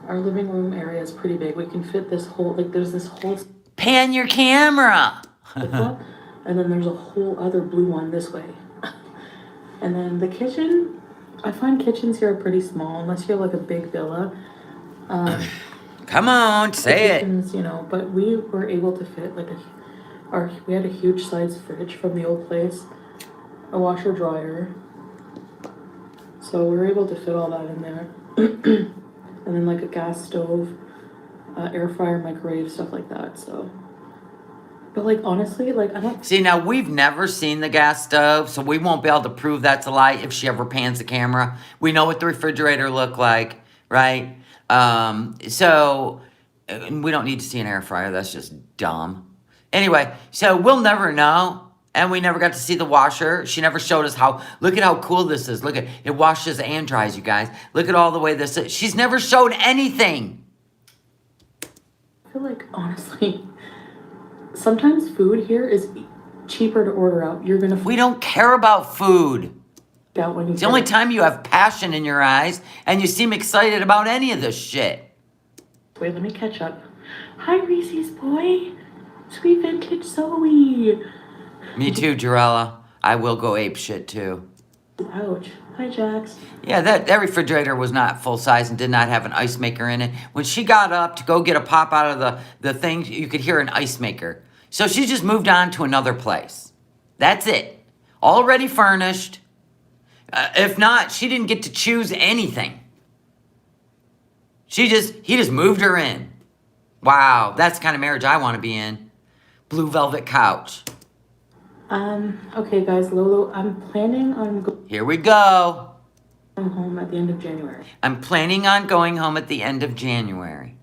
Speaker 2: our living room area is pretty big. We can fit this whole, there's this whole...
Speaker 1: Pan your camera.
Speaker 2: And then there's a whole other blue one this way. And then the kitchen, I find kitchens here are pretty small, unless you have like a big villa.
Speaker 1: Come on, say
Speaker 2: it. But we were able to fit we had a huge size fridge from the old place, a washer dryer. So we were able to fit all that in there. And then like a gas stove, air fryer, microwave, stuff like that, so. But, honestly, I don't...
Speaker 1: See, now, we've never seen the gas stove, so we won't be able to prove that's a lie if she ever pans the camera. We know what the refrigerator looked like, right? So, we don't need to see an air fryer. That's just dumb. Anyway, so we'll never know, and we never got to see the washer. She never showed us look at how cool this is. Look at, it washes and dries, you guys. Look at all the way this is. She's never showed anything.
Speaker 2: I feel like, honestly... Sometimes food here is cheaper to order out.
Speaker 1: We don't care about food.
Speaker 2: It's
Speaker 1: the only time you have passion in your eyes and you seem excited about any of this shit.
Speaker 2: Wait, let me catch up. Hi, Reese's boy. Sweet vintage Zoe.
Speaker 1: Me too, Jarella. I will go ape shit too.
Speaker 2: Ouch. Hi, Jax.
Speaker 1: Yeah, that refrigerator was not full size and did not have an ice maker in it. When she got up to go get a pop out of the thing, you could hear an ice maker. So she just moved on to another place. That's it. Already furnished. If not, she didn't get to choose anything. He just moved her in. Wow, that's the kind of marriage I want to be in. Blue velvet couch.
Speaker 2: Okay, guys, Lolo, I'm planning on
Speaker 1: Here we go.
Speaker 2: Going home at the end of January.
Speaker 1: I'm planning on going home at the end of January.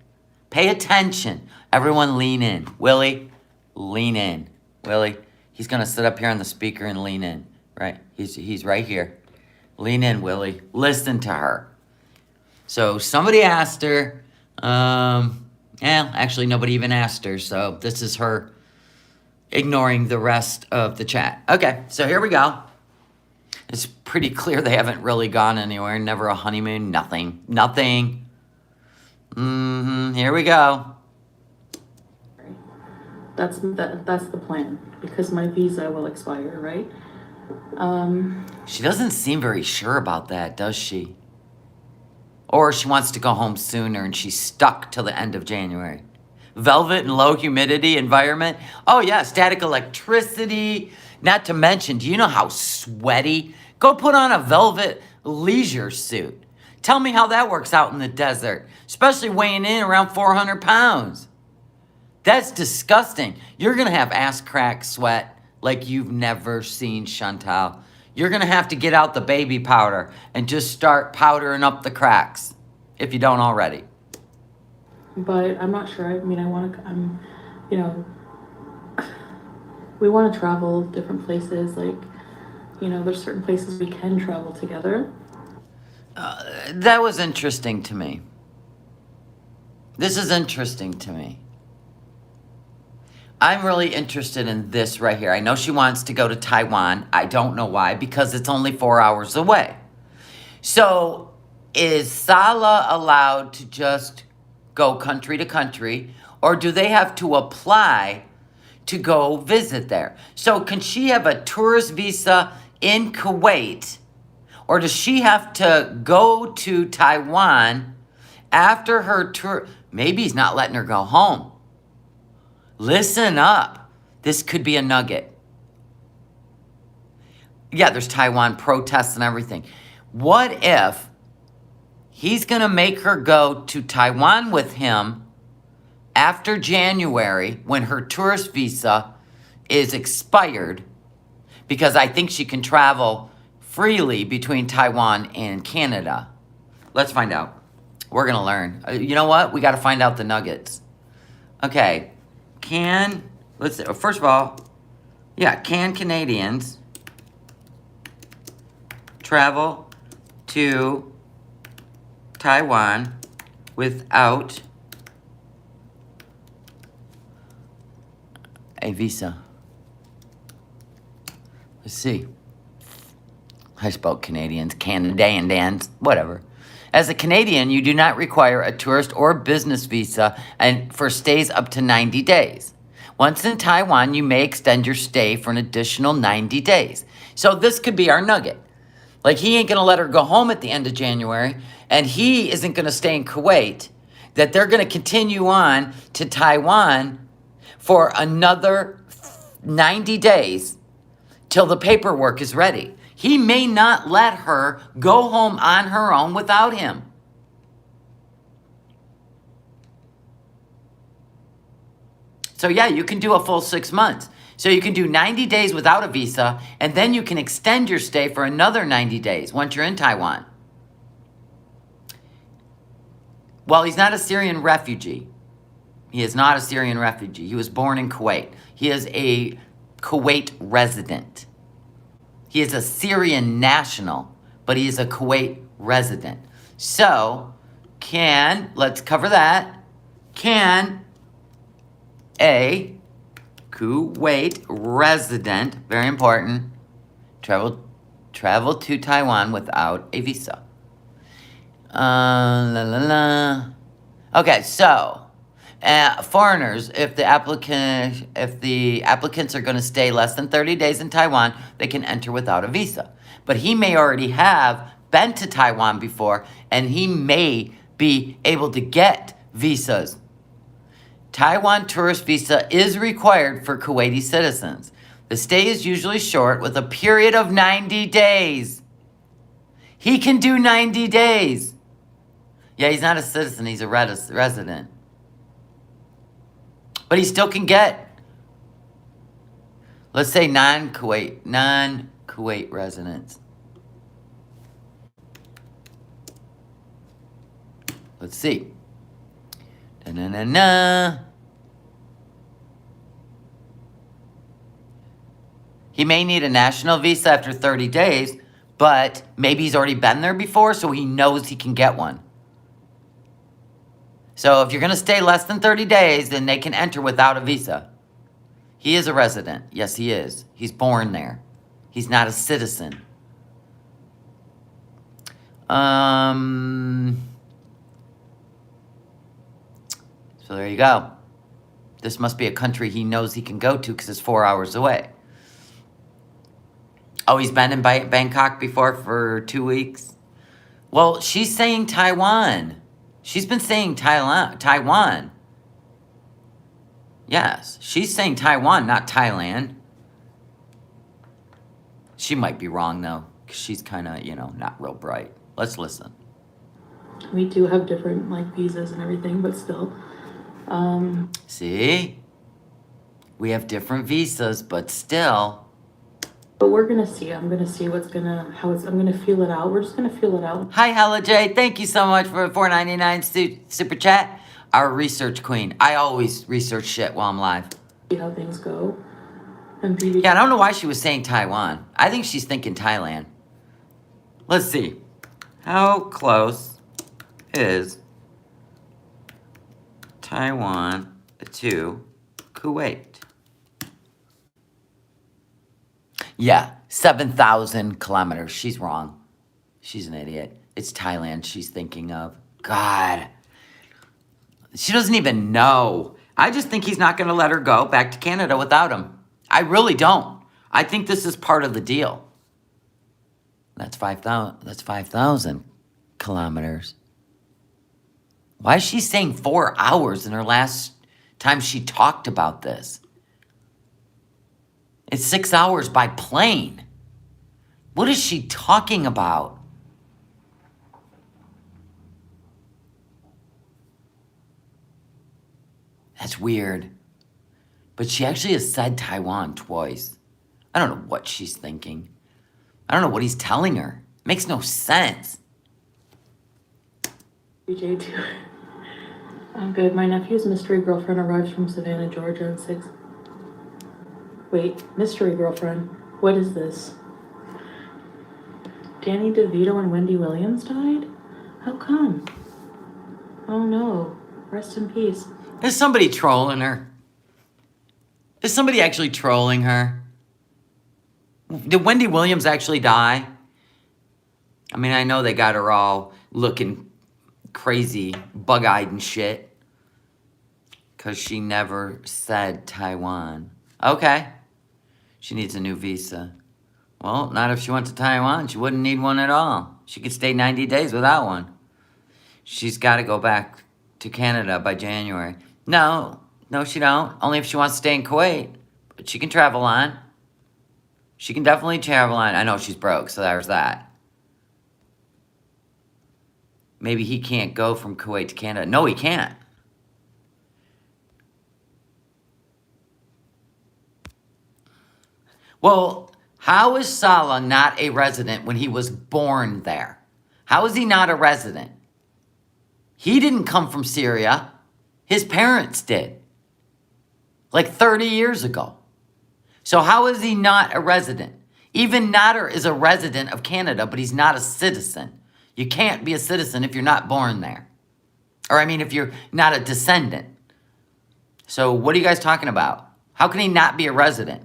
Speaker 1: Pay attention. Everyone lean in. Willie, lean in. Willie, He's going to sit up here on the speaker and lean in, right? He's right here. Lean in, Willie. Listen to her. So somebody asked her, actually nobody even asked her, so this is her ignoring the rest of the chat. Okay, so here we go. It's pretty clear they haven't really gone anywhere. Never a honeymoon, nothing. Nothing. Here we go.
Speaker 2: That's the plan, because my visa will expire, right?
Speaker 1: She doesn't seem very sure about that, does she? Or she wants to go home sooner and she's stuck till the end of January. Velvet and low humidity environment. Oh yeah, static electricity. Not to mention, do you know how sweaty? Go put on a velvet leisure suit. Tell me how that works out in the desert, especially weighing in around 400 pounds. That's disgusting. You're gonna have ass crack sweat like you've never seen, Chantal. You're gonna have to get out the baby powder and just start powdering up the cracks, if you don't already.
Speaker 2: But I'm not sure. I mean, we want to travel different places. Like, there's certain places we can travel together.
Speaker 1: That was interesting to me. This is interesting to me. I'm really interested in this right here. I know she wants to go to Taiwan. I don't know why, because it's only 4 hours away. So is Sala allowed to just go country to country, or do they have to apply to go visit there? So can she have a tourist visa in Kuwait, or does she have to go to Taiwan after her tour? Maybe he's not letting her go home. Listen up. This could be a nugget. Yeah, there's Taiwan protests and everything. What if he's going to make her go to Taiwan with him after January when her tourist visa is expired? Because I think she can travel freely between Taiwan and Canada. Let's find out. We're going to learn. You know what? We got to find out the nuggets. Okay. First of all, can Canadians travel to Taiwan without a visa? Let's see. I spelled Canadians, Canadians, whatever. As a Canadian, you do not require a tourist or business visa and for stays up to 90 days. Once in Taiwan, you may extend your stay for an additional 90 days. So this could be our nugget. Like, he ain't going to let her go home at the end of January, and he isn't going to stay in Kuwait, that they're going to continue on to Taiwan for another 90 days till the paperwork is ready. He may not let her go home on her own without him. So yeah, you can do a full 6 months. So you can do 90 days without a visa, and then you can extend your stay for another 90 days once you're in Taiwan. Well, he's not a Syrian refugee. He is not a Syrian refugee. He was born in Kuwait. He is a Kuwait resident. He is a Syrian national, but he is a Kuwait resident. So, let's cover that. Can a Kuwait resident, very important, travel to Taiwan without a visa? Okay, so foreigners, if the applicants are going to stay less than 30 days in Taiwan, they can enter without a visa. But he may already have been to Taiwan before, and he may be able to get visas. Taiwan tourist visa is required for Kuwaiti citizens. The stay is usually short, with a period of 90 days. He can do 90 days. Yeah, he's not a citizen, he's a resident. But he still can get, let's say, non-Kuwait residents. Let's see. He may need a national visa after 30 days, but maybe he's already been there before, so he knows he can get one. So if you're going to stay less than 30 days, then they can enter without a visa. He is a resident. Yes, he is. He's born there. He's not a citizen. So there you go. This must be a country he knows he can go to because it's 4 hours away. Oh, he's been in Bangkok before for 2 weeks? Well, she's saying Taiwan. She's been saying Taiwan. Yes, she's saying Taiwan, not Thailand. She might be wrong, though, because she's kind of, not real bright. Let's listen.
Speaker 2: We do have different, visas and everything, but still.
Speaker 1: See? We have different visas, but still.
Speaker 2: But we're going to see. I'm going to see I'm going to feel it out. We're just going to feel it out.
Speaker 1: Hi, Hella J. Thank you so much for a $4.99 super chat. Our research queen. I always research shit while I'm live.
Speaker 2: See how things go.
Speaker 1: Yeah, I don't know why she was saying Taiwan. I think she's thinking Thailand. Let's see. How close is Taiwan to Kuwait? Yeah, 7,000 kilometers. She's wrong. She's an idiot. It's Thailand she's thinking of. God. She doesn't even know. I just think he's not going to let her go back to Canada without him. I really don't. I think this is part of the deal. That's 5,000 kilometers. Why is she saying 4 hours in her last time she talked about this? It's 6 hours by plane. What is she talking about? That's weird. But she actually has said Taiwan twice. I don't know what she's thinking. I don't know what he's telling her. It makes no sense.
Speaker 2: BJ too. I'm good. My nephew's mystery girlfriend arrives from Savannah, Georgia on 6. Wait, mystery girlfriend? What is this? Danny DeVito and Wendy Williams died? How come? Oh no. Rest in peace.
Speaker 1: Is somebody trolling her? Is somebody actually trolling her? Did Wendy Williams actually die? I mean, I know they got her all looking crazy, bug-eyed and shit. Because she never said Taiwan. Okay. She needs a new visa. Well, not if she went to Taiwan. She wouldn't need one at all. She could stay 90 days without one. She's got to go back to Canada by January. No, she don't. Only if she wants to stay in Kuwait. But she can travel on. She can definitely travel on. I know she's broke, so there's that. Maybe he can't go from Kuwait to Canada. No, he can't. Well, how is Salah not a resident when he was born there? How is he not a resident? He didn't come from Syria. His parents did. Like 30 years ago. So how is he not a resident? Even Nader is a resident of Canada, but he's not a citizen. You can't be a citizen if you're not born there. Or I mean, if you're not a descendant. So what are you guys talking about? How can he not be a resident?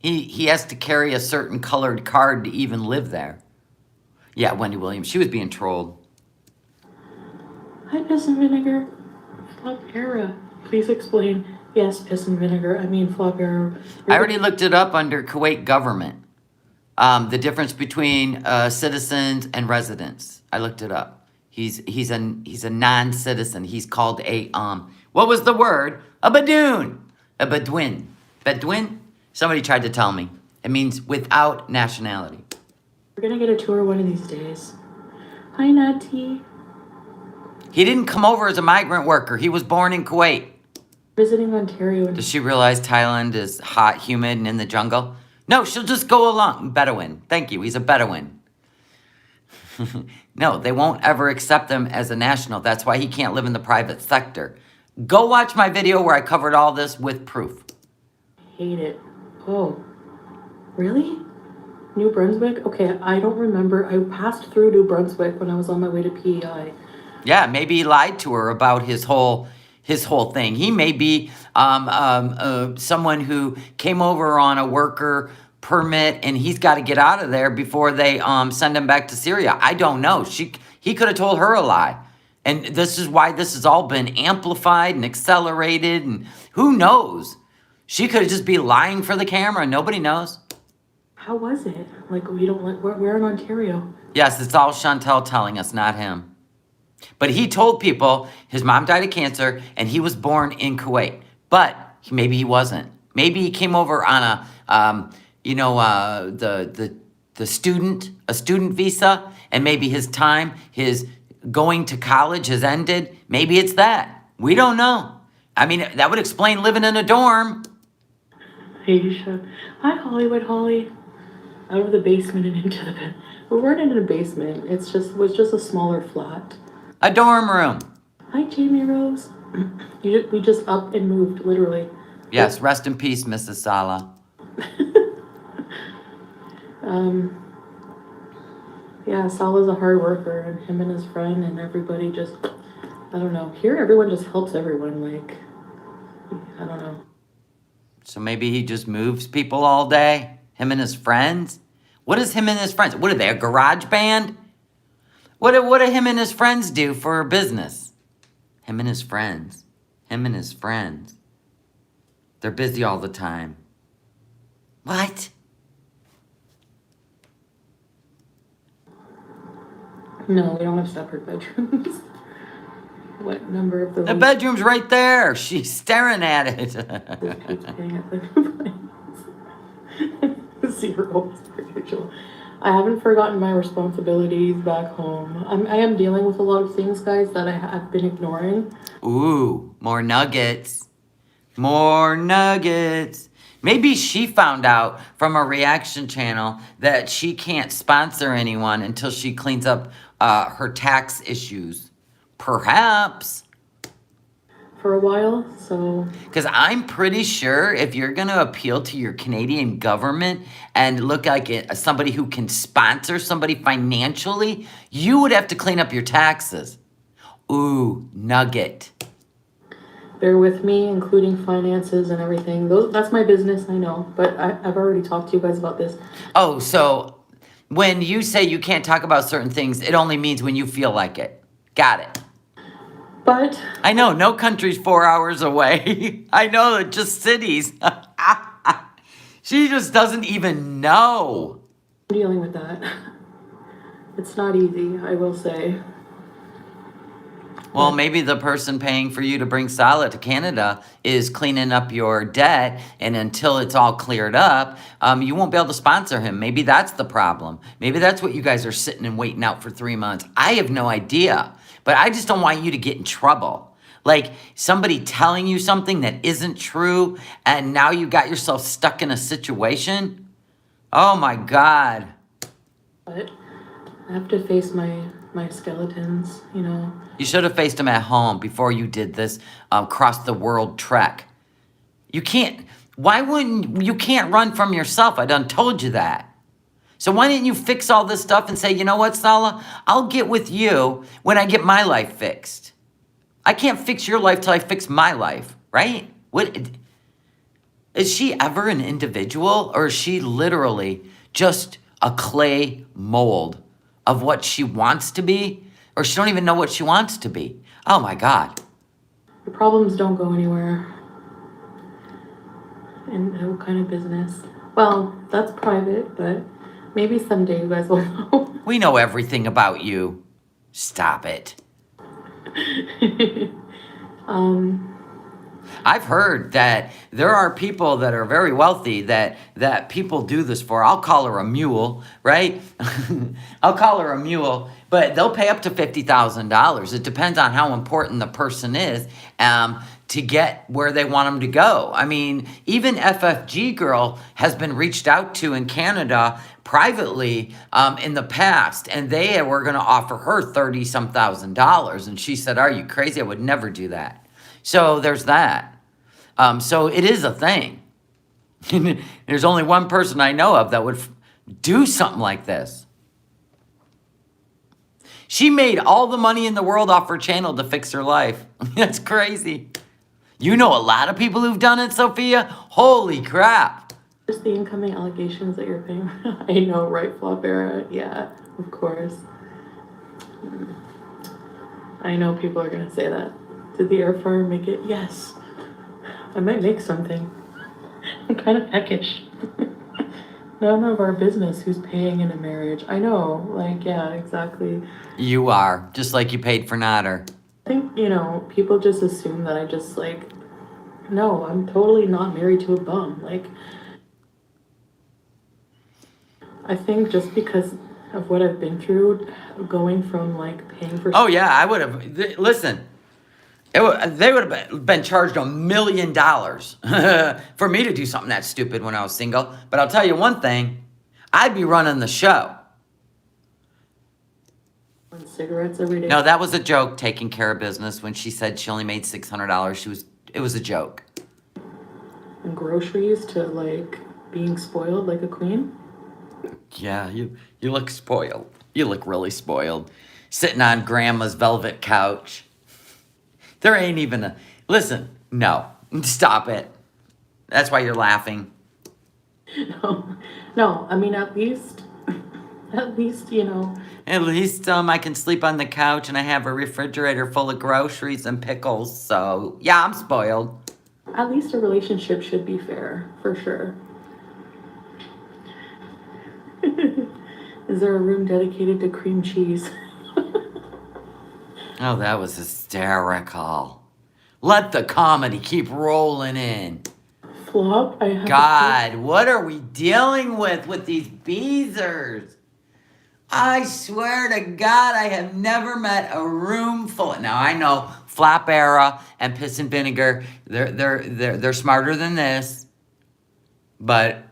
Speaker 1: He has to carry a certain colored card to even live there. Yeah, Wendy Williams. She was being trolled.
Speaker 2: Hi, Piss and Vinegar. Flop era. Please explain. Yes, Piss and Vinegar. I mean, Flop era.
Speaker 1: I already looked it up under Kuwait government. The difference between citizens and residents. I looked it up. He's a non-citizen. He's called a what was the word? A Badoon. A Bedouin. Bedouin? Somebody tried to tell me. It means without nationality.
Speaker 2: We're gonna get a tour one of these days. Hi, Natty.
Speaker 1: He didn't come over as a migrant worker. He was born in Kuwait.
Speaker 2: Visiting Ontario.
Speaker 1: Does she realize Thailand is hot, humid, and in the jungle? No, she'll just go along. Bedouin. Thank you. He's a Bedouin. No, they won't ever accept him as a national. That's why he can't live in the private sector. Go watch my video where I covered all this with proof.
Speaker 2: hate it. Oh, really? New Brunswick? Okay, I don't remember. I passed through New Brunswick when I was on my way to PEI.
Speaker 1: Yeah, maybe he lied to her about his whole thing. He may be someone who came over on a worker permit, and he's got to get out of there before they send him back to Syria. I don't know. He could have told her a lie, and this is why this has all been amplified and accelerated. And who knows? She could just be lying for the camera. Nobody knows.
Speaker 2: How was it? Like, we don't like, we're in Ontario.
Speaker 1: Yes, it's all Chantel telling us, not him. But he told people his mom died of cancer and he was born in Kuwait. But maybe he wasn't. Maybe he came over on a student visa, and maybe his going to college has ended. Maybe it's that. We don't know. I mean, that would explain living in a dorm.
Speaker 2: Aisha. Hi, Hollywood Holly. Out of the basement and into the bed. We weren't in a basement. Was just a smaller flat.
Speaker 1: A dorm room.
Speaker 2: Hi, Jamie Rose. We just up and moved, literally.
Speaker 1: Yes, rest in peace, Mrs. Sala.
Speaker 2: Yeah, Sala's a hard worker, and him and his friend and everybody just, I don't know. Here, everyone just helps everyone. Like, I don't know.
Speaker 1: So maybe he just moves people all day? Him and his friends? What is him and his friends? What are they, a garage band? What do him and his friends do for a business? Him and his friends. Him and his friends. They're busy all the time. What?
Speaker 2: No, we don't have separate bedrooms. What number of the
Speaker 1: The bedroom's right there. She's staring at it.
Speaker 2: Zero spiritual. I haven't forgotten my responsibilities back home. I am dealing with a lot of things, guys, that I have been ignoring.
Speaker 1: Ooh, more nuggets. More nuggets. Maybe she found out from a reaction channel that she can't sponsor anyone until she cleans up her tax issues. Perhaps.
Speaker 2: For a while, so...
Speaker 1: Because I'm pretty sure if you're going to appeal to your Canadian government and look like somebody who can sponsor somebody financially, you would have to clean up your taxes. Ooh, nugget.
Speaker 2: Bear with me, including finances and everything. That's my business, I know. But I've already talked to you guys about this.
Speaker 1: Oh, so when you say you can't talk about certain things, it only means when you feel like it. Got it.
Speaker 2: But...
Speaker 1: I know, no country's 4 hours away. I know, just cities. She just doesn't even know.
Speaker 2: I'm dealing with that. It's not easy, I will say.
Speaker 1: Well, maybe the person paying for you to bring Sala to Canada is cleaning up your debt, and until it's all cleared up, you won't be able to sponsor him. Maybe that's the problem. Maybe that's what you guys are sitting and waiting out for 3 months. I have no idea, but I just don't want you to get in trouble. Like somebody telling you something that isn't true, and now you got yourself stuck in a situation. Oh my God.
Speaker 2: But I have to face my skeletons, you know.
Speaker 1: You should have faced him at home before you did this cross the world trek. You can't run from yourself. I done told you that. So why didn't you fix all this stuff and say, you know what, Sala? I'll get with you when I get my life fixed. I can't fix your life till I fix my life, right? What is she ever an individual, or is she literally just a clay mold of what she wants to be? Or she don't even know what she wants to be. Oh my God.
Speaker 2: The problems don't go anywhere. And what kind of business? Well, that's private, but maybe someday you guys will know.
Speaker 1: We know everything about you. Stop it. I've heard that there are people that are very wealthy that people do this for. I'll call her a mule, right? I'll call her a mule, but they'll pay up to $50,000. It depends on how important the person is to get where they want them to go. I mean, even FFG Girl has been reached out to in Canada privately in the past, and they were going to offer her $30-some thousand. And she said, "Are you crazy? I would never do that." So there's that. So it is a thing. There's only one person I know of that would do something like this. She made all the money in the world off her channel to fix her life. That's crazy. You know a lot of people who've done it, Sophia? Holy crap.
Speaker 2: Just the incoming allegations that you're paying. I know, right, Flopera? Yeah, of course. I know people are gonna say that. Did the air fryer make it? Yes. I might make something. I'm kind of peckish. None of our business who's paying in a marriage. I know, like, yeah, exactly.
Speaker 1: You are, just like you paid for Nader.
Speaker 2: I think, people just assume that I just, like, no, I'm totally not married to a bum. Like, I think just because of what I've been through, going from, like, paying for...
Speaker 1: Oh, yeah, I would have. Listen, they would have been charged $1 million for me to do something that stupid when I was single. But I'll tell you one thing, I'd be running the show.
Speaker 2: Cigarettes every day.
Speaker 1: No, that was a joke, taking care of business. When she said she only made $600, it was a joke.
Speaker 2: And groceries to, like, being spoiled like a queen.
Speaker 1: Yeah, you look spoiled. You look really spoiled. Sitting on grandma's velvet couch. There ain't even a... Listen, no. Stop it. That's why you're laughing.
Speaker 2: No, I mean, at least, At least
Speaker 1: I can sleep on the couch and I have a refrigerator full of groceries and pickles. So, yeah, I'm spoiled.
Speaker 2: At least a relationship should be fair, for sure. Is there a room dedicated to cream cheese?
Speaker 1: Oh, that was hysterical. Let the comedy keep rolling in.
Speaker 2: Flop, I have...
Speaker 1: God, what are we dealing with these Beezers? I swear to God, I have never met a room full. Now I know Flop Era and Piss and Vinegar, they're smarter than this. But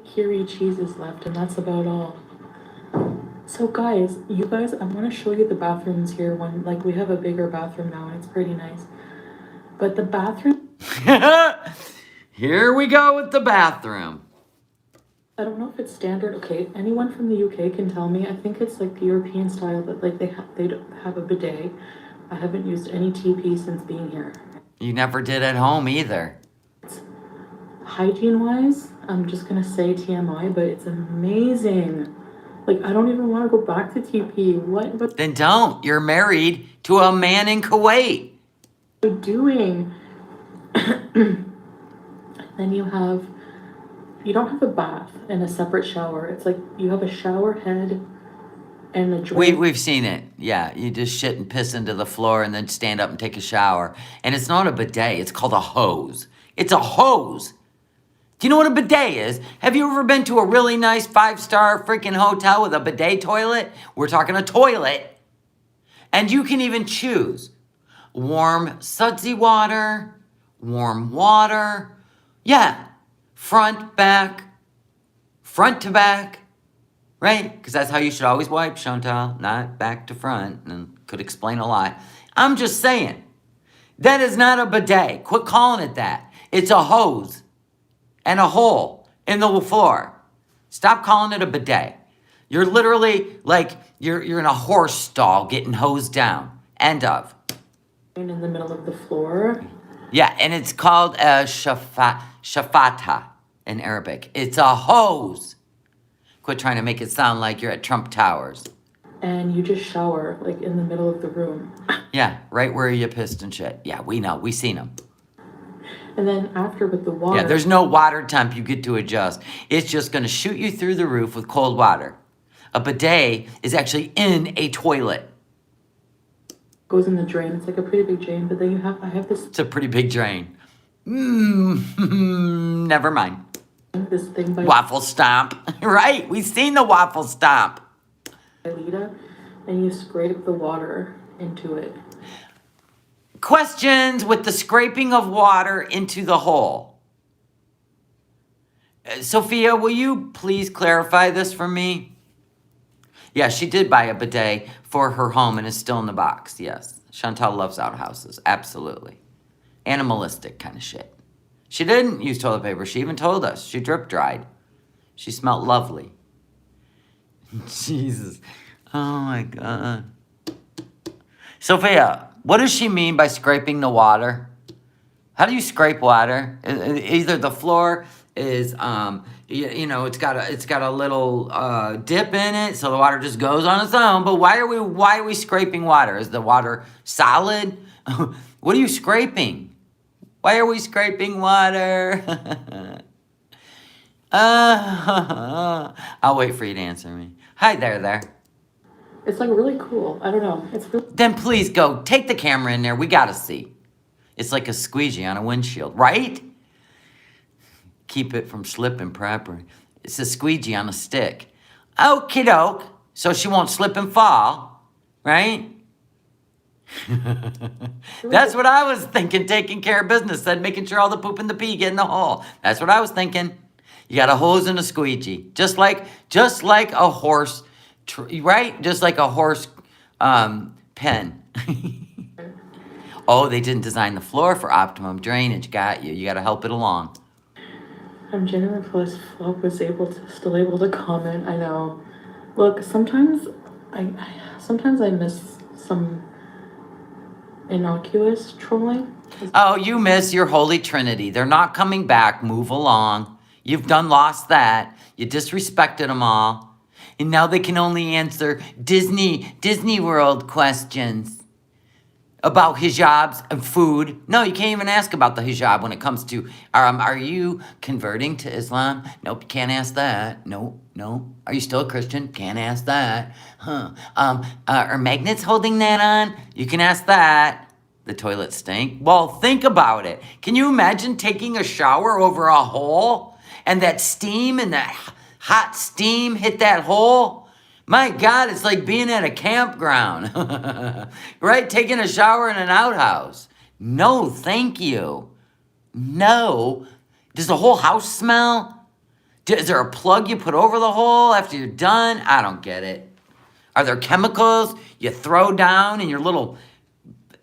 Speaker 2: Kiri cheese is left, and that's about all. So guys, I want to show you the bathrooms here. We have a bigger bathroom now, and it's pretty nice. But the bathroom...
Speaker 1: Here we go with the bathroom.
Speaker 2: I don't know if it's standard. Okay, anyone from the UK can tell me. I think it's like the European style that they don't have a bidet. I haven't used any TP since being here.
Speaker 1: You never did at home either.
Speaker 2: Hygiene-wise, I'm just gonna say TMI, but it's amazing. Like, I don't even want to go back to TP. What? But
Speaker 1: then don't. You're married to a man in Kuwait.
Speaker 2: What are you doing? Then you don't have a bath and a separate shower. It's like you have a shower head and a drain.
Speaker 1: We've seen it. Yeah, you just shit and piss into the floor and then stand up and take a shower. And it's not a bidet. It's called a hose. It's a hose. Do you know what a bidet is? Have you ever been to a really nice 5-star freaking hotel with a bidet toilet? We're talking a toilet. And you can even choose warm, sudsy water, warm water. Yeah, front, back, front to back, right? Because that's how you should always wipe, Chantal, not back to front, and could explain a lot. I'm just saying, that is not a bidet. Quit calling it that. It's a hose and a hole in the floor. Stop calling it a bidet. You're literally like, you're in a horse stall getting hosed down. End of.
Speaker 2: In the middle of the floor.
Speaker 1: Yeah, and it's called a shafata in Arabic. It's a hose. Quit trying to make it sound like you're at Trump Towers.
Speaker 2: And you just shower, like, in the middle of the room.
Speaker 1: Yeah, right where you pissed and shit. Yeah, we know. We seen them.
Speaker 2: And then after with the water...
Speaker 1: Yeah, there's no water temp you get to adjust. It's just going to shoot you through the roof with cold water. A bidet is actually in a toilet.
Speaker 2: Goes in the drain. It's like a pretty big drain, but then I have this...
Speaker 1: It's a pretty big drain. Never mind.
Speaker 2: This thing by...
Speaker 1: Waffle stomp. Right, we've seen the waffle stomp.
Speaker 2: Lita, and you scrape the water into it.
Speaker 1: Questions with the scraping of water into the hole. Sophia, will you please clarify this for me? Yeah, she did buy a bidet for her home and is still in the box. Yes, Chantal loves outhouses. Absolutely. Animalistic kind of shit. She didn't use toilet paper. She even told us. She drip dried. She smelled lovely. Jesus. Oh my God. Sophia, what does she mean by scraping the water? How do you scrape water? Either the floor is, it's got a little dip in it, so the water just goes on its own. But why are we scraping water? Is the water solid? What are you scraping? Why are we scraping water? I'll wait for you to answer me. Hi there.
Speaker 2: It's like really cool. I don't know. It's really.
Speaker 1: Then please go take the camera in there. We gotta see. It's like a squeegee on a windshield, right? Keep it from slipping properly. It's a squeegee on a stick. Okie doke. So she won't slip and fall, right? That's what I was thinking, taking care of business, said making sure all the poop and the pee get in the hole. That's what I was thinking. You got a hose and a squeegee. Just like a horse, right? Just like a horse pen. Oh, they didn't design the floor for optimum drainage. Got you. You got to help it along.
Speaker 2: I'm genuinely plus Flop was still able to comment. I know. Look, sometimes I miss some innocuous trolling.
Speaker 1: Oh, you miss your Holy Trinity. They're not coming back. Move along. You've lost that. You disrespected them all. And now they can only answer Disney World questions about hijabs and food. No, you can't even ask about the hijab when it comes to, are you converting to Islam? Nope, can't ask that. No. Are you still a Christian? Can't ask that. Huh. Are magnets holding that on? You can ask that. The toilet stink. Well, think about it. Can you imagine taking a shower over a hole and that steam and that hot steam hit that hole? My God, it's like being at a campground, right? Taking a shower in an outhouse. No, thank you. No. Does the whole house smell? Is there a plug you put over the hole after you're done? I don't get it. Are there chemicals you throw down in your little,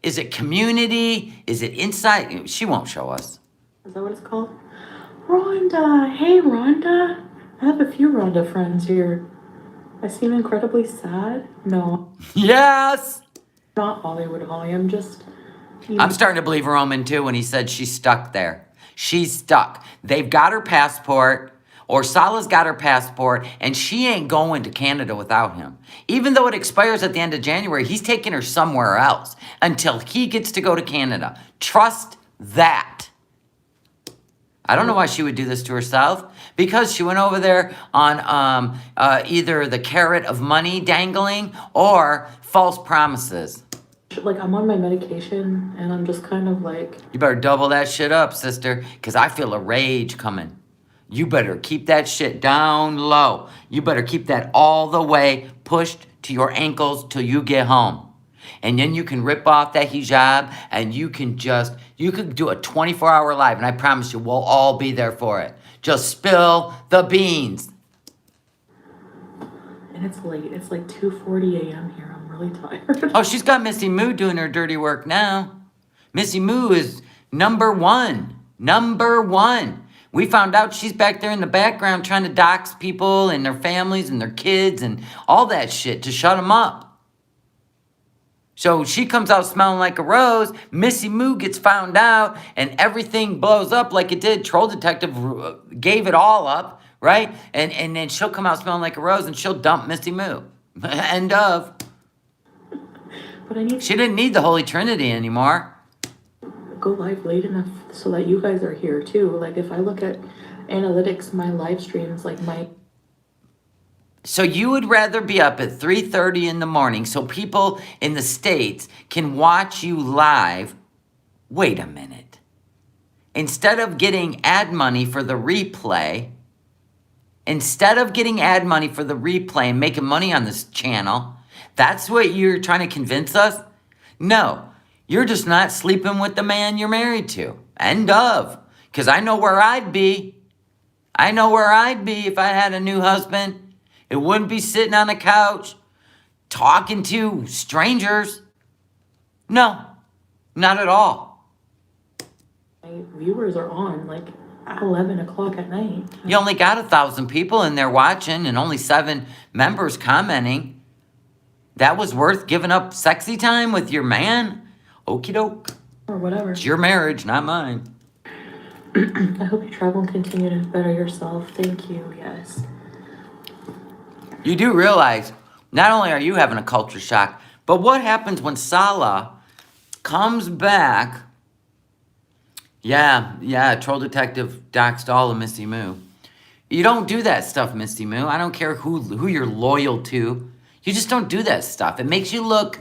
Speaker 1: is it community? Is it inside? She won't show us.
Speaker 2: Is that what it's called? Rhonda. Hey, Rhonda. I have a few Rhonda friends here. I seem incredibly sad. No.
Speaker 1: Yes.
Speaker 2: Not Hollywood Holly. I'm just.
Speaker 1: I'm starting to believe Roman too when he said she's stuck there. She's stuck. They've got her passport, or Salah's got her passport, and she ain't going to Canada without him. Even though it expires at the end of January, he's taking her somewhere else until he gets to go to Canada. Trust that. I don't know why she would do this to herself. Because she went over there on either the carrot of money dangling or false promises.
Speaker 2: Like, I'm on my medication, and I'm just kind of like...
Speaker 1: You better double that shit up, sister, because I feel a rage coming. You better keep that shit down low. You better keep that all the way pushed to your ankles till you get home. And then you can rip off that hijab, and you could do a 24-hour live, and I promise you, we'll all be there for it. Just spill the beans.
Speaker 2: And it's late. It's like 2:40 a.m. here. I'm really tired.
Speaker 1: Oh, she's got Missy Moo doing her dirty work now. Missy Moo is number one. Number one. We found out she's back there in the background trying to dox people and their families and their kids and all that shit to shut them up. So she comes out smelling like a rose, Missy Moo gets found out, and everything blows up like it did. Troll Detective gave it all up, right? And then she'll come out smelling like a rose, and she'll dump Missy Moo. End of.
Speaker 2: But
Speaker 1: she didn't need the Holy Trinity anymore.
Speaker 2: Go live late enough so that you guys are here too. Like, if I look at analytics, my live streams, like my...
Speaker 1: So you would rather be up at 3:30 in the morning so people in the States can watch you live? Wait a minute. Instead of getting ad money for the replay, and making money on this channel, that's what you're trying to convince us? No, you're just not sleeping with the man you're married to. End of. Because I know where I'd be. If I had a new husband. It wouldn't be sitting on the couch talking to strangers. No, not at all.
Speaker 2: viewers are on like at 11 o'clock at night.
Speaker 1: You only got 1,000 people in there watching and only 7 members commenting. That was worth giving up sexy time with your man? Okie doke.
Speaker 2: Or whatever.
Speaker 1: It's your marriage, not mine.
Speaker 2: I hope you travel and continue to better yourself. Thank you, yes.
Speaker 1: You do realize, not only are you having a culture shock, but what happens when Salah comes back? Yeah, Troll Detective doxed all of Misty Moo. You don't do that stuff, Misty Moo. I don't care who you're loyal to. You just don't do that stuff. It makes you look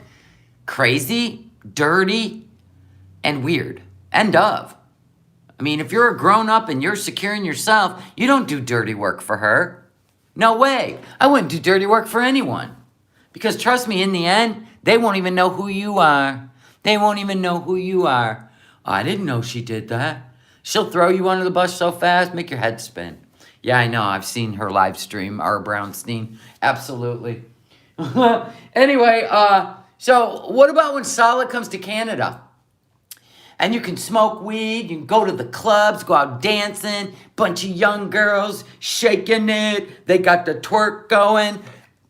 Speaker 1: crazy, dirty, and weird. End of. I mean, if you're a grown-up and you're secure in yourself, you don't do dirty work for her. No way. I wouldn't do dirty work for anyone. Because trust me, in the end, they won't even know who you are. They won't even know who you are. Oh, I didn't know she did that. She'll throw you under the bus so fast, make your head spin. Yeah, I know. I've seen her live stream, R. Brownstein. Absolutely. Anyway, so what about when Salah comes to Canada? And you can smoke weed, you can go to the clubs, go out dancing, bunch of young girls shaking it. They got the twerk going.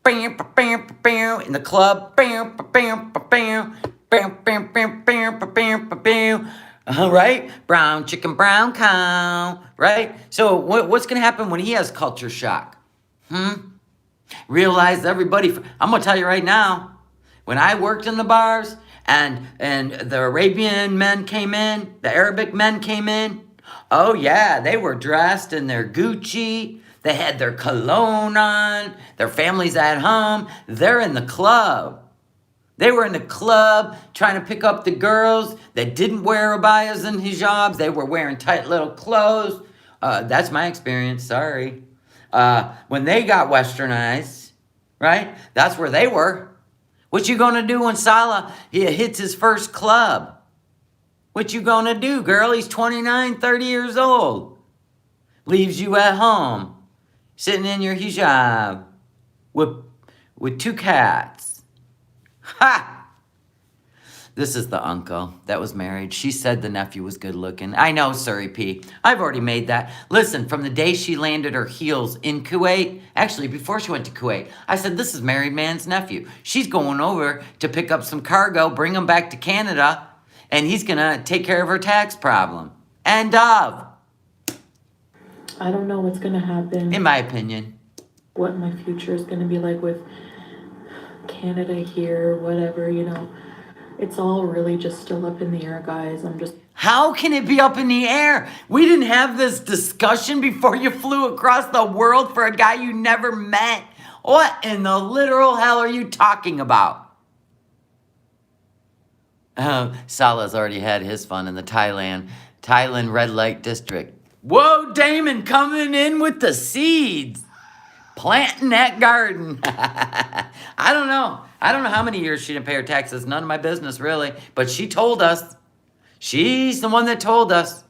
Speaker 1: Bam, bam, bam, in the club. Bam, bam, bam, bam, bam, bam, bam, bam, bam, bam. Right? Brown chicken, brown cow. Right? So what's going to happen when he has culture shock? Realize everybody. I'm going to tell you right now. When I worked in the bars and the Arabian men came in, the Arabic men came in, oh yeah, they were dressed in their Gucci. They had their cologne on. Their families at home. They're in the club. They were in the club trying to pick up the girls that didn't wear abayas and hijabs. They were wearing tight little clothes. That's my experience. Sorry. When they got westernized, right? That's where they were. What you gonna do when Salah hits his first club? What you gonna do, girl? He's 29, 30 years old. Leaves you at home, sitting in your hijab with 2 cats. Ha! This is the uncle that was married. She said the nephew was good looking. I know, Surrey P. I've already made that. Listen, from the day she landed her heels in Kuwait, actually before she went to Kuwait, I said, this is married man's nephew. She's going over to pick up some cargo, bring him back to Canada, and he's going to take care of her tax problem. End of.
Speaker 2: I don't know what's going to happen.
Speaker 1: In my opinion.
Speaker 2: What my future is going to be like with Canada here, whatever, you know. It's all really just still up in the air, guys.
Speaker 1: How can it be up in the air? We didn't have this discussion before you flew across the world for a guy you never met. What in the literal hell are you talking about? Oh, Salah's already had his fun in the Thailand red light district. Whoa, Damon coming in with the seeds. Planting that garden. I don't know. I don't know how many years she didn't pay her taxes. None of my business, really. But she told us. She's the one that told us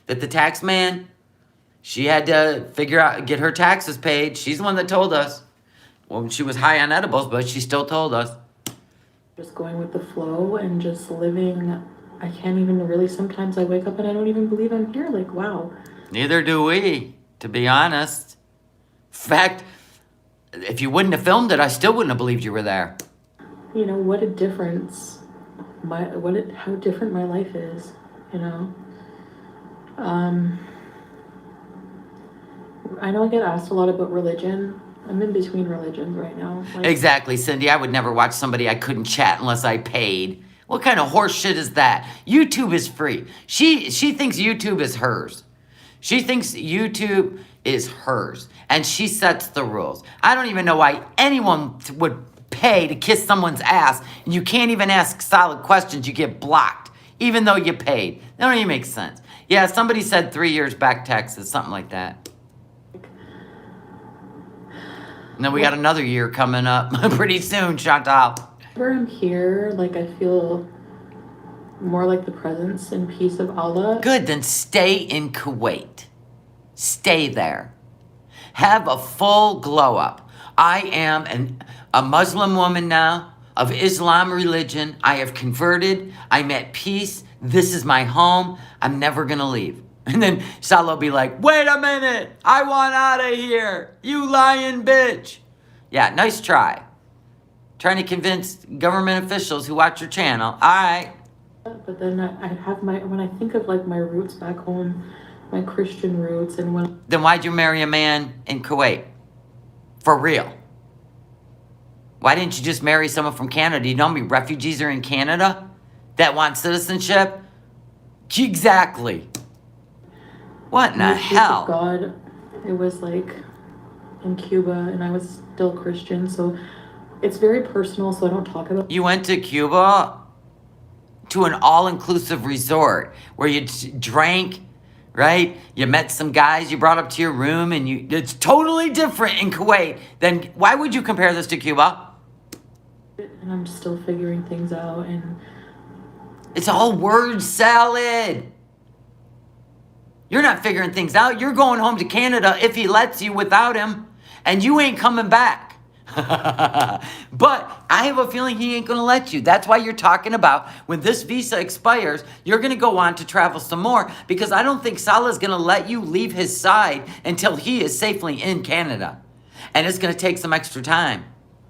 Speaker 1: that the tax man, she had to figure out, get her taxes paid. She's the one that told us. Well, she was high on edibles, but she still told us.
Speaker 2: Just going with the flow and just living. I can't even really, sometimes I wake up and I don't even believe I'm here. Like, wow.
Speaker 1: Neither do we, to be honest. In fact, if you wouldn't have filmed it, I still wouldn't have believed you were there.
Speaker 2: You know, what a difference. How different my life is, you know. I know I get asked a lot about religion. I'm in between religions right now.
Speaker 1: Exactly, Cindy. I would never watch somebody I couldn't chat unless I paid. What kind of horse shit is that? YouTube is free. She thinks YouTube is hers. She thinks YouTube is hers. And she sets the rules. I don't even know why anyone would pay to kiss someone's ass, and you can't even ask solid questions. You get blocked, even though you paid. That don't even make sense. Yeah, somebody said 3 years back taxes, something like that. And then we got another year coming up pretty soon, Chantal.
Speaker 2: Whenever I'm here, like, I feel more like the presence and peace of Allah.
Speaker 1: Good, then stay in Kuwait. Stay there. Have a full glow up. I am a Muslim woman now, of Islam religion. I have converted. I'm at peace. This is my home. I'm never going to leave. And then Salah will be like, wait a minute. I want out of here. You lying bitch. Yeah, nice try. Trying to convince government officials who watch your channel. All right.
Speaker 2: But then I have when I think of like my roots back home, my Christian roots, and when.
Speaker 1: Then why'd you marry a man in Kuwait? For real. Why didn't you just marry someone from Canada? You know how many refugees are in Canada that want citizenship? Exactly. What in the hell?
Speaker 2: God, it was like in Cuba, and I was still Christian, so it's very personal, so I don't talk about.
Speaker 1: You went to Cuba to an all-inclusive resort where you drank, right? You met some guys you brought up to your room, and it's totally different in Kuwait than. Why would you compare this to Cuba?
Speaker 2: And I'm still figuring things out, and
Speaker 1: it's all word salad. You're not figuring things out. You're going home to Canada if he lets you without him, and you ain't coming back. But I have a feeling he ain't going to let you. That's why you're talking about when this visa expires, you're going to go on to travel some more, because I don't think Salah's going to let you leave his side until he is safely in Canada. And it's going to take some extra time.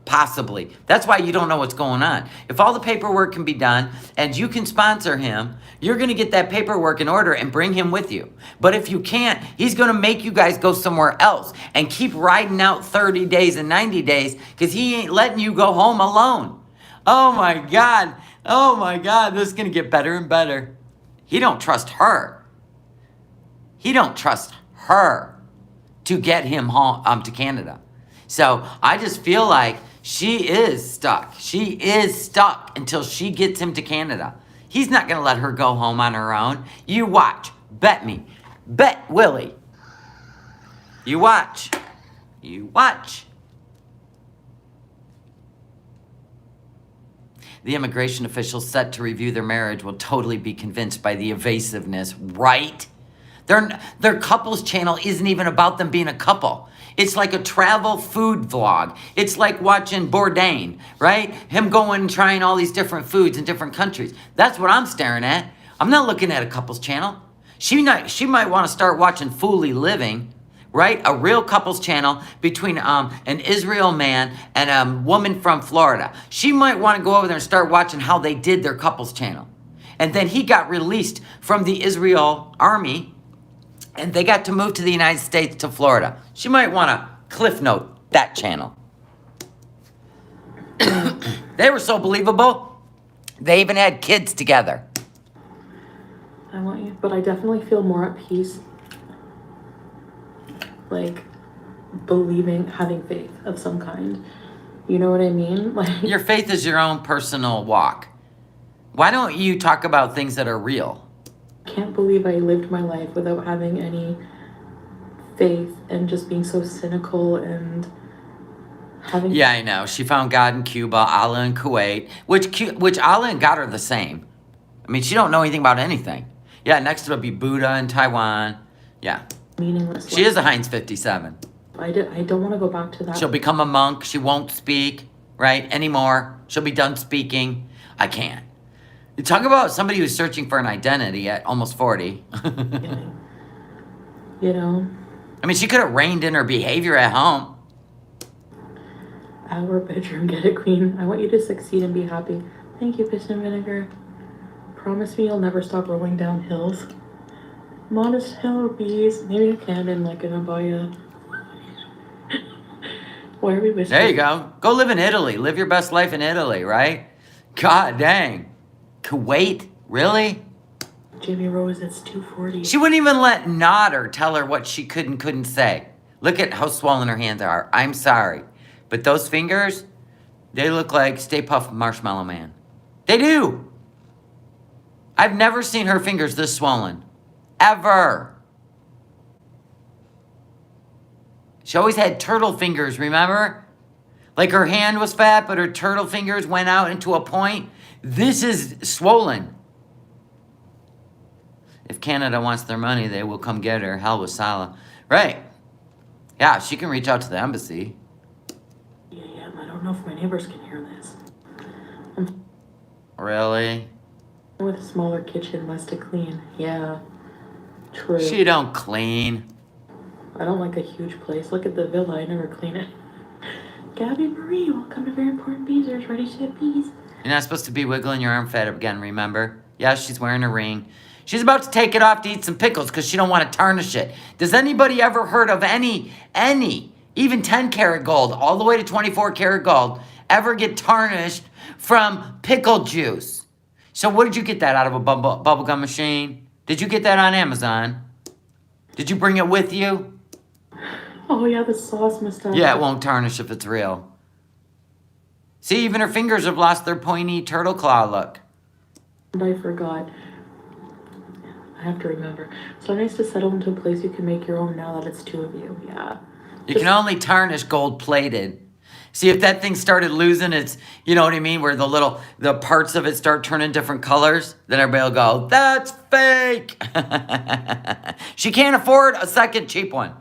Speaker 1: Possibly. That's why you don't know what's going on. If all the paperwork can be done and you can sponsor him, you're going to get that paperwork in order and bring him with you. But if you can't, he's going to make you guys go somewhere else and keep riding out 30 days and 90 days because he ain't letting you go home alone. Oh my God. Oh my God. This is going to get better and better. He don't trust her. He don't trust her to get him home to Canada. So I just feel like she is stuck. She is stuck until she gets him to Canada. He's not going to let her go home on her own. You watch. Bet me. Bet Willie. You watch. You watch. The immigration officials set to review their marriage will totally be convinced by the evasiveness, right? Their couples channel isn't even about them being a couple. It's like a travel food vlog. It's like watching Bourdain, right? Him going and trying all these different foods in different countries. That's what I'm staring at. I'm not looking at a couples channel. She might want to start watching Foodie Living, right? A real couples channel between an Israel man and a woman from Florida. She might want to go over there and start watching how they did their couples channel. And then he got released from the Israel army, and they got to move to the United States, to Florida. She might want to cliff note that channel. They were so believable. They even had kids together.
Speaker 2: I want you, but I definitely feel more at peace, like believing, having faith of some kind. You know what I mean? Like,
Speaker 1: your faith is your own personal walk. Why don't you talk about things that are real?
Speaker 2: I can't believe I lived my life without having any faith and just being so cynical and having.
Speaker 1: Yeah, I know. She found God in Cuba, Allah in Kuwait, which Allah and God are the same. I mean, she don't know anything about anything. Yeah, next it'll be Buddha in Taiwan. Yeah.
Speaker 2: Meaningless.
Speaker 1: She is a Heinz 57.
Speaker 2: I don't want to go back to that.
Speaker 1: She'll become a monk. She won't speak, right, anymore. She'll be done speaking. I can't. You talk about somebody who's searching for an identity at almost 40.
Speaker 2: You know?
Speaker 1: I mean, she could have reined in her behavior at home.
Speaker 2: Our bedroom, get it, queen. I want you to succeed and be happy. Thank you, Piss and Vinegar. Promise me you'll never stop rolling down hills. Modest hill bees. Maybe I can in like an abaya. Why are we whispering?
Speaker 1: There you go. Go live in Italy. Live your best life in Italy, right? God dang. Kuwait? Really?
Speaker 2: Jamie Rose, it's 2:40.
Speaker 1: She wouldn't even let Nodder tell her what she could and couldn't say. Look at how swollen her hands are. I'm sorry. But those fingers, they look like Stay Puft Marshmallow Man. They do. I've never seen her fingers this swollen. Ever. She always had turtle fingers, remember? Like her hand was fat, but her turtle fingers went out into a point. This is swollen. If Canada wants their money, they will come get her. Hell with Salah. Right. Yeah, she can reach out to the embassy.
Speaker 2: Yeah, I don't know if my neighbors can hear this.
Speaker 1: Really?
Speaker 2: With a smaller kitchen, less to clean. Yeah, true.
Speaker 1: She don't clean.
Speaker 2: I don't like a huge place. Look at the villa. I never clean it. Gabby Marie, welcome to Very Important Beezers. Ready to get bees.
Speaker 1: You're not supposed to be wiggling your arm fat again, remember? Yeah, she's wearing a ring. She's about to take it off to eat some pickles because she don't want to tarnish it. Does anybody ever heard of any, even 10 karat gold, all the way to 24 karat gold, ever get tarnished from pickle juice? So what did you get that out of a bubblegum machine? Did you get that on Amazon? Did you bring it with you?
Speaker 2: Oh yeah, the sauce must have.
Speaker 1: Yeah, it won't tarnish if it's real. See, even her fingers have lost their pointy turtle claw look.
Speaker 2: And I forgot. I have to remember. So nice to settle into a place you can make your own now that it's two of you. Yeah.
Speaker 1: You can only tarnish gold plated. See, if that thing started losing its, you know what I mean, where the parts of it start turning different colors, then everybody will go, that's fake. She can't afford a second cheap one.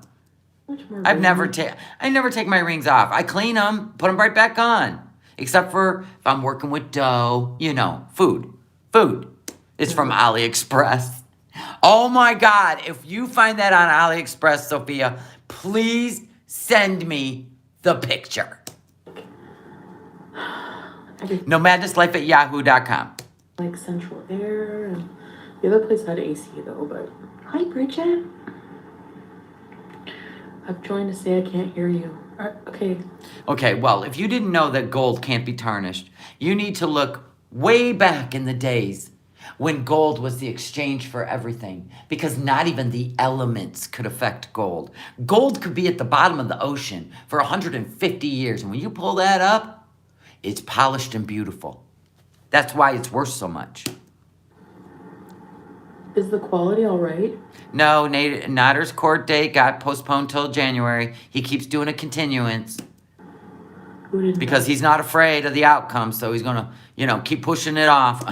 Speaker 1: I never take my rings off. I clean them, put them right back on. Except for if I'm working with dough, you know, food. It's from AliExpress. Oh my God, if you find that on AliExpress, Sophia, please send me the picture. NomadnessLife@yahoo.com.
Speaker 2: Like central air, and the other place had AC though, but hi Bridget. I've joined to say I can't hear you. Okay.
Speaker 1: Okay, well, if you didn't know that gold can't be tarnished, you need to look way back in the days when gold was the exchange for everything, because not even the elements could affect gold. Gold could be at the bottom of the ocean for 150 years, and when you pull that up, it's polished and beautiful. That's why it's worth so much.
Speaker 2: Is the quality all right?
Speaker 1: No, Natter's court date got postponed till January. He keeps doing a continuance because he's not afraid of the outcome, so he's gonna, keep pushing it off.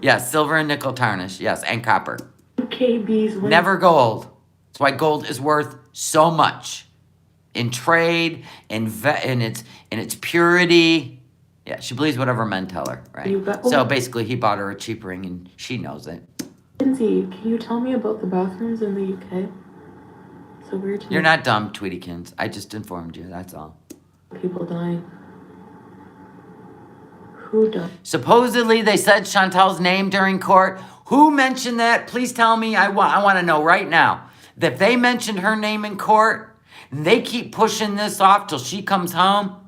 Speaker 1: Yes, silver and nickel tarnish. Yes, and copper.
Speaker 2: KB's
Speaker 1: never gold. That's why gold is worth so much in trade, in its purity. Yeah, she believes whatever men tell her, right? So basically, he bought her a cheap ring, and she knows it.
Speaker 2: Lindsay, can you tell me about the bathrooms in the UK? So weird to
Speaker 1: You're not dumb, Tweetykins. I just informed you, that's all.
Speaker 2: People dying. Who died?
Speaker 1: Supposedly, they said Chantal's name during court. Who mentioned that? Please tell me. I want to know right now. That they mentioned her name in court, and they keep pushing this off till she comes home.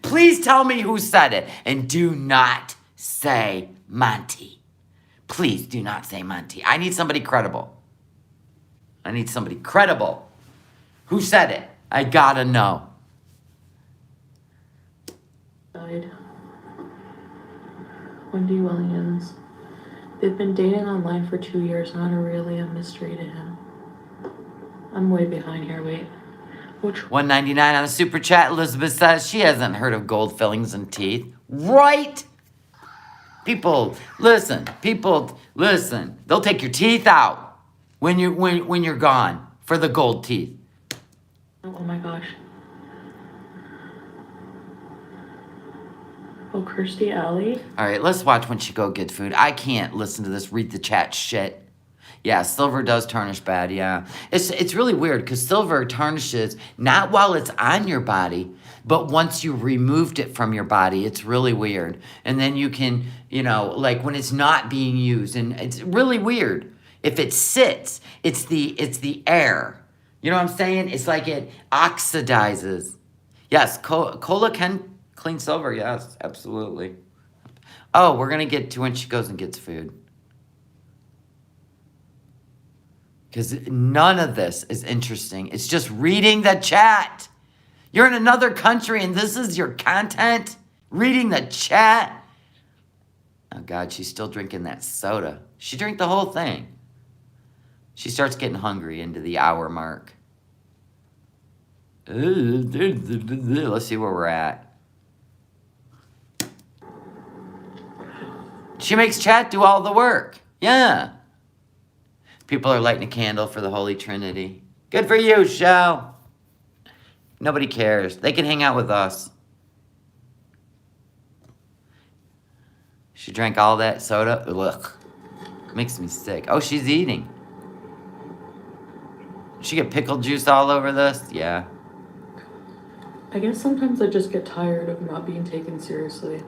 Speaker 1: Please tell me who said it, and do not say Monty. Please do not say Monty. I need somebody credible. Who said it? I gotta know.
Speaker 2: Died. Wendy Williams. They've been dating online for 2 years, not really a mystery to him. I'm way behind here, wait.
Speaker 1: $1.99 on the super chat. Elizabeth says she hasn't heard of gold fillings in teeth. Right? People, listen. They'll take your teeth out when you're gone for the gold teeth.
Speaker 2: Oh my gosh. Oh, Kirstie Alley.
Speaker 1: All right, let's watch when she go get food. I can't listen to this read the chat shit. Yeah, silver does tarnish bad, yeah. It's really weird because silver tarnishes not while it's on your body, but once you removed it from your body. It's really weird. And then you can, like when it's not being used, and it's really weird. If it sits, it's the air. You know what I'm saying? It's like it oxidizes. Yes, cola can clean silver, yes, absolutely. Oh, we're going to get to when she goes and gets food. Because none of this is interesting. It's just reading the chat. You're in another country and this is your content? Reading the chat? Oh, God, she's still drinking that soda. She drank the whole thing. She starts getting hungry into the hour mark. Let's see where we're at. She makes chat do all the work. Yeah. People are lighting a candle for the Holy Trinity. Good for you, Shell. Nobody cares. They can hang out with us. She drank all that soda. Ugh. Makes me sick. Oh, she's eating. She get pickle juice all over this? Yeah.
Speaker 2: I guess sometimes I just get tired of not being taken seriously.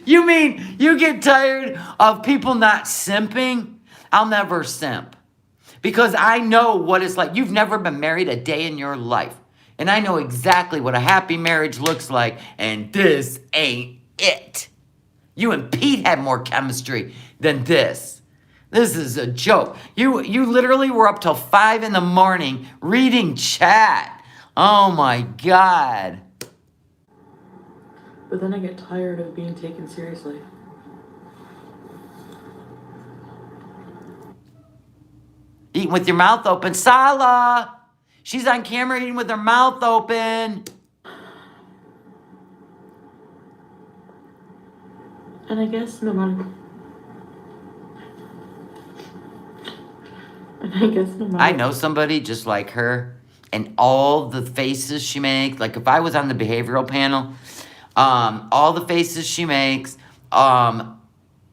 Speaker 1: You mean you get tired of people not simping? I'll never simp. Because I know what it's like. You've never been married a day in your life. And I know exactly what a happy marriage looks like. And this ain't it. You and Pete had more chemistry than this. This is a joke. You literally were up till 5 in the morning reading chat. Oh my God.
Speaker 2: But then I get tired of being taken seriously.
Speaker 1: Eating with your mouth open. Sala! She's on camera eating with her mouth open.
Speaker 2: And I guess no matter...
Speaker 1: I know somebody just like her, and all the faces she makes, like if I was on the behavioral panel, all the faces she makes,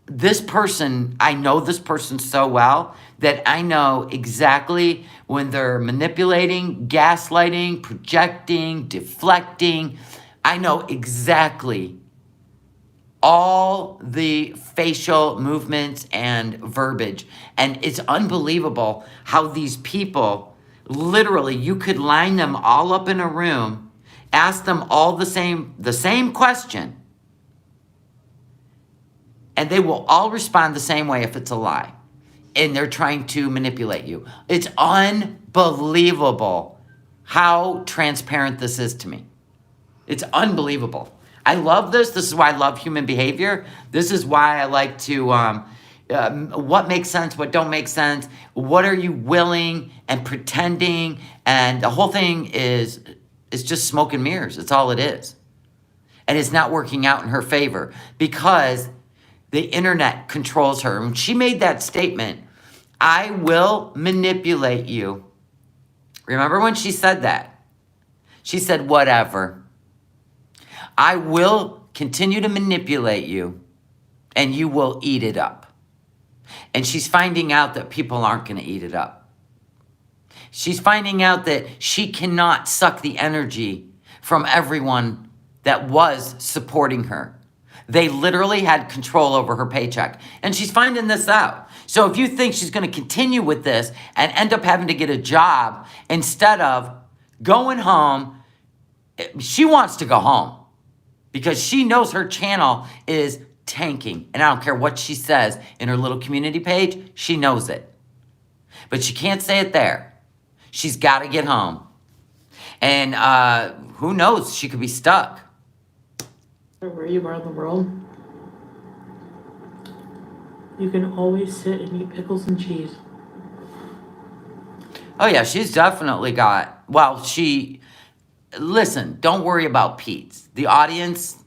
Speaker 1: this person, I know this person so well that I know exactly when they're manipulating, gaslighting, projecting, deflecting. I know exactly all the facial movements and verbiage. And it's unbelievable how these people, literally, you could line them all up in a room, ask them all the same question, and they will all respond the same way if it's a lie. And they're trying to manipulate you. It's unbelievable how transparent this is to me. It's unbelievable. I love this. This is why I love human behavior. This is why I like to, what makes sense, what don't make sense, what are you willing and pretending, and the whole thing is just smoke and mirrors. It's all it is. And it's not working out in her favor because the internet controls her. When she made that statement, I will manipulate you. Remember when she said that? She said, whatever. I will continue to manipulate you, and you will eat it up. And she's finding out that people aren't going to eat it up. She's finding out that she cannot suck the energy from everyone that was supporting her. They literally had control over her paycheck. And she's finding this out. So if you think she's going to continue with this and end up having to get a job instead of going home, she wants to go home. Because she knows her channel is tanking. And I don't care what she says in her little community page. She knows it. But she can't say it there. She's got to get home. And who knows? She could be stuck.
Speaker 2: Where you are in the world, you can always sit and eat pickles and cheese.
Speaker 1: Oh, yeah. She's definitely got... Well, Listen, don't worry about Pete. The audience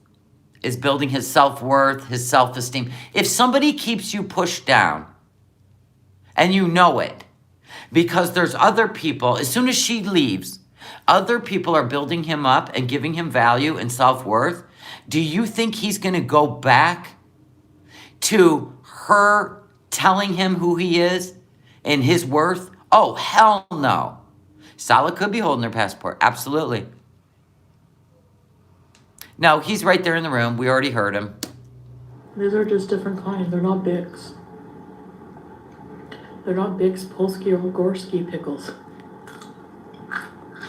Speaker 1: is building his self-worth, his self-esteem. If somebody keeps you pushed down, and you know it, because there's other people, as soon as she leaves, other people are building him up and giving him value and self-worth, do you think he's going to go back to her telling him who he is and his worth? Oh, hell no. Sala could be holding her passport. Absolutely. No, he's right there in the room. We already heard him.
Speaker 2: These are just different kinds. They're not Bix. They're not Bix, Polsky, or Gorski pickles.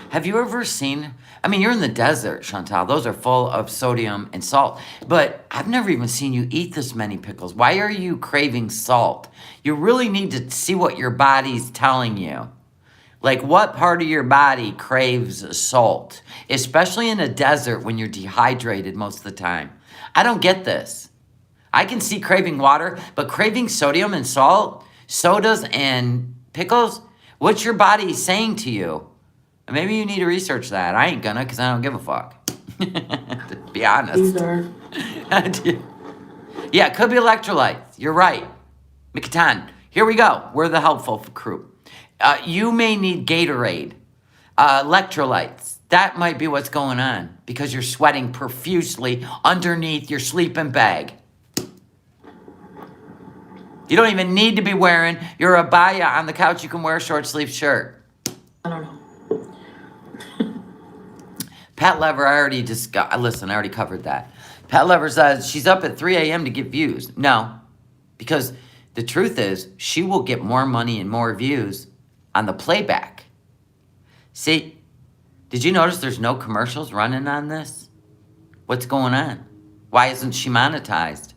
Speaker 1: Have you ever seen... I mean, you're in the desert, Chantal. Those are full of sodium and salt. But I've never even seen you eat this many pickles. Why are you craving salt? You really need to see what your body's telling you. Like, what part of your body craves salt? Especially in a desert when you're dehydrated most of the time. I don't get this. I can see craving water, but craving sodium and salt, sodas and pickles, what's your body saying to you? Maybe you need to research that. I ain't gonna, because I don't give a fuck. To be honest.
Speaker 2: These are...
Speaker 1: Yeah, it could be electrolytes. You're right. Mikatan, here we go. We're the helpful crew. You may need Gatorade, electrolytes. That might be what's going on because you're sweating profusely underneath your sleeping bag. You don't even need to be wearing your abaya on the couch. You can wear a short sleeve shirt.
Speaker 2: I don't know.
Speaker 1: Pat Lever, I already discussed. Listen, I already covered that. Pat Lever says she's up at 3 a.m. to get views. No, because the truth is she will get more money and more views on the playback. See, did you notice there's no commercials running on this? What's going on? Why isn't she monetized?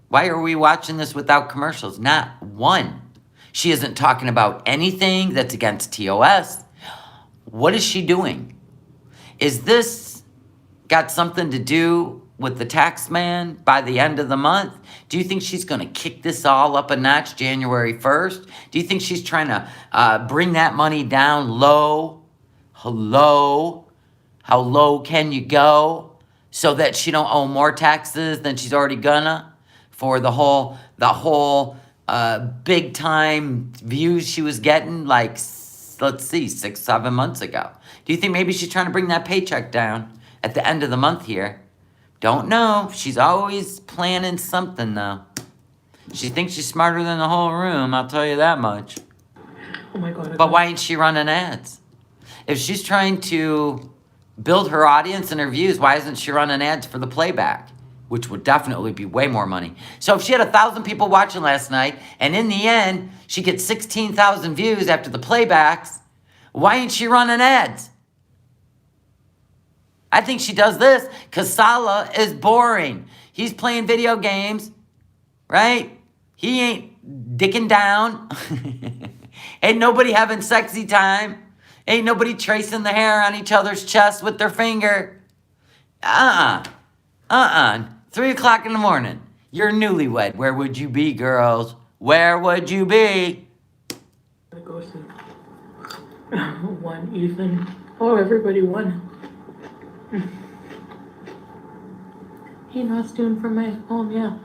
Speaker 1: Why are we watching this without commercials? Not one. She isn't talking about anything that's against TOS. What is she doing? Is this got something to do with the tax man by the end of the month? Do you think she's going to kick this all up a notch January 1st? Do you think she's trying to bring that money down low? Hello? How low can you go so that she don't owe more taxes than she's already gonna for the whole big time views she was getting like, let's see, 6-7 months ago? Do you think maybe she's trying to bring that paycheck down at the end of the month here? Don't know. She's always planning something though. She thinks she's smarter than the whole room, I'll tell you that much.
Speaker 2: Oh my God.
Speaker 1: But why ain't she running ads? If she's trying to build her audience and her views, why isn't she running ads for the playback? Which would definitely be way more money. So if she had 1,000 people watching last night, and in the end, she gets 16,000 views after the playbacks, why ain't she running ads? I think she does this because Salah is boring. He's playing video games, right? He ain't dicking down. Ain't nobody having sexy time. Ain't nobody tracing the hair on each other's chest with their finger. 3 o'clock in the morning. You're newlywed. Where would you be, girls? Where would you be?
Speaker 2: I go see. One even. Oh, everybody won. Hey, Nott's doing from my home, yeah.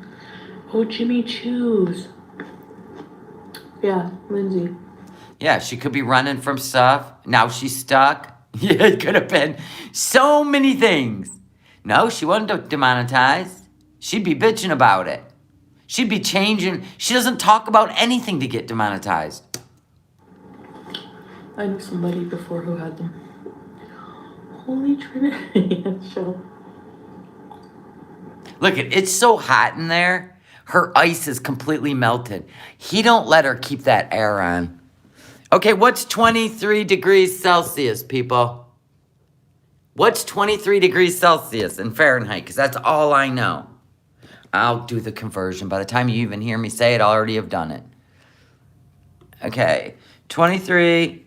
Speaker 2: Oh, Jimmy Choos. Yeah, Lindsay.
Speaker 1: Yeah, she could be running from stuff. Now she's stuck. Yeah, it could have been so many things. No, she wasn't demonetized. She'd be bitching about it. She'd be changing. She doesn't talk about anything to get demonetized.
Speaker 2: I knew somebody before who had them. Holy Trinity show.
Speaker 1: Look, it's so hot in there. Her ice is completely melted. He don't let her keep that air on. Okay, what's 23 degrees Celsius, people? What's 23 degrees Celsius in Fahrenheit? Because that's all I know. I'll do the conversion. By the time you even hear me say it, I'll already have done it. Okay, 23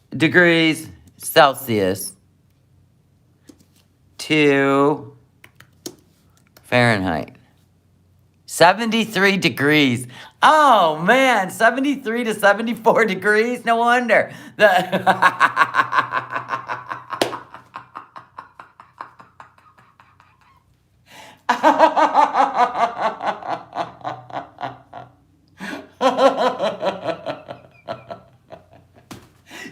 Speaker 1: degrees Celsius to Fahrenheit. 73 degrees. Oh, man, 73 to 74 degrees? No wonder.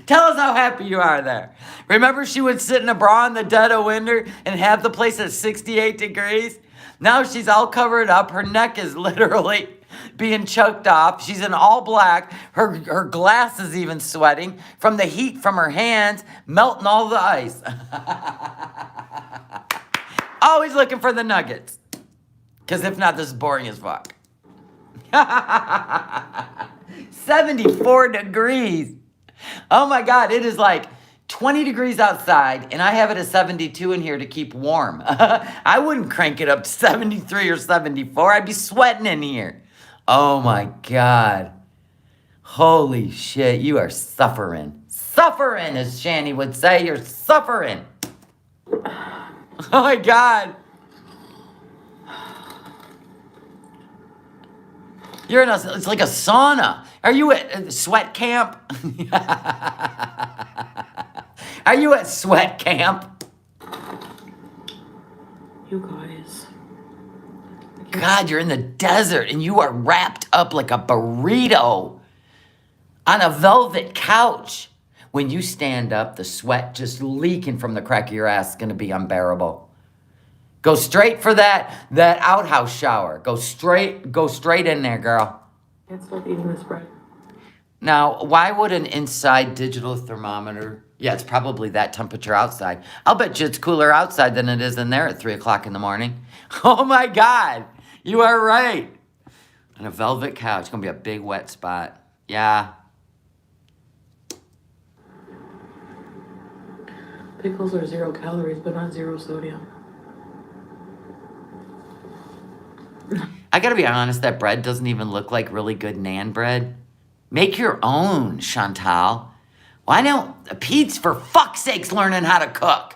Speaker 1: Tell us how happy you are there. Remember she would sit in a bra in the dead of winter and have the place at 68 degrees? Now she's all covered up. Her neck is literally being choked off. She's in all black. Her glass is even sweating from the heat from her hands, melting all the ice. Always looking for the nuggets. Because if not, this is boring as fuck. 74 degrees. Oh my God, it is like 20 degrees outside, and I have it at 72 in here to keep warm. I wouldn't crank it up to 73 or 74. I'd be sweating in here. Oh my God. Holy shit, you are suffering. Suffering, as Shani would say. You're suffering. Oh my God. You're in a, it's like a sauna. Are you at sweat camp? Are you at sweat camp?
Speaker 2: You guys.
Speaker 1: God, you're in the desert and you are wrapped up like a burrito on a velvet couch when you stand up, the sweat just leaking from the crack of your ass is going to be unbearable. Go straight for that outhouse shower. Go straight in there, girl.
Speaker 2: Can't stop eating this bread.
Speaker 1: Now, why would an inside digital thermometer? Yeah, it's probably that temperature outside. I'll bet you it's cooler outside than it is in there at 3 o'clock in the morning. Oh my God, you are right. And a velvet couch, it's gonna be a big wet spot. Yeah.
Speaker 2: Pickles are 0 calories, but not 0 sodium.
Speaker 1: I gotta be honest, that bread doesn't even look like really good naan bread. Make your own, Chantal. Why don't Pete's, for fuck's sakes, learning how to cook?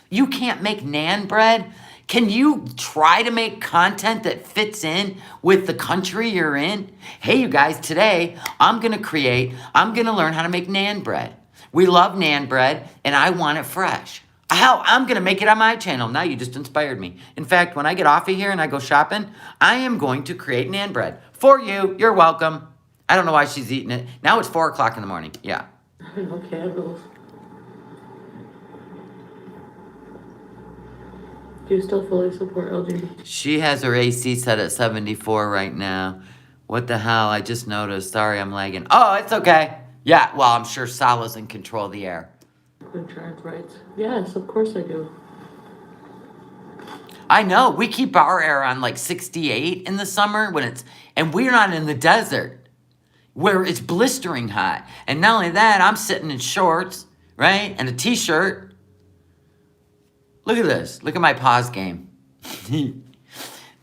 Speaker 1: You can't make naan bread? Can you try to make content that fits in with the country you're in? Hey, you guys, today I'm gonna learn how to make naan bread. We love naan bread, and I want it fresh. Hell, I'm gonna make it on my channel. Now you just inspired me. In fact, when I get off of here and I go shopping, I am going to create naan bread for you. You're welcome. I don't know why she's eating it. Now it's 4 o'clock in the morning. Yeah.
Speaker 2: No candles. Do you still fully support LGBT?
Speaker 1: She has her AC set at 74 right now. What the hell? I just noticed. Sorry, I'm lagging. Oh, it's okay. Yeah, well, I'm sure Salah's in control of the air.
Speaker 2: Insurance rights. Yes, of course I do.
Speaker 1: I know. We keep our air on like 68 in the summer and we're not in the desert where it's blistering hot. And not only that, I'm sitting in shorts, right? And a t-shirt. Look at this. Look at my pause game.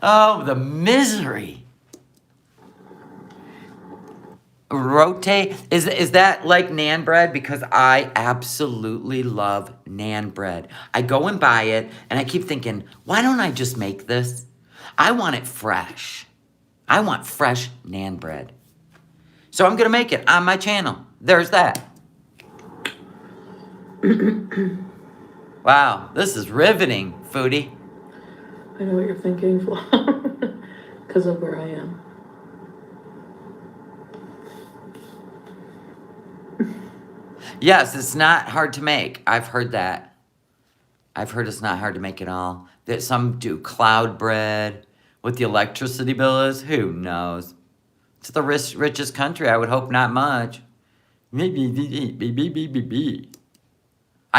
Speaker 1: Oh, the misery. Rotate. Is that like naan bread? Because I absolutely love naan bread. I go and buy it, and I keep thinking, why don't I just make this? I want it fresh. I want fresh naan bread. So I'm going to make it on my channel. There's that. Wow, this is riveting, Foodie.
Speaker 2: I know what you're thinking, because of where I am.
Speaker 1: Yes, it's not hard to make. I've heard that. I've heard it's not hard to make at all. That some do cloud bread. What the electricity bill is, who knows? It's the richest country. I would hope not much. I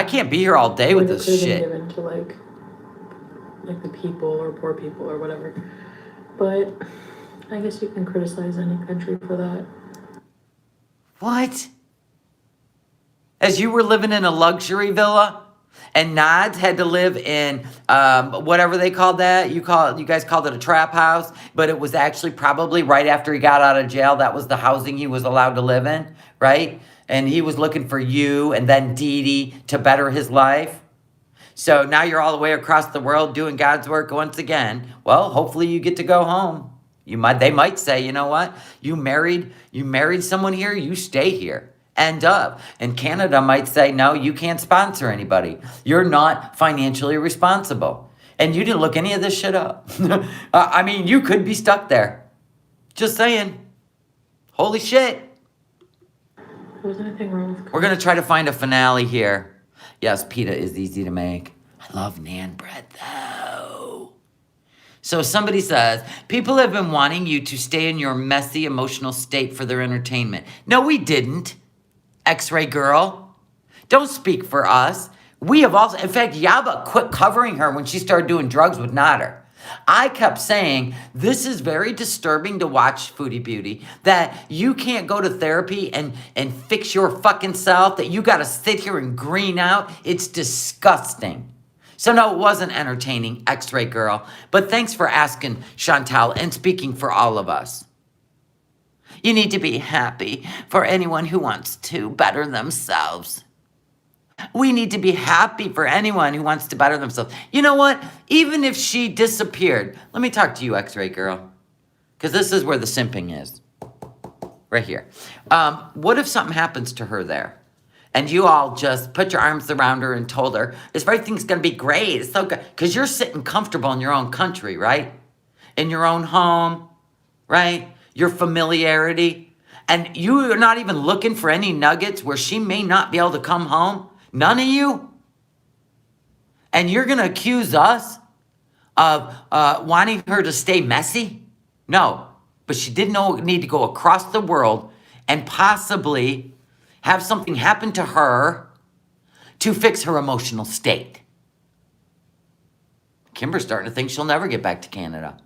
Speaker 1: can't be here all day with this shit.
Speaker 2: Given to like the people or poor people or whatever. But I guess you can criticize any country for that.
Speaker 1: What? As you were living in a luxury villa, and Nods had to live in whatever they called that. You guys called it a trap house, but it was actually probably right after he got out of jail. That was the housing he was allowed to live in, right? And he was looking for you and then Dee Dee to better his life. So now you're all the way across the world doing God's work once again. Well, hopefully you get to go home. They might say, you know what? You married someone here, you stay here. End of. And Canada might say, no, you can't sponsor anybody. You're not financially responsible. And you didn't look any of this shit up. I mean, you could be stuck there. Just saying. Holy shit.
Speaker 2: Was anything wrong with
Speaker 1: We're going to try to find a finale here. Yes, pita is easy to make. I love naan bread, though. So somebody says, people have been wanting you to stay in your messy emotional state for their entertainment. No, we didn't. X-ray girl. Don't speak for us. We have also, in fact, Yaba quit covering her when she started doing drugs with Nader. I kept saying, this is very disturbing to watch, Foodie Beauty, that you can't go to therapy and fix your fucking self, that you got to sit here and green out. It's disgusting. So no, it wasn't entertaining, X-ray girl. But thanks for asking, Chantal, and speaking for all of us. You need to be happy for anyone who wants to better themselves. We need to be happy for anyone who wants to better themselves. You know what? Even if she disappeared, let me talk to you, X-ray girl, because this is where the simping is, right here. What if something happens to her there, and you all just put your arms around her and told her, everything's going to be great. It's so good. Because you're sitting comfortable in your own country, right? In your own home, right? Your familiarity. And you are not even looking for any nuggets where she may not be able to come home? None of you? And you're going to accuse us of wanting her to stay messy? No. But she did need to go across the world and possibly have something happen to her to fix her emotional state. Kimber's starting to think she'll never get back to Canada.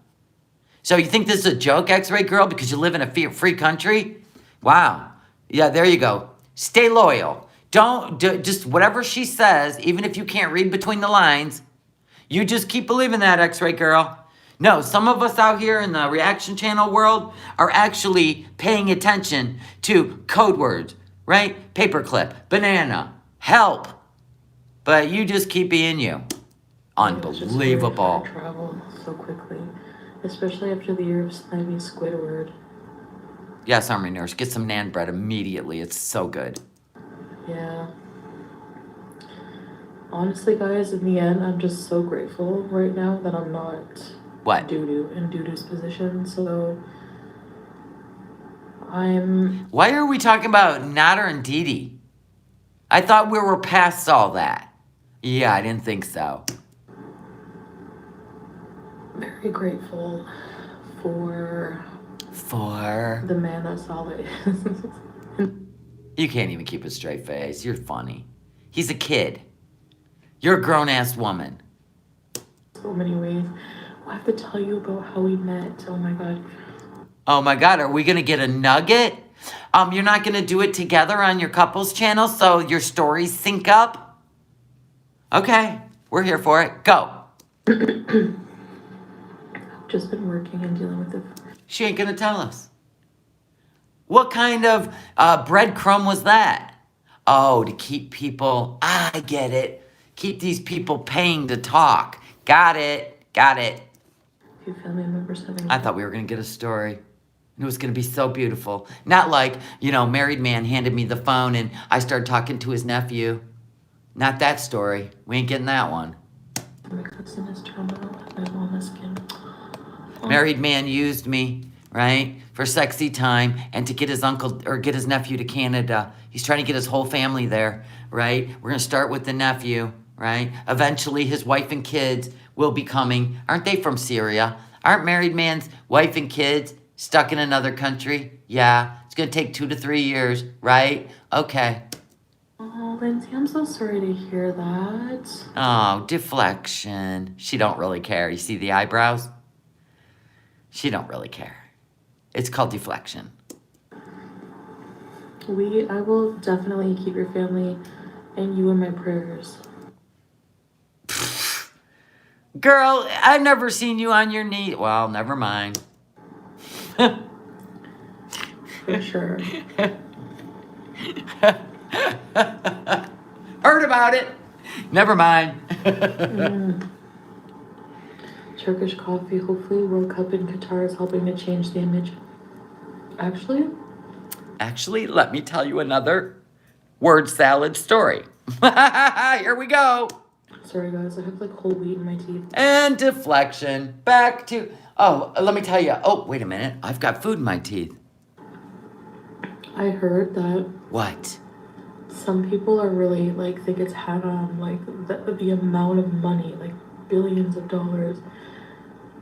Speaker 1: So you think this is a joke, X-Ray Girl, because you live in a free country? Wow. Yeah, there you go. Stay loyal. Just whatever she says, even if you can't read between the lines, you just keep believing that, X-Ray Girl. No, some of us out here in the reaction channel world are actually paying attention to code words, right? Paperclip, banana, help. But you just keep being you. Unbelievable.
Speaker 2: I travel so quickly, especially after the year of slimy Squidward.
Speaker 1: Yes, Army Nurse, get some nan bread immediately. It's so good.
Speaker 2: Yeah. Honestly, guys, in the end, I'm just so grateful right now that I'm not
Speaker 1: What?
Speaker 2: in Dudu's position. So
Speaker 1: Why are we talking about Nader and Didi? I thought we were past all that. Yeah, I didn't think so.
Speaker 2: very grateful for
Speaker 1: For?
Speaker 2: the man that Saleh is.
Speaker 1: You can't even keep a straight face. You're funny. He's a kid. You're a grown-ass woman.
Speaker 2: So many ways. I have to tell you about how we met. Oh my god.
Speaker 1: Oh my God, are we gonna get a nugget? You're not gonna do it together on your couples channel so your stories sync up? Okay, we're here for it. Go.
Speaker 2: Just been working and dealing with it.
Speaker 1: She ain't gonna tell us. What kind of breadcrumb was that? Oh, to keep people, I get it. Keep these people paying to talk. Got it.
Speaker 2: A few family members having.
Speaker 1: I thought we were gonna get a story. And it was gonna be so beautiful. Not like, married man handed me the phone and I started talking to his nephew. Not that story. We ain't getting that one.
Speaker 2: My cousin is terminal. My mom is skin.
Speaker 1: Married man used me, right, for sexy time and to get his uncle or get his nephew to Canada. He's trying to get his whole family there, right? We're going to start with the nephew, right? Eventually, his wife and kids will be coming. Aren't they from Syria? Aren't married man's wife and kids stuck in another country? Yeah, it's going to take 2 to 3 years, right? Okay.
Speaker 2: Oh, Lindsay, I'm so sorry to hear that.
Speaker 1: Oh, deflection. She don't really care. You see the eyebrows? She don't really care. It's called deflection.
Speaker 2: I will definitely keep your family and you in my prayers.
Speaker 1: Girl, I've never seen you on your knee. Well, never mind.
Speaker 2: For sure.
Speaker 1: Heard about it. Never mind.
Speaker 2: Turkish coffee. Hopefully World Cup in Qatar is helping to change the image.
Speaker 1: Actually, let me tell you another word salad story. Here we go.
Speaker 2: Sorry guys, I have like whole wheat in my teeth.
Speaker 1: And deflection. Back to, let me tell you. Oh, wait a minute. I've got food in my teeth.
Speaker 2: I heard that
Speaker 1: What?
Speaker 2: some people are really think it's had on the amount of money, like billions of dollars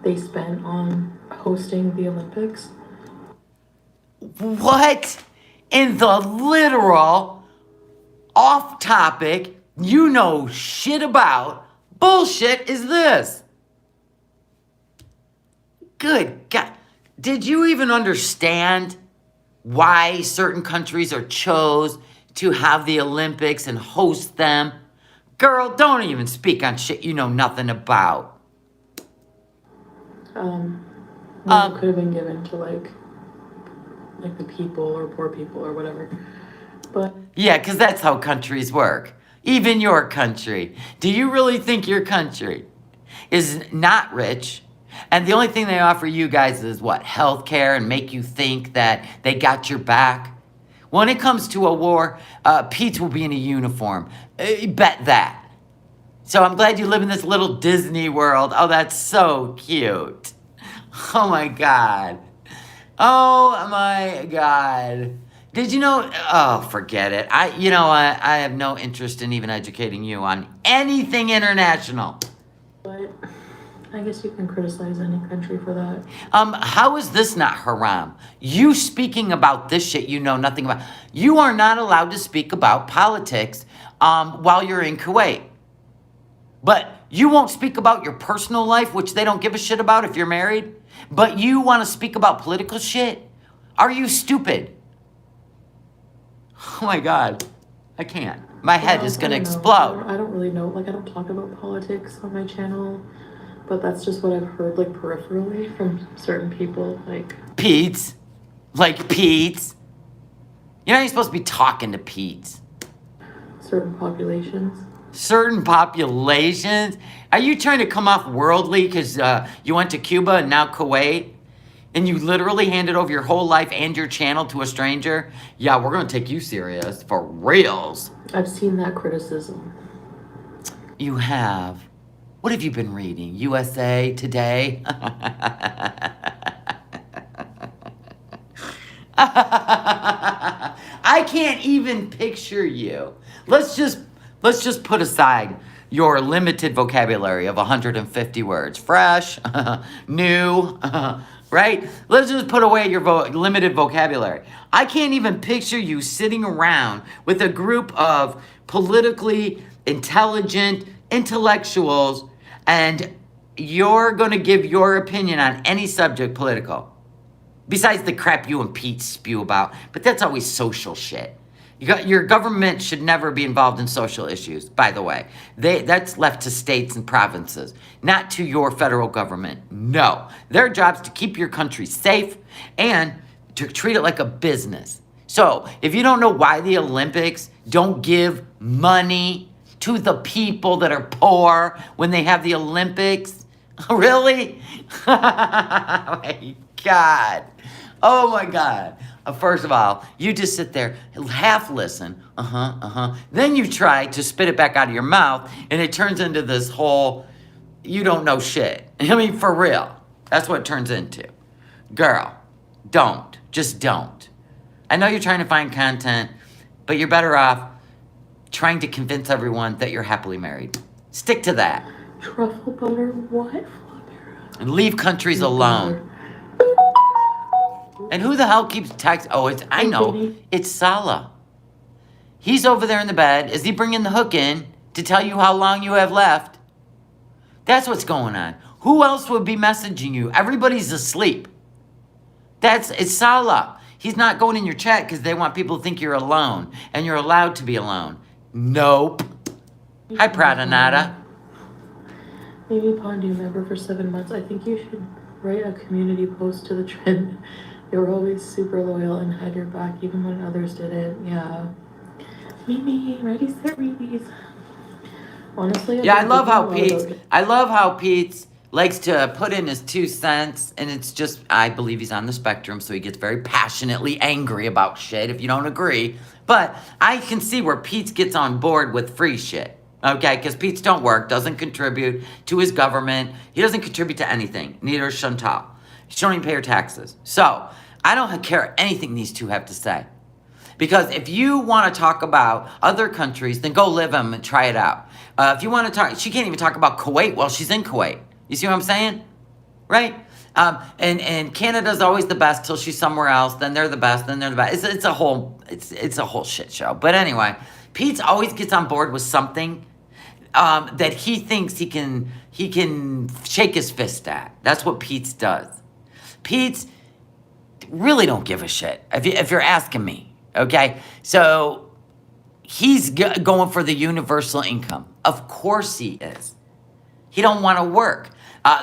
Speaker 2: they spent on hosting the Olympics.
Speaker 1: What in the literal, off topic, shit about bullshit is this? Good God. Did you even understand why certain countries are chose to have the Olympics and host them? Girl, don't even speak on shit you know nothing about.
Speaker 2: Could have been given to like the people or poor people or whatever. But
Speaker 1: yeah, because that's how countries work. Even your country. Do you really think your country is not rich? And the only thing they offer you guys is what? Healthcare, and make you think that they got your back? When it comes to a war, Pete will be in a uniform. Bet that. So I'm glad you live in this little Disney world. Oh, that's so cute. Oh my God. Oh my God. Did you know? Oh, forget it. I have no interest in even educating you on anything international.
Speaker 2: But I guess you can criticize any country for that.
Speaker 1: How is this not haram? You speaking about this shit you know nothing about. You are not allowed to speak about politics while you're in Kuwait. But you won't speak about your personal life, which they don't give a shit about if you're married. But you want to speak about political shit? Are you stupid? Oh my God. I can't. My head is going to explode.
Speaker 2: I don't really know. Like, I don't talk about politics on my channel, but that's just what I've heard, like, peripherally from certain people. Like
Speaker 1: Pete's. Like Pete's. You're not even supposed to be talking to Pete's.
Speaker 2: certain populations.
Speaker 1: Certain populations? Are you trying to come off worldly because you went to Cuba and now Kuwait? And you literally handed over your whole life and your channel to a stranger? Yeah, we're going to take you serious. For reals.
Speaker 2: I've seen that criticism.
Speaker 1: You have. What have you been reading? USA Today? I can't even picture you. Let's just put aside your limited vocabulary of 150 words. Fresh, new, right? Let's just put away your limited vocabulary. I can't even picture you sitting around with a group of politically intelligent intellectuals and you're going to give your opinion on any subject political. Besides the crap you and Pete spew about. But that's always social shit. Your government should never be involved in social issues, by the way. That's left to states and provinces, not to your federal government. No. Their job's to keep your country safe and to treat it like a business. So, if you don't know why the Olympics don't give money to the people that are poor when they have the Olympics, really? Oh my God. Oh my God. First of all, you just sit there, half listen, Then you try to spit it back out of your mouth, and it turns into this whole, you don't know shit. I mean, for real. That's what it turns into. Girl, don't. Just don't. I know you're trying to find content, but you're better off trying to convince everyone that you're happily married. Stick to that.
Speaker 2: Truffle butter, what?
Speaker 1: And leave countries alone. And who the hell keeps texting? Oh, I know. It's Salah. He's over there in the bed. Is he bringing the hook in to tell you how long you have left? That's what's going on. Who else would be messaging you? Everybody's asleep. It's Salah. He's not going in your chat because they want people to think you're alone. And you're allowed to be alone. Nope. Hi, Pradanada.
Speaker 2: Maybe Pondu member for 7 months. I think you should write a community post to the trend. They were always super loyal and had your back even when others didn't. Yeah. Mimi, ready, set, readies. Honestly,
Speaker 1: I love how Pete likes to put in his 2 cents, and it's just, I believe he's on the spectrum, so he gets very passionately angry about shit if you don't agree. But I can see where Pete gets on board with free shit. Okay, because Pete don't work, doesn't contribute to his government. He doesn't contribute to anything. Neither does Chantal. She don't even pay her taxes. So, I don't care anything these two have to say. Because if you want to talk about other countries, then go live them and try it out. If you want to talk, she can't even talk about Kuwait while she's in Kuwait. You see what I'm saying? Right? And Canada's always the best till she's somewhere else. Then they're the best. Then they're the best. It's a whole shit show. But anyway, Pete always gets on board with something that he thinks he can shake his fist at. That's what Pete does. Pete really don't give a shit, if you're asking me, okay? So he's going for the universal income. Of course he is. He don't want to work.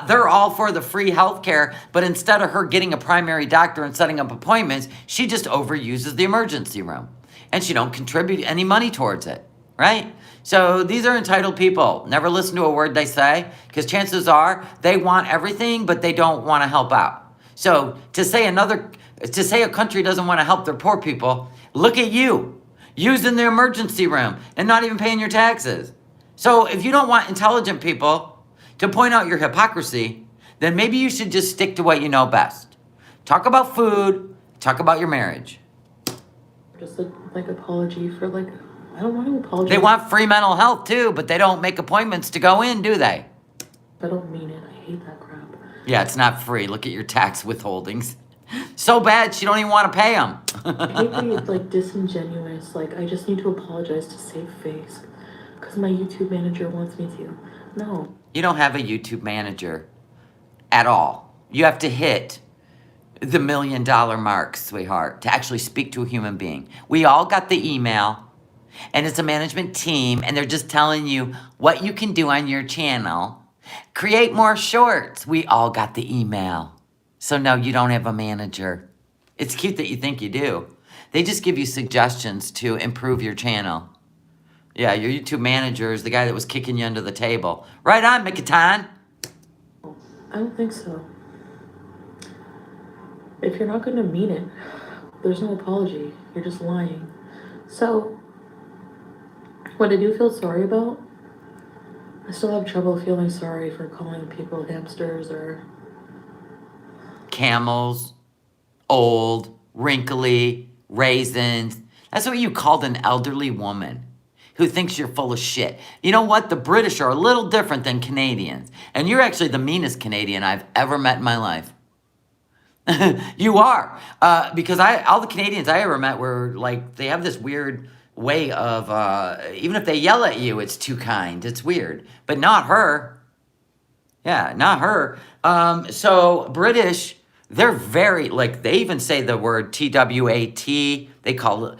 Speaker 1: They're all for the free health care, but instead of her getting a primary doctor and setting up appointments, she just overuses the emergency room. And she don't contribute any money towards it, right? So these are entitled people. Never listen to a word they say, because chances are they want everything, but they don't want to help out. So to say a country doesn't want to help their poor people, look at you, using the emergency room and not even paying your taxes. So if you don't want intelligent people to point out your hypocrisy, then maybe you should just stick to what you know best. Talk about food. Talk about your marriage.
Speaker 2: Just a like apology for like I don't want to apologize.
Speaker 1: They want free mental health too, but they don't make appointments to go in, do they?
Speaker 2: I don't mean it. I hate that crap.
Speaker 1: Yeah, it's not free. Look at your tax withholdings. So bad, she don't even want to pay them.
Speaker 2: I hate that it's like disingenuous. Like I just need to apologize to save face, because my YouTube manager wants me to. No.
Speaker 1: You don't have a YouTube manager at all. You have to hit the $1 million mark, sweetheart, to actually speak to a human being. We all got the email, and it's a management team, and they're just telling you what you can do on your channel. Create more shorts. We all got the email. So no, you don't have a manager. It's cute that you think you do. They just give you suggestions to improve your channel. Yeah, your YouTube manager is the guy that was kicking you under the table. Right on, Mikitan.
Speaker 2: I don't think so. If you're not going to mean it, there's no apology. You're just lying. So, what I do feel sorry about, I still have trouble feeling sorry for calling people hamsters or...
Speaker 1: Camels, old, wrinkly, raisins. That's what you called an elderly woman who thinks you're full of shit. You know what? The British are a little different than Canadians. And you're actually the meanest Canadian I've ever met in my life. You are. Because all the Canadians I ever met were like, they have this weird way of, even if they yell at you, it's too kind. It's weird. But not her. Yeah, not her. So British, they're very, like, they even say the word TWAT. They call it,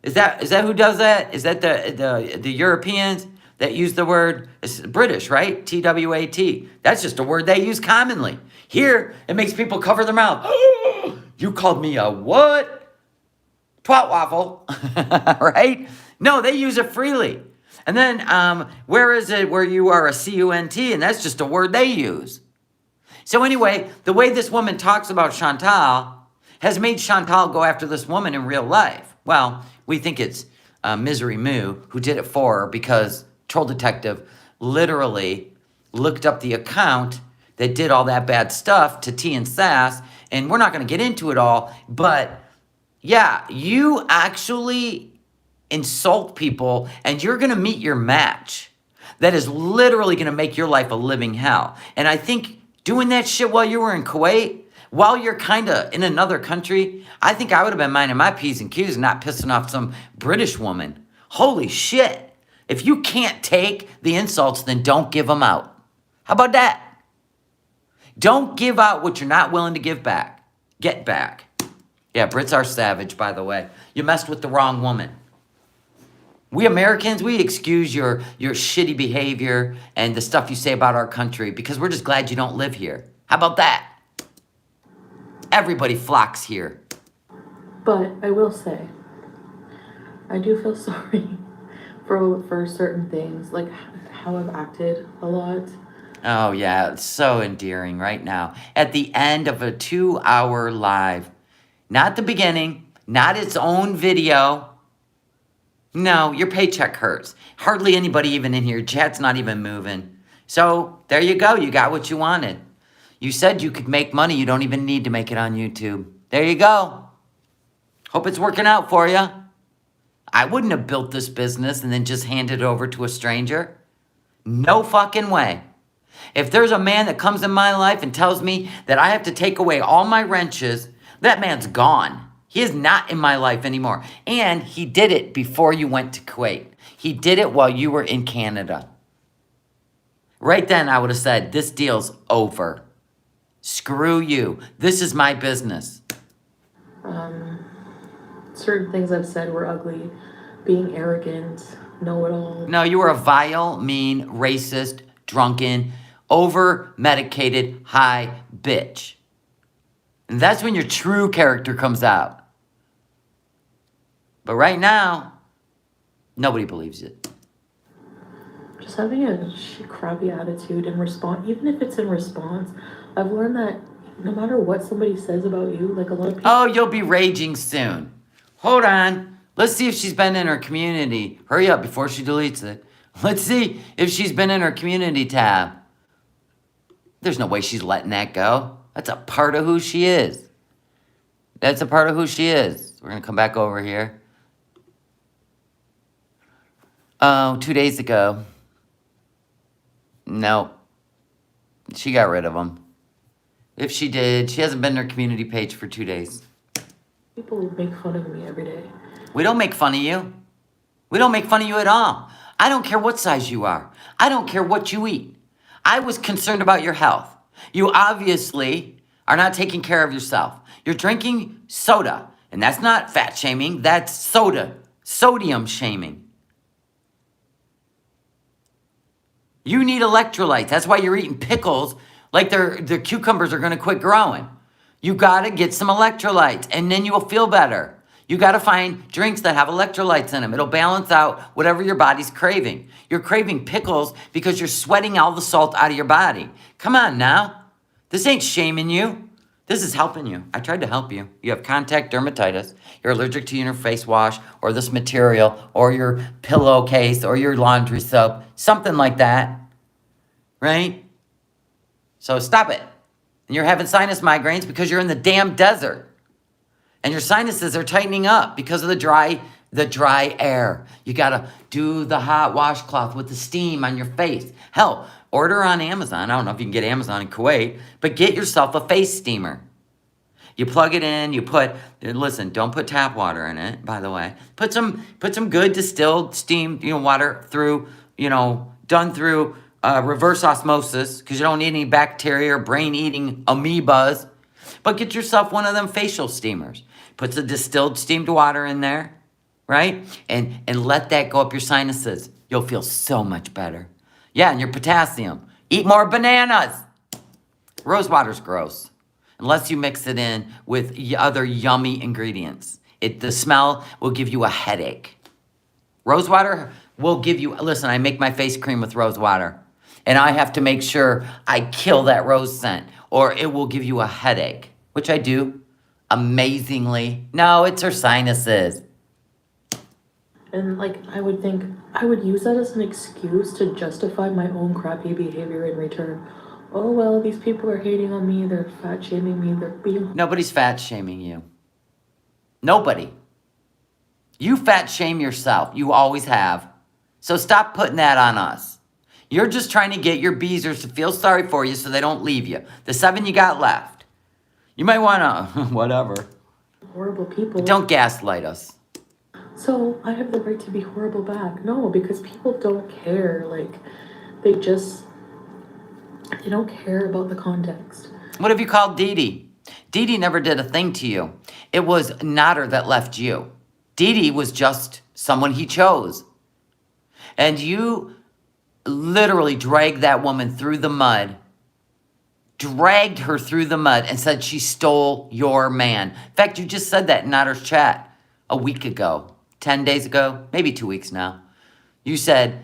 Speaker 1: is that who does that? Is that the Europeans that use the word? It's British, right? TWAT. That's just a word they use commonly. Here, it makes people cover their mouth. You called me a what? Twat waffle, right? No, they use it freely. And then, where is it where you are a CUNT? And that's just a word they use. So anyway, the way this woman talks about Chantal has made Chantal go after this woman in real life. Well, we think it's Misery Moo who did it for her because Troll Detective literally looked up the account that did all that bad stuff to T and Sass. And we're not going to get into it all. But yeah, you actually insult people and you're going to meet your match. That is literally going to make your life a living hell. And I think doing that shit while you were in Kuwait, while you're kind of in another country, I think I would have been minding my P's and Q's and not pissing off some British woman. Holy shit. If you can't take the insults, then don't give them out. How about that? Don't give out what you're not willing to give back. Get back. Yeah, Brits are savage, by the way. You messed with the wrong woman. We Americans, we excuse your shitty behavior and the stuff you say about our country because we're just glad you don't live here. How about that? Everybody flocks here.
Speaker 2: But I will say, I do feel sorry for certain things, like how I've acted a lot.
Speaker 1: Oh, yeah, it's so endearing right now. At the end of a 2-hour live, not the beginning, not its own video. No, your paycheck hurts. Hardly anybody even in here. Chat's not even moving. So, there you go. You got what you wanted. You said you could make money. You don't even need to make it on YouTube. There you go. Hope it's working out for you. I wouldn't have built this business and then just handed it over to a stranger. No fucking way. If there's a man that comes in my life and tells me that I have to take away all my wrenches, that man's gone. He is not in my life anymore. And he did it before you went to Kuwait. He did it while you were in Canada. Right then, I would have said, this deal's over. Screw you. This is my business.
Speaker 2: Certain things I've said were ugly. Being arrogant, know-it-all.
Speaker 1: No, you were a vile, mean, racist, drunken, over-medicated, high bitch. And that's when your true character comes out. But right now, nobody believes it.
Speaker 2: Just having a crappy attitude in response, even if it's in response, I've learned that no matter what somebody says about you, like a lot of people...
Speaker 1: Oh, you'll be raging soon. Hold on. Let's see if she's been in her community. Hurry up before she deletes it. Let's see if she's been in her community tab. There's no way she's letting that go. That's a part of who she is. That's a part of who she is. We're going to come back over here. Oh, 2 days ago. No, she got rid of them. If she did, she hasn't been on her community page for 2 days.
Speaker 2: People make fun of me every day.
Speaker 1: We don't make fun of you. We don't make fun of you at all. I don't care what size you are. I don't care what you eat. I was concerned about your health. You obviously are not taking care of yourself. You're drinking soda, and that's not fat shaming, that's soda, sodium shaming. You need electrolytes. That's why you're eating pickles like their cucumbers are going to quit growing. You got to get some electrolytes, and then you will feel better. You got to find drinks that have electrolytes in them. It'll balance out whatever your body's craving. You're craving pickles because you're sweating all the salt out of your body. Come on now. This ain't shaming you. This is helping you. I tried to help you. You have contact dermatitis. You're allergic to your face wash or this material or your pillowcase or your laundry soap. Something like that. Right? So stop it. And you're having sinus migraines because you're in the damn desert. And your sinuses are tightening up because of the dry air. You got to do the hot washcloth with the steam on your face. Hell, order on Amazon. I don't know if you can get Amazon in Kuwait, but get yourself a face steamer. You plug it in, you put, listen, don't put tap water in it, by the way. Put some good distilled steam, water through, done through reverse osmosis, because you don't need any bacteria or brain-eating amoebas. But get yourself one of them facial steamers. Put some distilled steamed water in there, right? And let that go up your sinuses. You'll feel so much better. Yeah, and your potassium. Eat more bananas. Rose water's gross. Unless you mix it in with other yummy ingredients. The smell will give you a headache. Rose water will give you, listen, I make my face cream with rose water. And I have to make sure I kill that rose scent, or it will give you a headache, which I do amazingly. No, it's her sinuses.
Speaker 2: And I would think I would use that as an excuse to justify my own crappy behavior in return. Oh, well, these people are hating on me. They're fat shaming me. They're being...
Speaker 1: Nobody's fat shaming you. Nobody. You fat shame yourself. You always have. So stop putting that on us. You're just trying to get your beezers to feel sorry for you so they don't leave you. The 7 you got left. You might want to, whatever.
Speaker 2: Horrible people.
Speaker 1: Don't gaslight us.
Speaker 2: So I have the right to be horrible back. No, because people don't care. They don't care about the context.
Speaker 1: What have you called Dee Dee? Dee Dee never did a thing to you. It was Nader that left you. Dee Dee was just someone he chose. And you literally dragged that woman through the mud. Dragged her through the mud and said she stole your man. In fact, you just said that in Nader's chat a week ago. 10 days ago, maybe 2 weeks now. You said,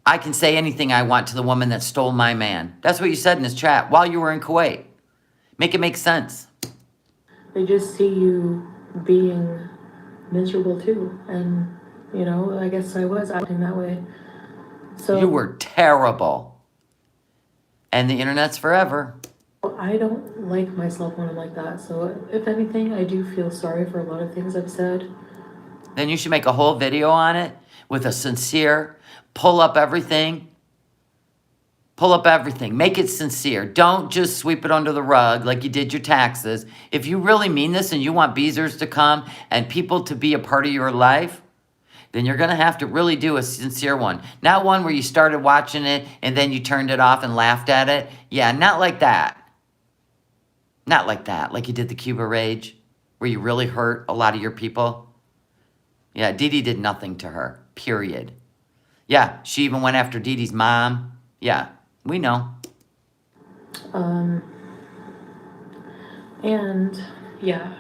Speaker 1: I can say anything I want to the woman that stole my man. That's what you said in his chat while you were in Kuwait. Make it make sense.
Speaker 2: They just see you being miserable too. And, I guess I was acting that way. So
Speaker 1: you were terrible. And the internet's forever.
Speaker 2: I don't like myself when I'm like that. So if anything, I do feel sorry for a lot of things I've said.
Speaker 1: Then you should make a whole video on it with a sincere, pull up everything. Pull up everything. Make it sincere. Don't just sweep it under the rug like you did your taxes. If you really mean this and you want beezers to come and people to be a part of your life, then you're going to have to really do a sincere one. Not one where you started watching it and then you turned it off and laughed at it. Yeah, not like that. Not like that, like you did the Cuba Rage, where you really hurt a lot of your people. Yeah, Dee Dee did nothing to her, period. Yeah, she even went after Dee Dee's mom. Yeah, we know.
Speaker 2: And, yeah,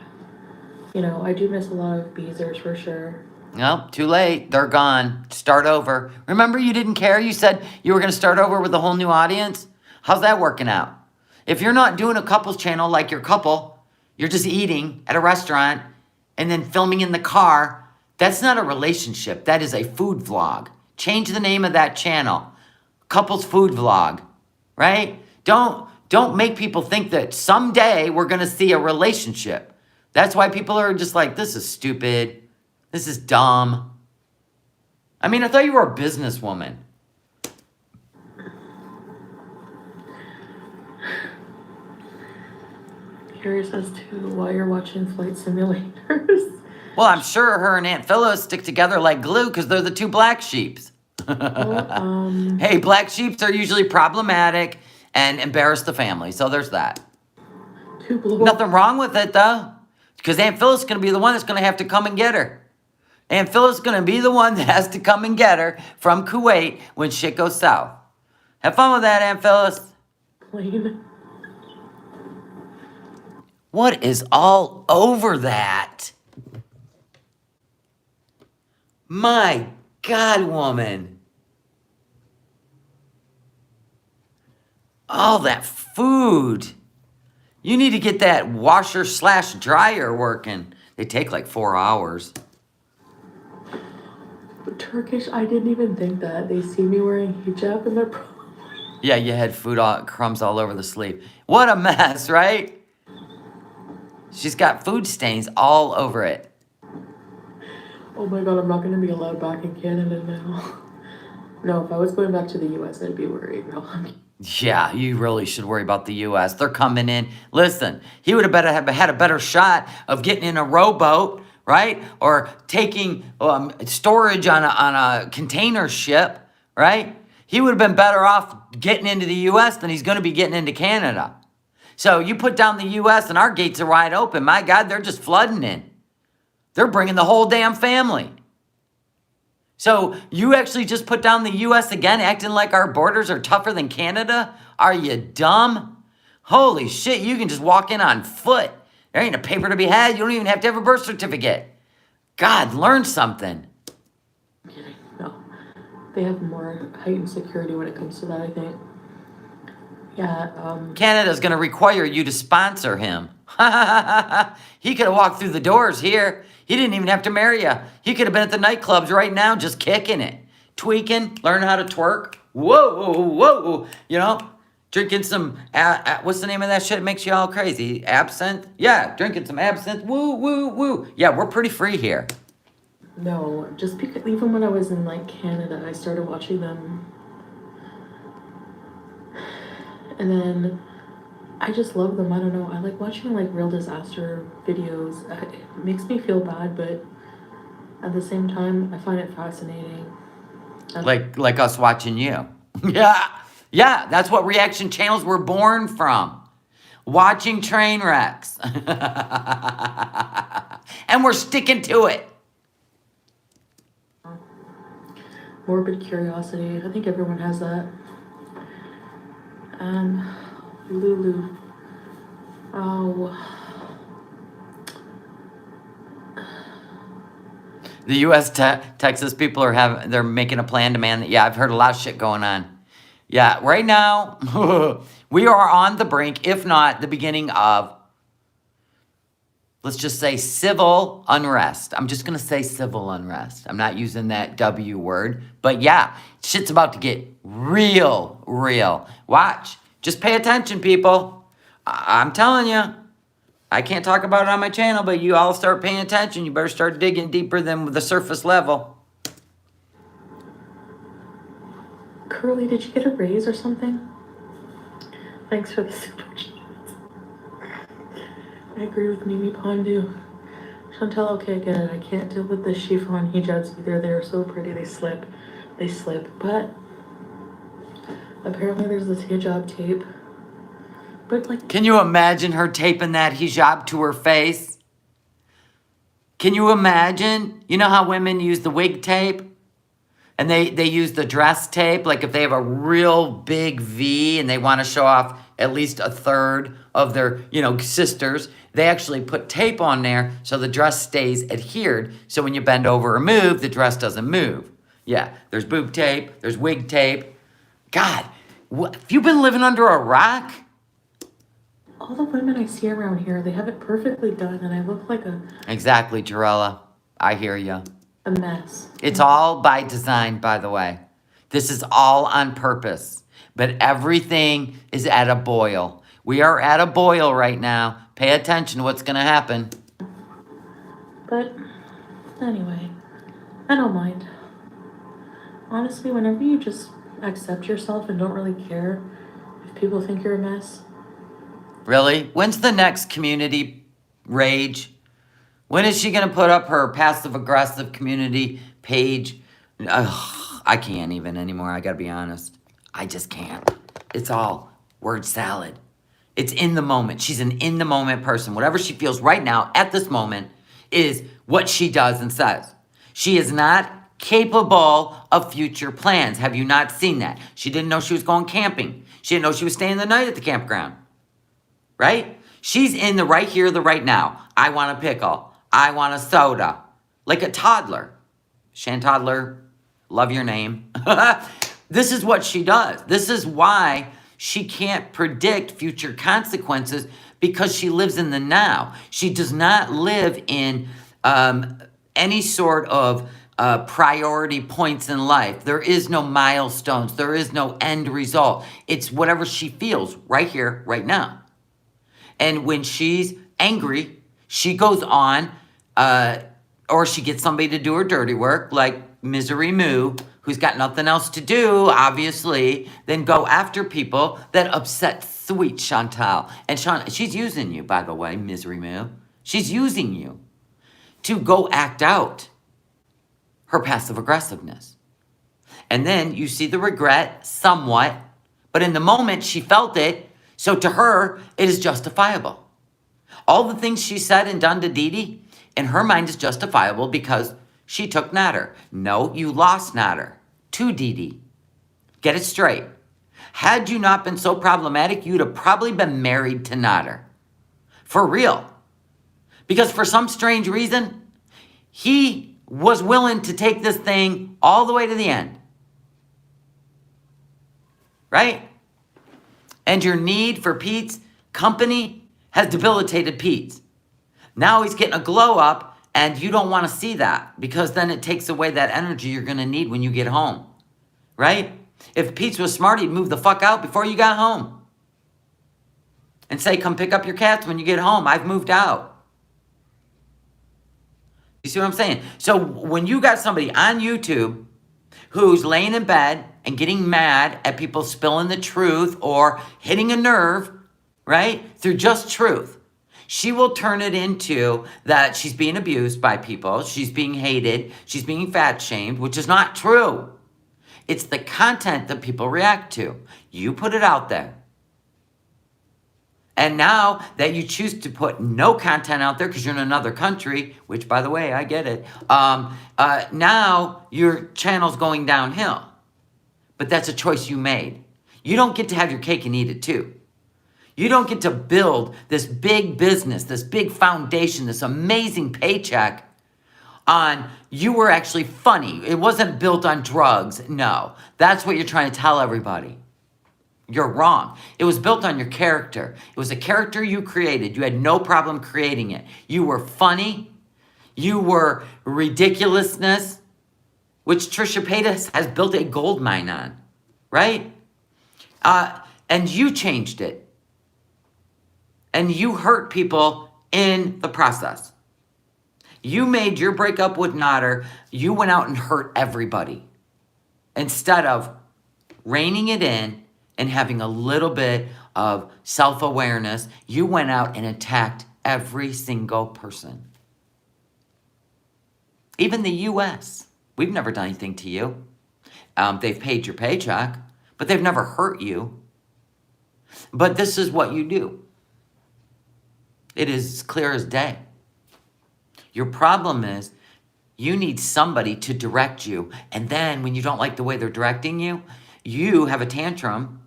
Speaker 2: I do miss a lot of beezers for sure.
Speaker 1: Nope, too late. They're gone. Start over. Remember you didn't care? You said you were going to start over with a whole new audience? How's that working out? If you're not doing a couples channel like your couple, you're just eating at a restaurant and then filming in the car, that's not a relationship. That is a food vlog. Change the name of that channel. Couples food vlog, right? Don't make people think that someday we're going to see a relationship. That's why people are just like, this is stupid. This is dumb. I mean, I thought you were a businesswoman.
Speaker 2: Curious as to why you're watching flight simulators.
Speaker 1: Well, I'm sure her and Aunt Phyllis stick together like glue because they're the two black sheeps.
Speaker 2: Well,
Speaker 1: Hey, black sheeps are usually problematic and embarrass the family. So there's that. Nothing wrong with it, though. Because Aunt Phyllis is going to be the one that's going to have to come and get her. Aunt Phyllis is going to be the one that has to come and get her from Kuwait when shit goes south. Have fun with that, Aunt Phyllis.
Speaker 2: Plain.
Speaker 1: What is all over that? My God, woman. All that food. You need to get that washer/dryer working. They take like 4 hours.
Speaker 2: Turkish, I didn't even think that. They see me wearing hijab and they're
Speaker 1: Yeah, you had crumbs all over the sleeve. What a mess, right? She's got food stains all over it.
Speaker 2: Oh my God, I'm not going to be allowed back in Canada now. No, if I was going back to the US, I'd be worried. No,
Speaker 1: Yeah, you really should worry about the U.S. They're coming in. Listen, he would have better have had a better shot of getting in a rowboat, right? Or taking storage on a container ship, right? He would have been better off getting into the U.S. than he's going to be getting into Canada. So you put down the U.S. and our gates are wide open. My God, they're just flooding in. They're bringing the whole damn family. So you actually just put down the U.S. again, acting like our borders are tougher than Canada? Are you dumb? Holy shit, you can just walk in on foot. There ain't a paper to be had. You don't even have to have a birth certificate. God, learn something.
Speaker 2: No, they have more heightened security when it comes to that, I think. Yeah,
Speaker 1: Canada's going to require you to sponsor him. He could have walked through the doors here. He didn't even have to marry you. He could have been at the nightclubs right now just kicking it. Tweaking, learning how to twerk. Whoa, whoa. You know, drinking some, what's the name of that shit that makes you all crazy? Absinthe? Yeah, drinking some absinthe. Woo. Yeah, we're pretty free here.
Speaker 2: No, just because even when I was in like Canada, I started watching them. And then I just love them. I don't know. I like watching like real disaster videos. It makes me feel bad, but at the same time, I find it fascinating.
Speaker 1: Like us watching you. Yeah, that's what reaction channels were born from. Watching train wrecks. And we're sticking to it.
Speaker 2: Morbid curiosity. I think everyone has that. Lulu. Oh.
Speaker 1: The U.S. Texas people they're making a plan to man. Yeah, I've heard a lot of shit going on. Yeah, right now we are on the brink, if not the beginning of, let's just say, civil unrest. I'm just gonna say civil unrest. I'm not using that W word, but yeah, shit's about to get real. Watch. Just pay attention, people. I'm telling you. I can't talk about it on my channel, but you all start paying attention. You better start digging deeper than the surface level.
Speaker 2: Curly, did you get a raise or something? Thanks for the super chat. I agree with Mimi Pondu. Chantel, okay, I get it. I can't deal with the chiffon hijabs either. They're so pretty. They slip. But apparently there's this hijab tape. But like,
Speaker 1: can you imagine her taping that hijab to her face? Can you imagine? You know how women use the wig tape? And they use the dress tape? Like if they have a real big V and they want to show off at least a third of their, sisters, they actually put tape on there so the dress stays adhered. So when you bend over or move, the dress doesn't move. Yeah, there's boob tape, there's wig tape. God, have you been living under a rock?
Speaker 2: all the women I see around here, they have it perfectly done, and I look like
Speaker 1: Exactly, Jarella. I hear you.
Speaker 2: a mess.
Speaker 1: It's all by design, by the way. This is all on purpose. But everything is at a boil. We are at a boil right now. Pay attention to what's going to happen.
Speaker 2: But anyway, I don't mind. Honestly, whenever you just accept yourself and don't really care if people think you're a mess.
Speaker 1: Really? When's the next community rage? When is she going to put up her passive aggressive community page? Ugh, I can't even anymore. I got to be honest. I just can't. It's all word salad. It's in the moment. She's an in the moment person. Whatever she feels right now at this moment is what she does and says. She is not capable of future plans. Have you not seen that? She didn't know she was going camping. She didn't know she was staying the night at the campground. Right? She's in the right here, the right now. I want a pickle. I want a soda. Like a toddler. Shan Toddler, love your name. This is what she does. This is why she can't predict future consequences, because she lives in the now. She does not live in any sort of priority points in life. There is no milestones. There is no end result. It's whatever she feels right here, right now. And when she's angry, she goes on, or she gets somebody to do her dirty work, like Misery Moo, who's got nothing else to do, obviously, than go after people that upset sweet Chantal. And she's using you, by the way, Misery Moo. She's using you to go act out her passive aggressiveness. And then you see the regret somewhat, but in the moment she felt it. So to her, it is justifiable. All the things she said and done to Dee Dee, in her mind, is justifiable because she took Nader. No, you lost Nader to Dee Dee. Get it straight. Had you not been so problematic, you'd have probably been married to Nader. For real. Because for some strange reason, he was willing to take this thing all the way to the end. Right? And your need for Pete's company has debilitated Pete. Now he's getting a glow up, and you don't want to see that, because then it takes away that energy you're going to need when you get home. Right? If Pete was smart, he'd move the fuck out before you got home. And say, come pick up your cats when you get home. I've moved out. You see what I'm saying? So when you got somebody on YouTube who's laying in bed and getting mad at people spilling the truth or hitting a nerve, right, through just truth, she will turn it into that she's being abused by people, she's being hated, she's being fat shamed, which is not true. It's the content that people react to. You put it out there. And now that you choose to put no content out there because you're in another country, which, by the way, I get it, now your channel's going downhill. But that's a choice you made. You don't get to have your cake and eat it too. You don't get to build this big business, this big foundation, this amazing paycheck on you were actually funny. It wasn't built on drugs. No, that's what you're trying to tell everybody. You're wrong. It was built on your character. It was a character you created. You had no problem creating it. You were funny. You were ridiculousness, which Trisha Paytas has built a gold mine on, right? And you changed it. And you hurt people in the process. You made your breakup with Nader, you went out and hurt everybody. Instead of reining it in and having a little bit of self-awareness, you went out and attacked every single person. Even the U.S. We've never done anything to you. They've paid your paycheck, but they've never hurt you. But this is what you do. It is clear as day. Your problem is you need somebody to direct you. And then when you don't like the way they're directing you, you have a tantrum,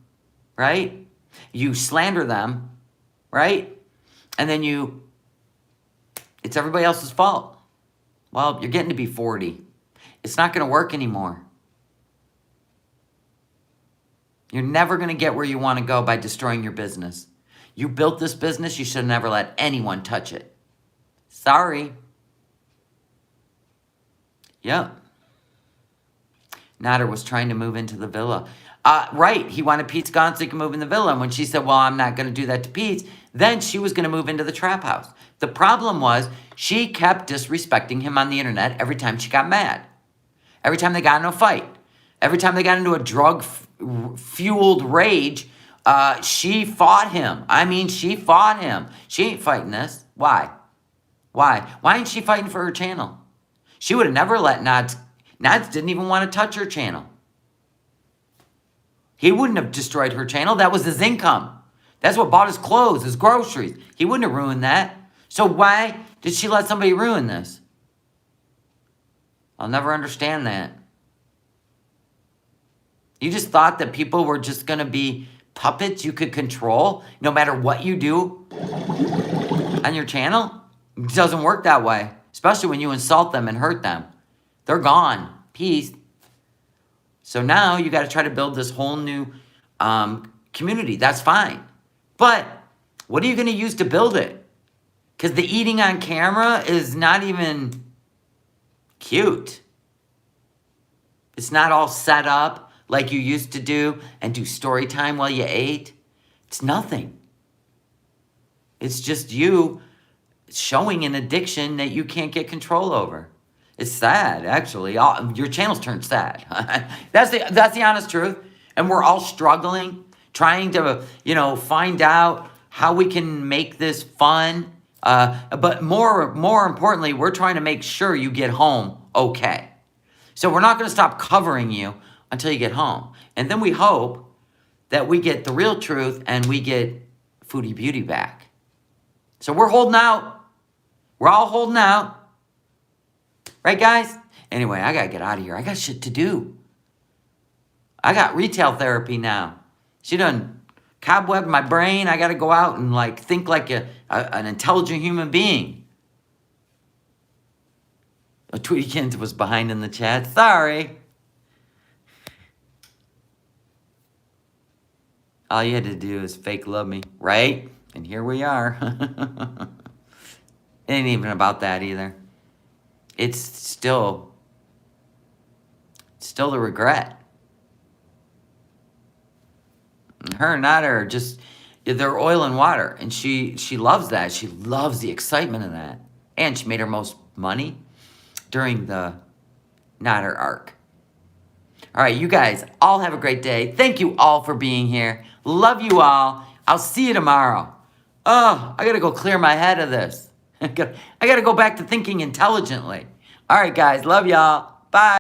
Speaker 1: right? You slander them, right? And then it's everybody else's fault. Well, you're getting to be 40. It's not going to work anymore. You're never going to get where you want to go by destroying your business. You built this business, you should have never let anyone touch it. Sorry. Yep. Nader was trying to move into the villa. Right, he wanted Pete's gone so he can move in the villa. And when she said, well, I'm not going to do that to Pete's, then she was going to move into the trap house. The problem was she kept disrespecting him on the internet every time she got mad. Every time they got into a fight. Every time they got into a drug-fueled rage, she fought him. I mean, she fought him. She ain't fighting this. Why? Why? Why ain't she fighting for her channel? She would have never let Nods didn't even want to touch her channel. He wouldn't have destroyed her channel. That was his income. That's what bought his clothes, his groceries. He wouldn't have ruined that. So why did she let somebody ruin this? I'll never understand that. You just thought that people were just going to be puppets you could control no matter what you do on your channel? It doesn't work that way, especially when you insult them and hurt them. They're gone. Peace. So now you got to try to build this whole new community. That's fine. But what are you going to use to build it? Because the eating on camera is not even cute. It's not all set up like you used to do and do story time while you ate. It's nothing. It's just you showing an addiction that you can't get control over. It's sad, actually. Your channel's turned sad. That's the honest truth. And we're all struggling, trying to, find out how we can make this fun. But more importantly, we're trying to make sure you get home okay. So we're not going to stop covering you until you get home. And then we hope that we get the real truth and we get Foodie Beauty back. So we're holding out. We're all holding out. Right, guys? Anyway, I got to get out of here. I got shit to do. I got retail therapy now. She done cobwebbed my brain. I got to go out and think like an intelligent human being. Tweetykins was behind in the chat. Sorry. All you had to do is fake love me, right? And here we are. It ain't even about that either. It's still the regret. Her and Nada are just, they're oil and water. And she loves that. She loves the excitement of that. And she made her most money during the Nada arc. All right, you guys all have a great day. Thank you all for being here. Love you all. I'll see you tomorrow. Oh, I got to go clear my head of this. I got to go back to thinking intelligently. All right, guys. Love y'all. Bye.